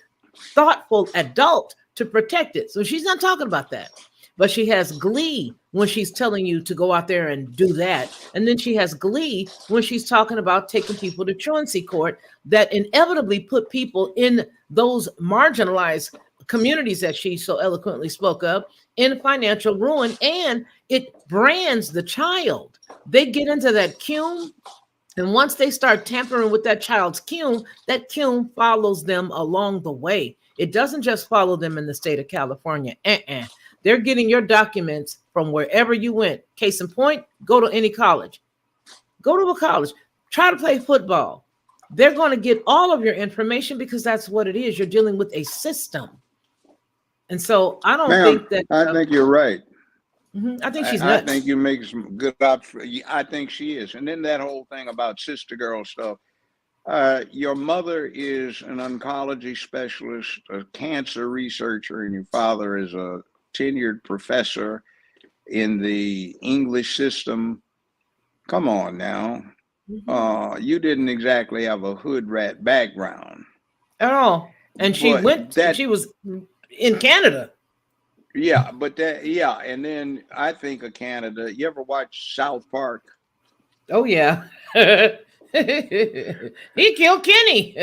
thoughtful adult to protect it. So she's not talking about that. But she has glee when she's telling you to go out there and do that. And then she has glee when she's talking about taking people to truancy court that inevitably put people in those marginalized communities that she so eloquently spoke of in financial ruin, and it brands the child. They get into that cume, and once they start tampering with that child's cume, that cume follows them along the way. It doesn't just follow them in the state of California. They're getting your documents from wherever you went. Case in point, go to any college. Go to a college. Try to play football. They're going to get all of your information because that's what it is. You're dealing with a system. And so I don't think that. I think you're right. I think she's nuts. I think you make some good options. I think she is. And then that whole thing about sister girl stuff. Your mother is an oncology specialist, a cancer researcher, and your father is a tenured professor in the English system. Come on now. You didn't exactly have a hood rat background at all. And she she was in Canada. Yeah, but and then I think of Canada. You ever watch South Park? Oh yeah. He killed Kenny.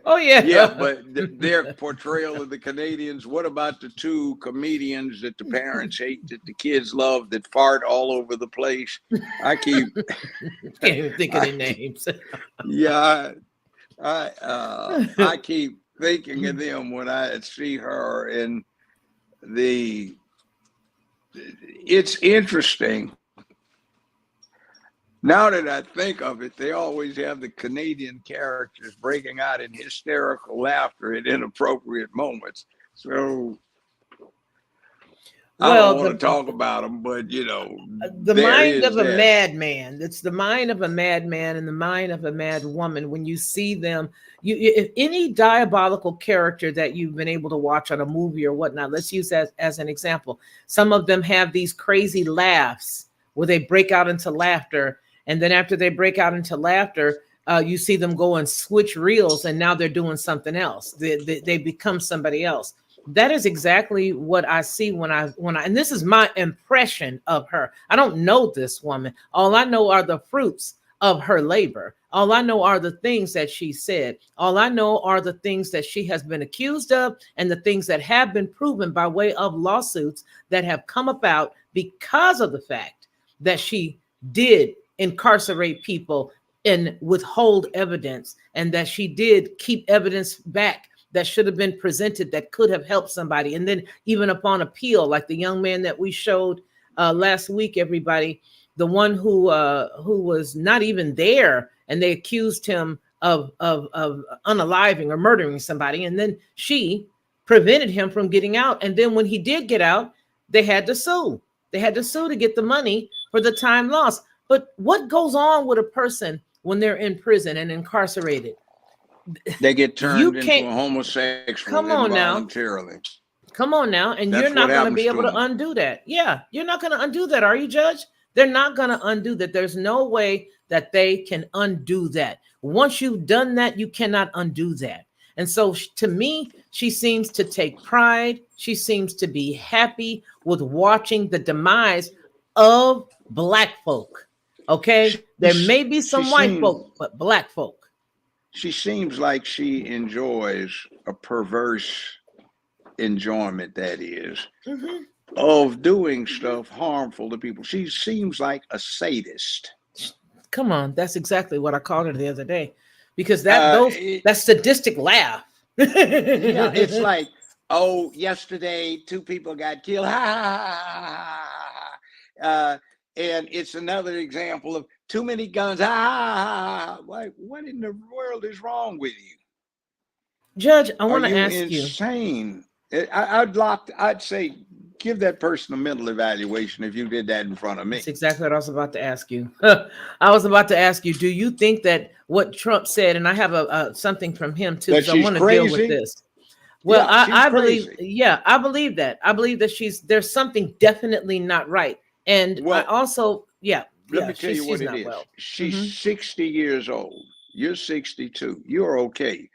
Oh yeah. Yeah, but their portrayal of the Canadians. What about the two comedians that the parents hate, that the kids love, that fart all over the place? I can't even think of their names. Yeah, I keep thinking of them when I see her, and it's interesting. Now that I think of it, they always have the Canadian characters breaking out in hysterical laughter at inappropriate moments. So I don't want to talk about them, but the mind of a madman. It's the mind of a madman and the mind of a mad woman. When you see them, if any diabolical character that you've been able to watch on a movie or whatnot, let's use that as an example. Some of them have these crazy laughs where they break out into laughter. And then after they break out into laughter, you see them go and switch reels, and now they're doing something else. They become somebody else. That is exactly what I see when I, and this is my impression of her. I don't know this woman. All I know are the fruits of her labor. All I know are the things that she said. All I know are the things that she has been accused of and the things that have been proven by way of lawsuits that have come about because of the fact that she did incarcerate people and withhold evidence, and that she did keep evidence back that should have been presented that could have helped somebody. And then even upon appeal, like the young man that we showed last week, everybody, the one who was not even there, and they accused him of unaliving or murdering somebody, and then she prevented him from getting out. And then when he did get out, they had to sue. They had to sue to get the money for the time lost. But what goes on with a person when they're in prison and incarcerated? They get turned into a homosexual involuntarily. Come on now. And you're not going to be able to undo that. Yeah, you're not going to undo that, are you, Judge? They're not going to undo that. There's no way that they can undo that. Once you've done that, you cannot undo that. And so to me, she seems to take pride. She seems to be happy with watching the demise of Black folk. Okay, there may be some white folk, but Black folk. She seems like she enjoys a perverse enjoyment, that is, of doing stuff harmful to people. She seems like a sadist. Come on, that's exactly what I called her the other day, because that sadistic laugh. Yeah, it's like, oh, yesterday 2 people got killed. And it's another example of too many guns. Like, what in the world is wrong with you, Judge? I want to ask you. Insane. I'd say give that person a mental evaluation if you did that in front of me. That's exactly what I was about to ask you. I was about to ask you, do you think that what Trump said, and I have something from him too, so I want to deal with this. Well, yeah, I believe, I believe that. I believe that there's something definitely not right. And I also, let me tell you what it is. Well. She's 60 years old. You're 62. You're okay.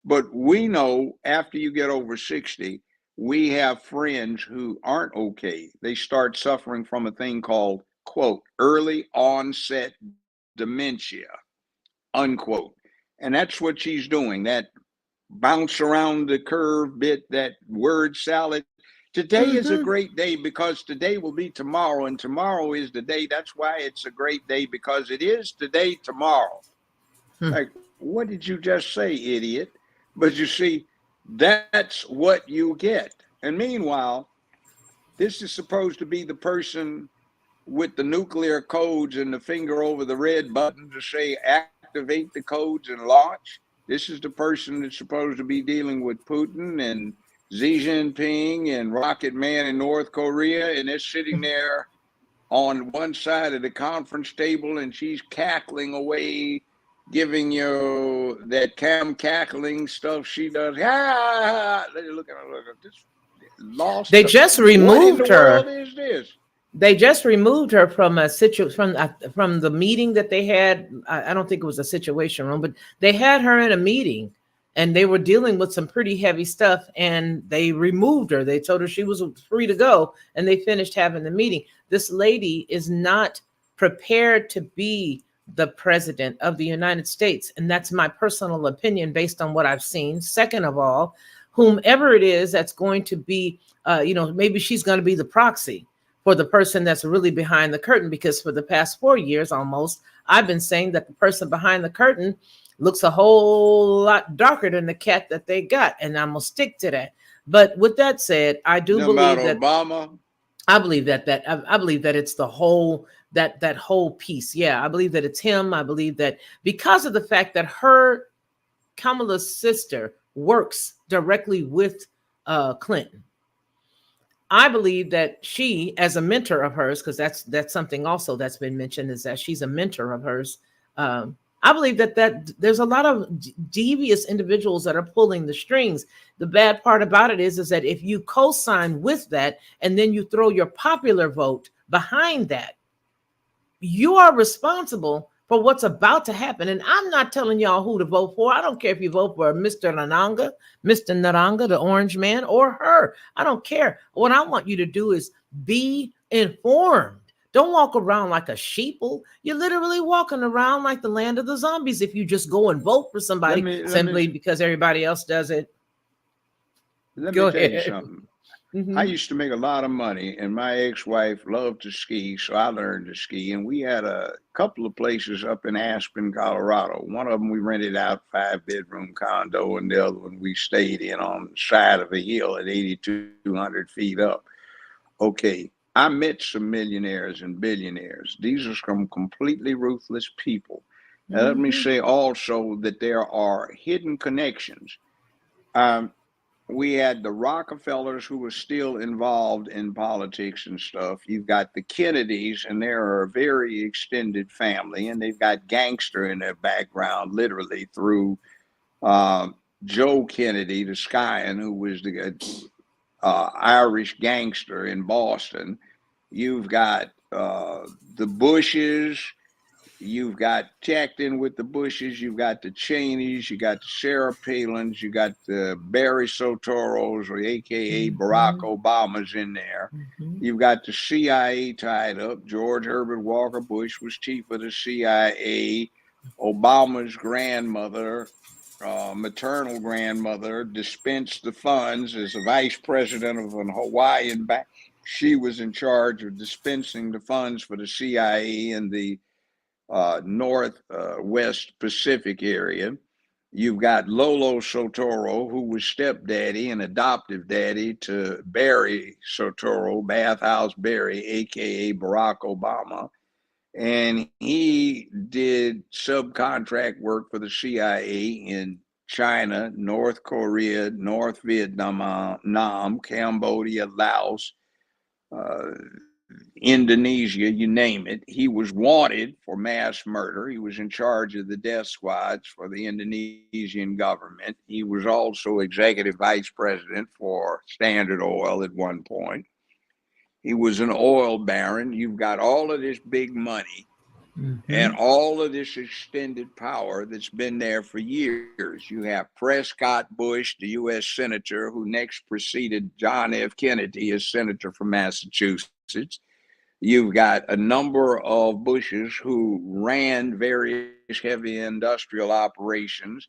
But we know after you get over 60, we have friends who aren't okay. They start suffering from a thing called, quote, early onset dementia, unquote. And that's what she's doing. That bounce around the curve bit, that word salad. Today is a great day because today will be tomorrow, and tomorrow is the day. That's why it's a great day, because it is today, tomorrow. Like, what did you just say, idiot? But you see, that's what you get. And meanwhile, this is supposed to be the person with the nuclear codes and the finger over the red button to say activate the codes and launch. This is the person that's supposed to be dealing with Putin and Xi Jinping and Rocket Man in North Korea, and they're sitting there on one side of the conference table, and she's cackling away, giving you that cackling stuff she does. Look at this lost. They just What in removed the world her. is this? They just removed her from a from the meeting that they had. I don't think it was a situation room, but they had her in a meeting, and they were dealing with some pretty heavy stuff, and they removed her. They told her she was free to go, and they finished having the meeting. This lady is not prepared to be the president of the United States, and that's my personal opinion based on what I've seen. Second of all, whomever it is that's going to be, maybe she's going to be the proxy for the person that's really behind the curtain, because for the past 4 years almost, I've been saying that the person behind the curtain looks a whole lot darker than the cat that they got, and I'm gonna stick to that. But with that said, I do believe that Obama. I believe I believe that it's the whole that whole piece. Yeah, I believe that it's him. I believe that because of the fact that Kamala's sister works directly with Clinton. I believe that she, as a mentor of hers, because that's something also that's been mentioned, is that she's a mentor of hers. I believe that there's a lot of devious individuals that are pulling the strings. The bad part about it is that if you co-sign with that and then you throw your popular vote behind that, you are responsible for what's about to happen. And I'm not telling y'all who to vote for. I don't care if you vote for Mr. Naranga, the orange man, or her. I don't care. What I want you to do is be informed. Don't walk around like a sheeple. You're literally walking around like the land of the zombies if you just go and vote for somebody simply because everybody else does it. Let Go me tell you ahead. something. I used to make a lot of money, and my ex-wife loved to ski, so I learned to ski. And we had a couple of places up in Aspen, Colorado. One of them we rented out 5-bedroom condo, and the other one we stayed in on the side of a hill at 8,200 feet up. Okay, I met some millionaires and billionaires. These are some completely ruthless people. Now, let me say also that there are hidden connections. Um, we had the Rockefellers who were still involved in politics and stuff. You've got the Kennedys, and they're a very extended family, and they've got gangster in their background, literally through Joe Kennedy, the Scion, who was the Irish gangster in Boston. You've got the Bushes. You've got tacked in with the Bushes. You've got the Cheneys. You got the Sarah Palins. You got the Barry Sotoros, or AKA Barack Obama's in there. You've got the CIA tied up. George Herbert Walker Bush was chief of the CIA. Obama's grandmother, maternal grandmother, dispensed the funds as the vice president of an Hawaiian bank. She was in charge of dispensing the funds for the CIA in the Northwest Pacific area. You've got Lolo Sotoro, who was stepdaddy and adoptive daddy to Barry Sotoro, Bathhouse Barry, aka Barack Obama. And he did subcontract work for the CIA in China, North Korea, North Vietnam, Cambodia, Laos, uh, Indonesia, you name it. He was wanted for mass murder. He was in charge of the death squads for the Indonesian government. He was also executive vice president for Standard Oil at one point. He was an oil baron. You've got all of this big money and all of this extended power that's been there for years. You have Prescott Bush, the U.S. Senator, who next preceded John F. Kennedy as Senator from Massachusetts. You've got a number of Bushes who ran various heavy industrial operations.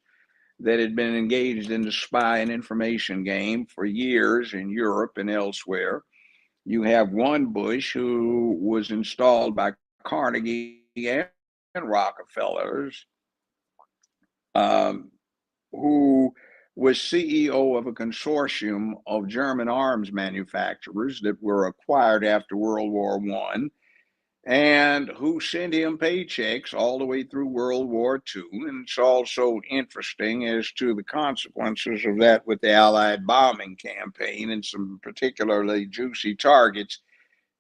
that had been engaged in the spy and information game for years in Europe and elsewhere. You have one Bush who was installed by Carnegie and Rockefellers, who was CEO of a consortium of German arms manufacturers that were acquired after World War I, and who sent him paychecks all the way through World War II. And it's also interesting as to the consequences of that with the Allied bombing campaign and some particularly juicy targets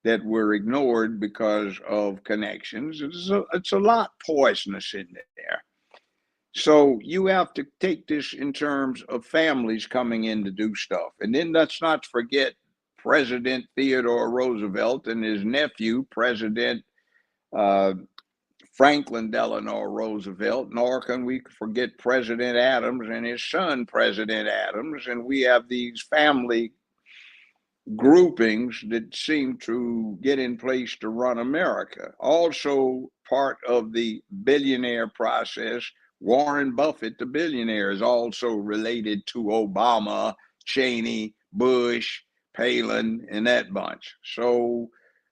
that were ignored because of connections. It's a lot poisonous in there. So you have to take this in terms of families coming in to do stuff. And then let's not forget President Theodore Roosevelt and his nephew, President Franklin Delano Roosevelt, nor can we forget President Adams and his son, President Adams. And we have these family groupings that seem to get in place to run America. Also, part of the billionaire process, Warren Buffett, the billionaire, is also related to Obama, Cheney, Bush, Palin, and that bunch. So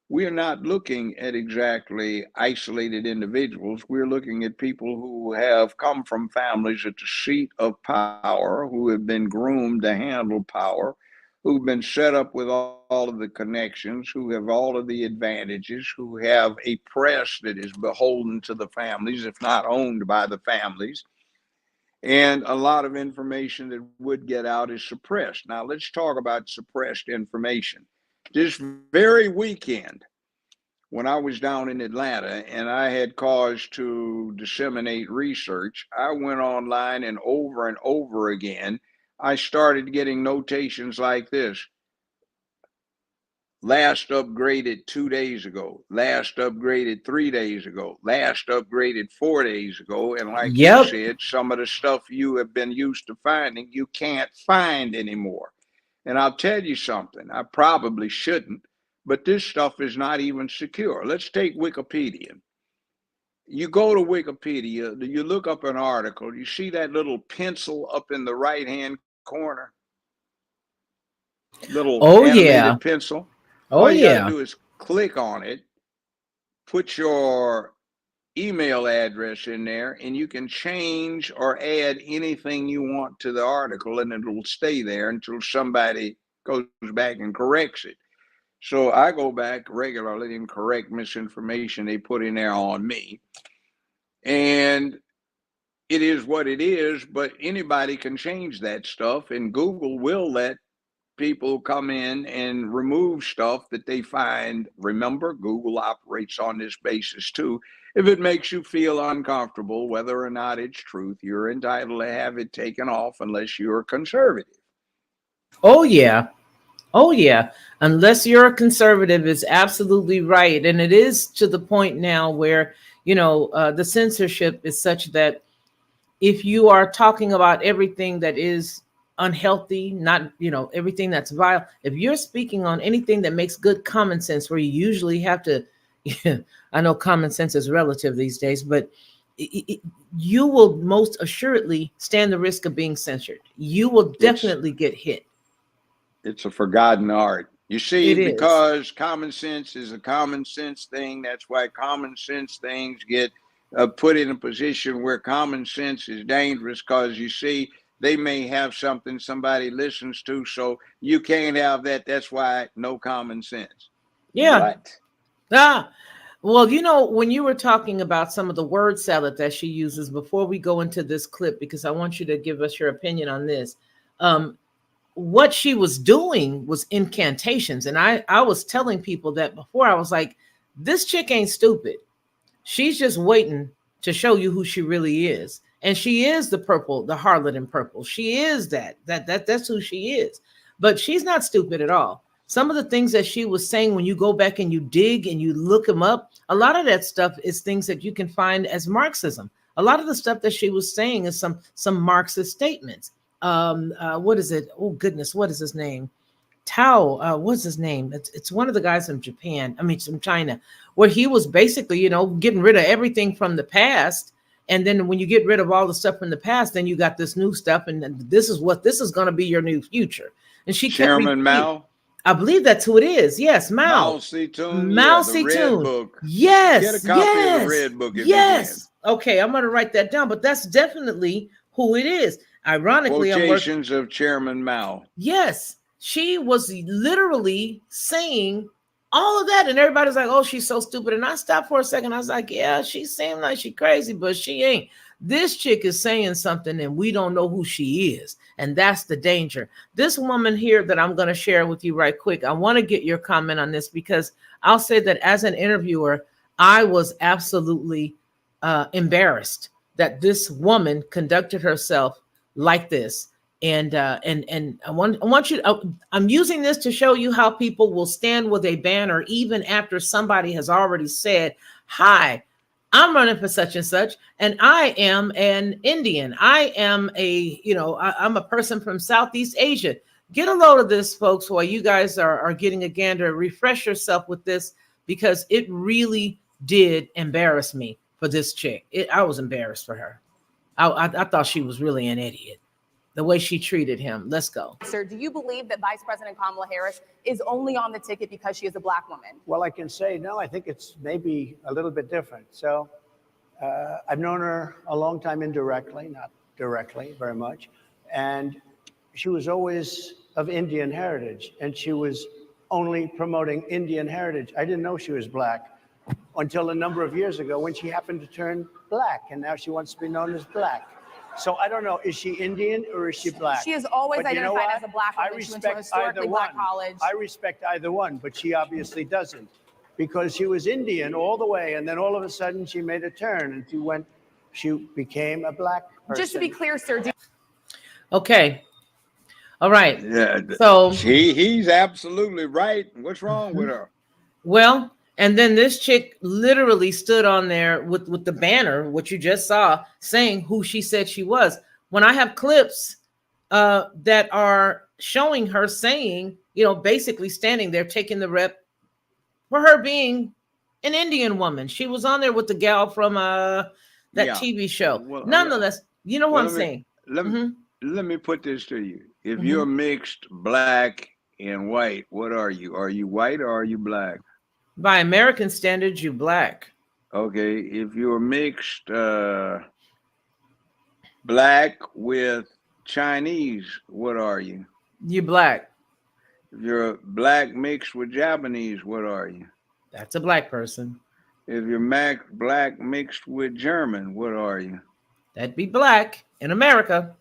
we're not looking at exactly isolated individuals. We're looking at people who have come from families at the seat of power, who have been groomed to handle power, who've been set up with all of the connections, who have all of the advantages, who have a press that is beholden to the families, if not owned by the families. And a lot of information that would get out is suppressed. Now, let's talk about suppressed information. This very weekend, when I was down in Atlanta and I had cause to disseminate research, I went online and over again, I started getting notations like this. Last upgraded 2 days ago, last upgraded 3 days ago, last upgraded 4 days ago. And like you said, some of the stuff you have been used to finding, you can't find anymore. And I'll tell you something, I probably shouldn't, but this stuff is not even secure. Let's take Wikipedia. You go to Wikipedia, you look up an article, you see that little pencil up in the right-hand corner? Little animated pencil. All you got to do is click on it, put your email address in there, and you can change or add anything you want to the article, and it'll stay there until somebody goes back and corrects it. So I go back regularly and correct misinformation they put in there on me. And it is what it is, but anybody can change that stuff, and Google will let people come in and remove stuff that they find. Remember, Google operates on this basis too. If it makes you feel uncomfortable, whether or not it's truth, you're entitled to have it taken off unless you're conservative. Oh, yeah. Oh, yeah. Unless you're a conservative, is absolutely right. And it is to the point now where, the censorship is such that if you are talking about everything that is unhealthy, not, everything that's vile, if you're speaking on anything that makes good common sense, where you usually have to, I know common sense is relative these days, but you will most assuredly stand the risk of being censored. You will definitely get hit. It's a forgotten art. You see, because common sense is a common sense thing. That's why common sense things get put in a position where common sense is dangerous, because you see, they may have something somebody listens to, so you can't have that. That's why no common sense. Yeah. What? Well, when you were talking about some of the word salad that she uses, before we go into this clip, because I want you to give us your opinion on this, what she was doing was incantations. And I was telling people that before. I was like, this chick ain't stupid. She's just waiting to show you who she really is. And she is the harlot in purple. She is that's who she is. But she's not stupid at all. Some of the things that she was saying, when you go back and you dig and you look them up, a lot of that stuff is things that you can find as Marxism. A lot of the stuff that she was saying is some Marxist statements. What is it? Oh goodness, what is his name? Tao, what's his name? It's one of the guys from Japan. I mean, from China, where he was basically, getting rid of everything from the past And then when you get rid of all the stuff from the past, then you got this new stuff, and this is going to be your new future. And she Chairman Mao. I believe that's who it is. Yes, Mao. Mao Zedong. Mao Yeah, the Red Zedong. Book. Yes. Get a copy of the Red Book if you can. Okay, I'm going to write that down, but that's definitely who it is. Ironically, quotations of Chairman Mao. Yes, she was literally saying all of that, and everybody's like, "Oh, she's so stupid." And I stopped for a second. I was like, "Yeah, she seemed like she crazy, but she ain't." This chick is saying something, and we don't know who she is, and that's the danger. This woman here that I'm going to share with you right quick, I want to get your comment on this, because I'll say that as an interviewer, I was absolutely embarrassed that this woman conducted herself like this. And I want you to, I'm using this to show you how people will stand with a banner even after somebody has already said, "Hi, I'm running for such and such, and I am an Indian. I am I'm a person from Southeast Asia." Get a load of this, folks, while you guys are getting a gander. Refresh yourself with this, because it really did embarrass me for this chick. I was embarrassed for her. I thought she was really an idiot, the way she treated him. Let's go. Sir, do you believe that Vice President Kamala Harris is only on the ticket because she is a Black woman? Well, I can say no. I think it's maybe a little bit different. So I've known her a long time indirectly, not directly very much. And she was always of Indian heritage, and she was only promoting Indian heritage. I didn't know she was Black until a number of years ago, when she happened to turn Black, and now she wants to be known as Black. So I don't know, is she Indian or is she Black? She has always But you know identified what? as a Black woman. I She went to a respect historically either Black one. college. I respect either one, but she obviously doesn't, because she was Indian all the way, and then all of a sudden she made a turn and she became a Black person. Just to be clear, sir. Okay. All right. Yeah. So he's absolutely right. What's wrong with her? Well, and then this chick literally stood on there with the banner, what you just saw, saying who she said she was. When I have clips that are showing her saying, basically standing there taking the rep for her being an Indian woman. She was on there with the gal from that TV show. Well, nonetheless, you know what I'm saying? Let me put this to you. If you're mixed Black and white, what are you? Are you white or are you Black? By American standards, you Black. Okay. If you're mixed Black with Chinese, what are you? You Black. If you're Black mixed with Japanese, what are you? That's a Black person. If you're Black mixed with German, what are you? That'd be Black in America.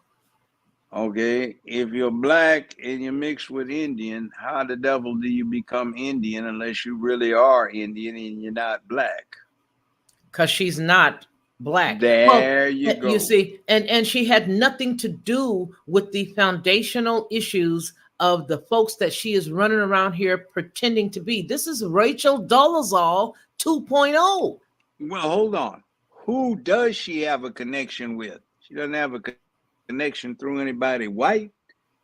Okay, if you're Black and you're mixed with Indian, how the devil do you become Indian unless you really are Indian and you're not Black? Because she's not Black. There you go. You see, and she had nothing to do with the foundational issues of the folks that she is running around here pretending to be. This is Rachel Dolezal 2.0. Well, hold on. Who does she have a connection with? She doesn't have a connection through anybody white.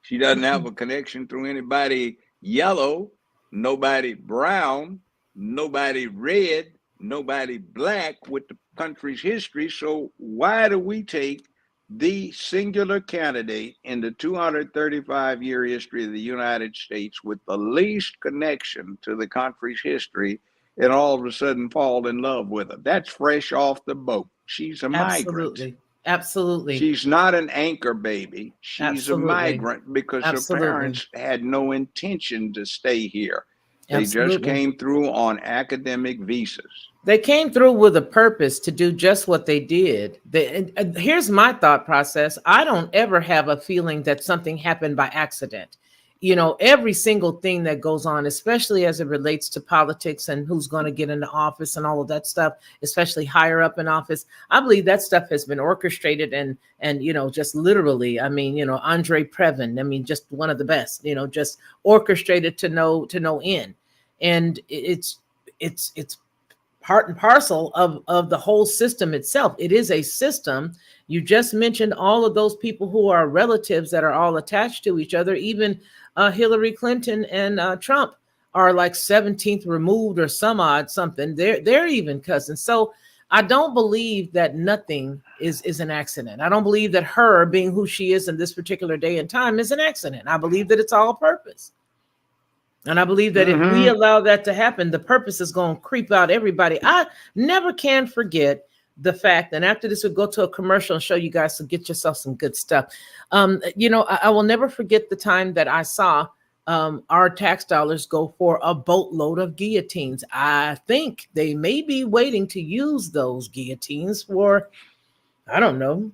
She doesn't have a connection through anybody yellow, nobody brown, nobody red, nobody Black with the country's history. So why do we take the singular candidate in the 235-year history of the United States with the least connection to the country's history and all of a sudden fall in love with her? That's fresh off the boat. She's a migrant. Absolutely. She's not an anchor baby. She's a migrant because her parents had no intention to stay here. They just came through on academic visas. They came through with a purpose to do just what they did. Here's my thought process. I don't ever have a feeling that something happened by accident. Every single thing that goes on, especially as it relates to politics and who's going to get into office and all of that stuff, especially higher up in office, I believe that stuff has been orchestrated and just literally, Andre Previn, just one of the best, just orchestrated to no end. And it's part and parcel of the whole system itself. It is a system. You just mentioned all of those people who are relatives that are all attached to each other. Even Hillary Clinton and Trump are like 17th removed or some odd something. They're even cousins. So I don't believe that nothing is an accident. I don't believe that her being who she is in this particular day and time is an accident. I believe that it's all purpose. And I believe that if we allow that to happen, the purpose is going to creep out everybody. I never can forget the fact, and after this, we'll go to a commercial and show you guys to get yourself some good stuff. I will never forget the time that I saw our tax dollars go for a boatload of guillotines. I think they may be waiting to use those guillotines for, I don't know,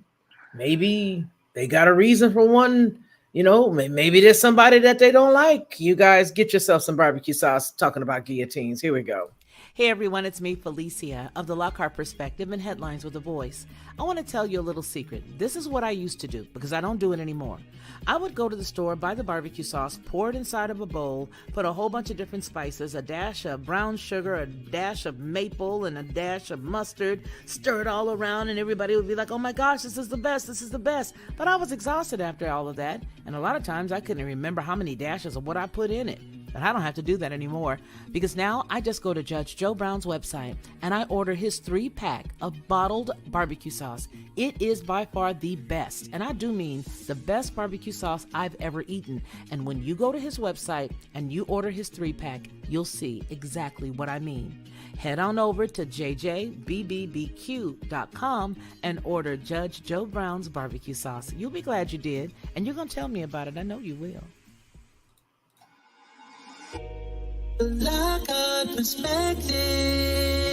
maybe they got a reason for one. Maybe there's somebody that they don't like. You guys get yourself some barbecue sauce talking about guillotines. Here we go. Hey everyone, it's me, Felicia, of the Lockhart Perspective and Headlines with a Voice. I want to tell you a little secret. This is what I used to do, because I don't do it anymore. I would go to the store, buy the barbecue sauce, pour it inside of a bowl, put a whole bunch of different spices, a dash of brown sugar, a dash of maple, and a dash of mustard, stir it all around, and everybody would be like, oh my gosh, this is the best, this is the best. But I was exhausted after all of that, and a lot of times I couldn't remember how many dashes of what I put in it. But I don't have to do that anymore, because now I just go to Judge Joe Brown's website and I order his 3-pack of bottled barbecue sauce. It is by far the best, and I do mean the best barbecue sauce I've ever eaten. And when you go to his website and you order his 3-pack, you'll see exactly what I mean. Head on over to jjbbbbq.com and order Judge Joe Brown's barbecue sauce. You'll be glad you did, and you're going to tell me about it. I know you will. Lockhart Perspective.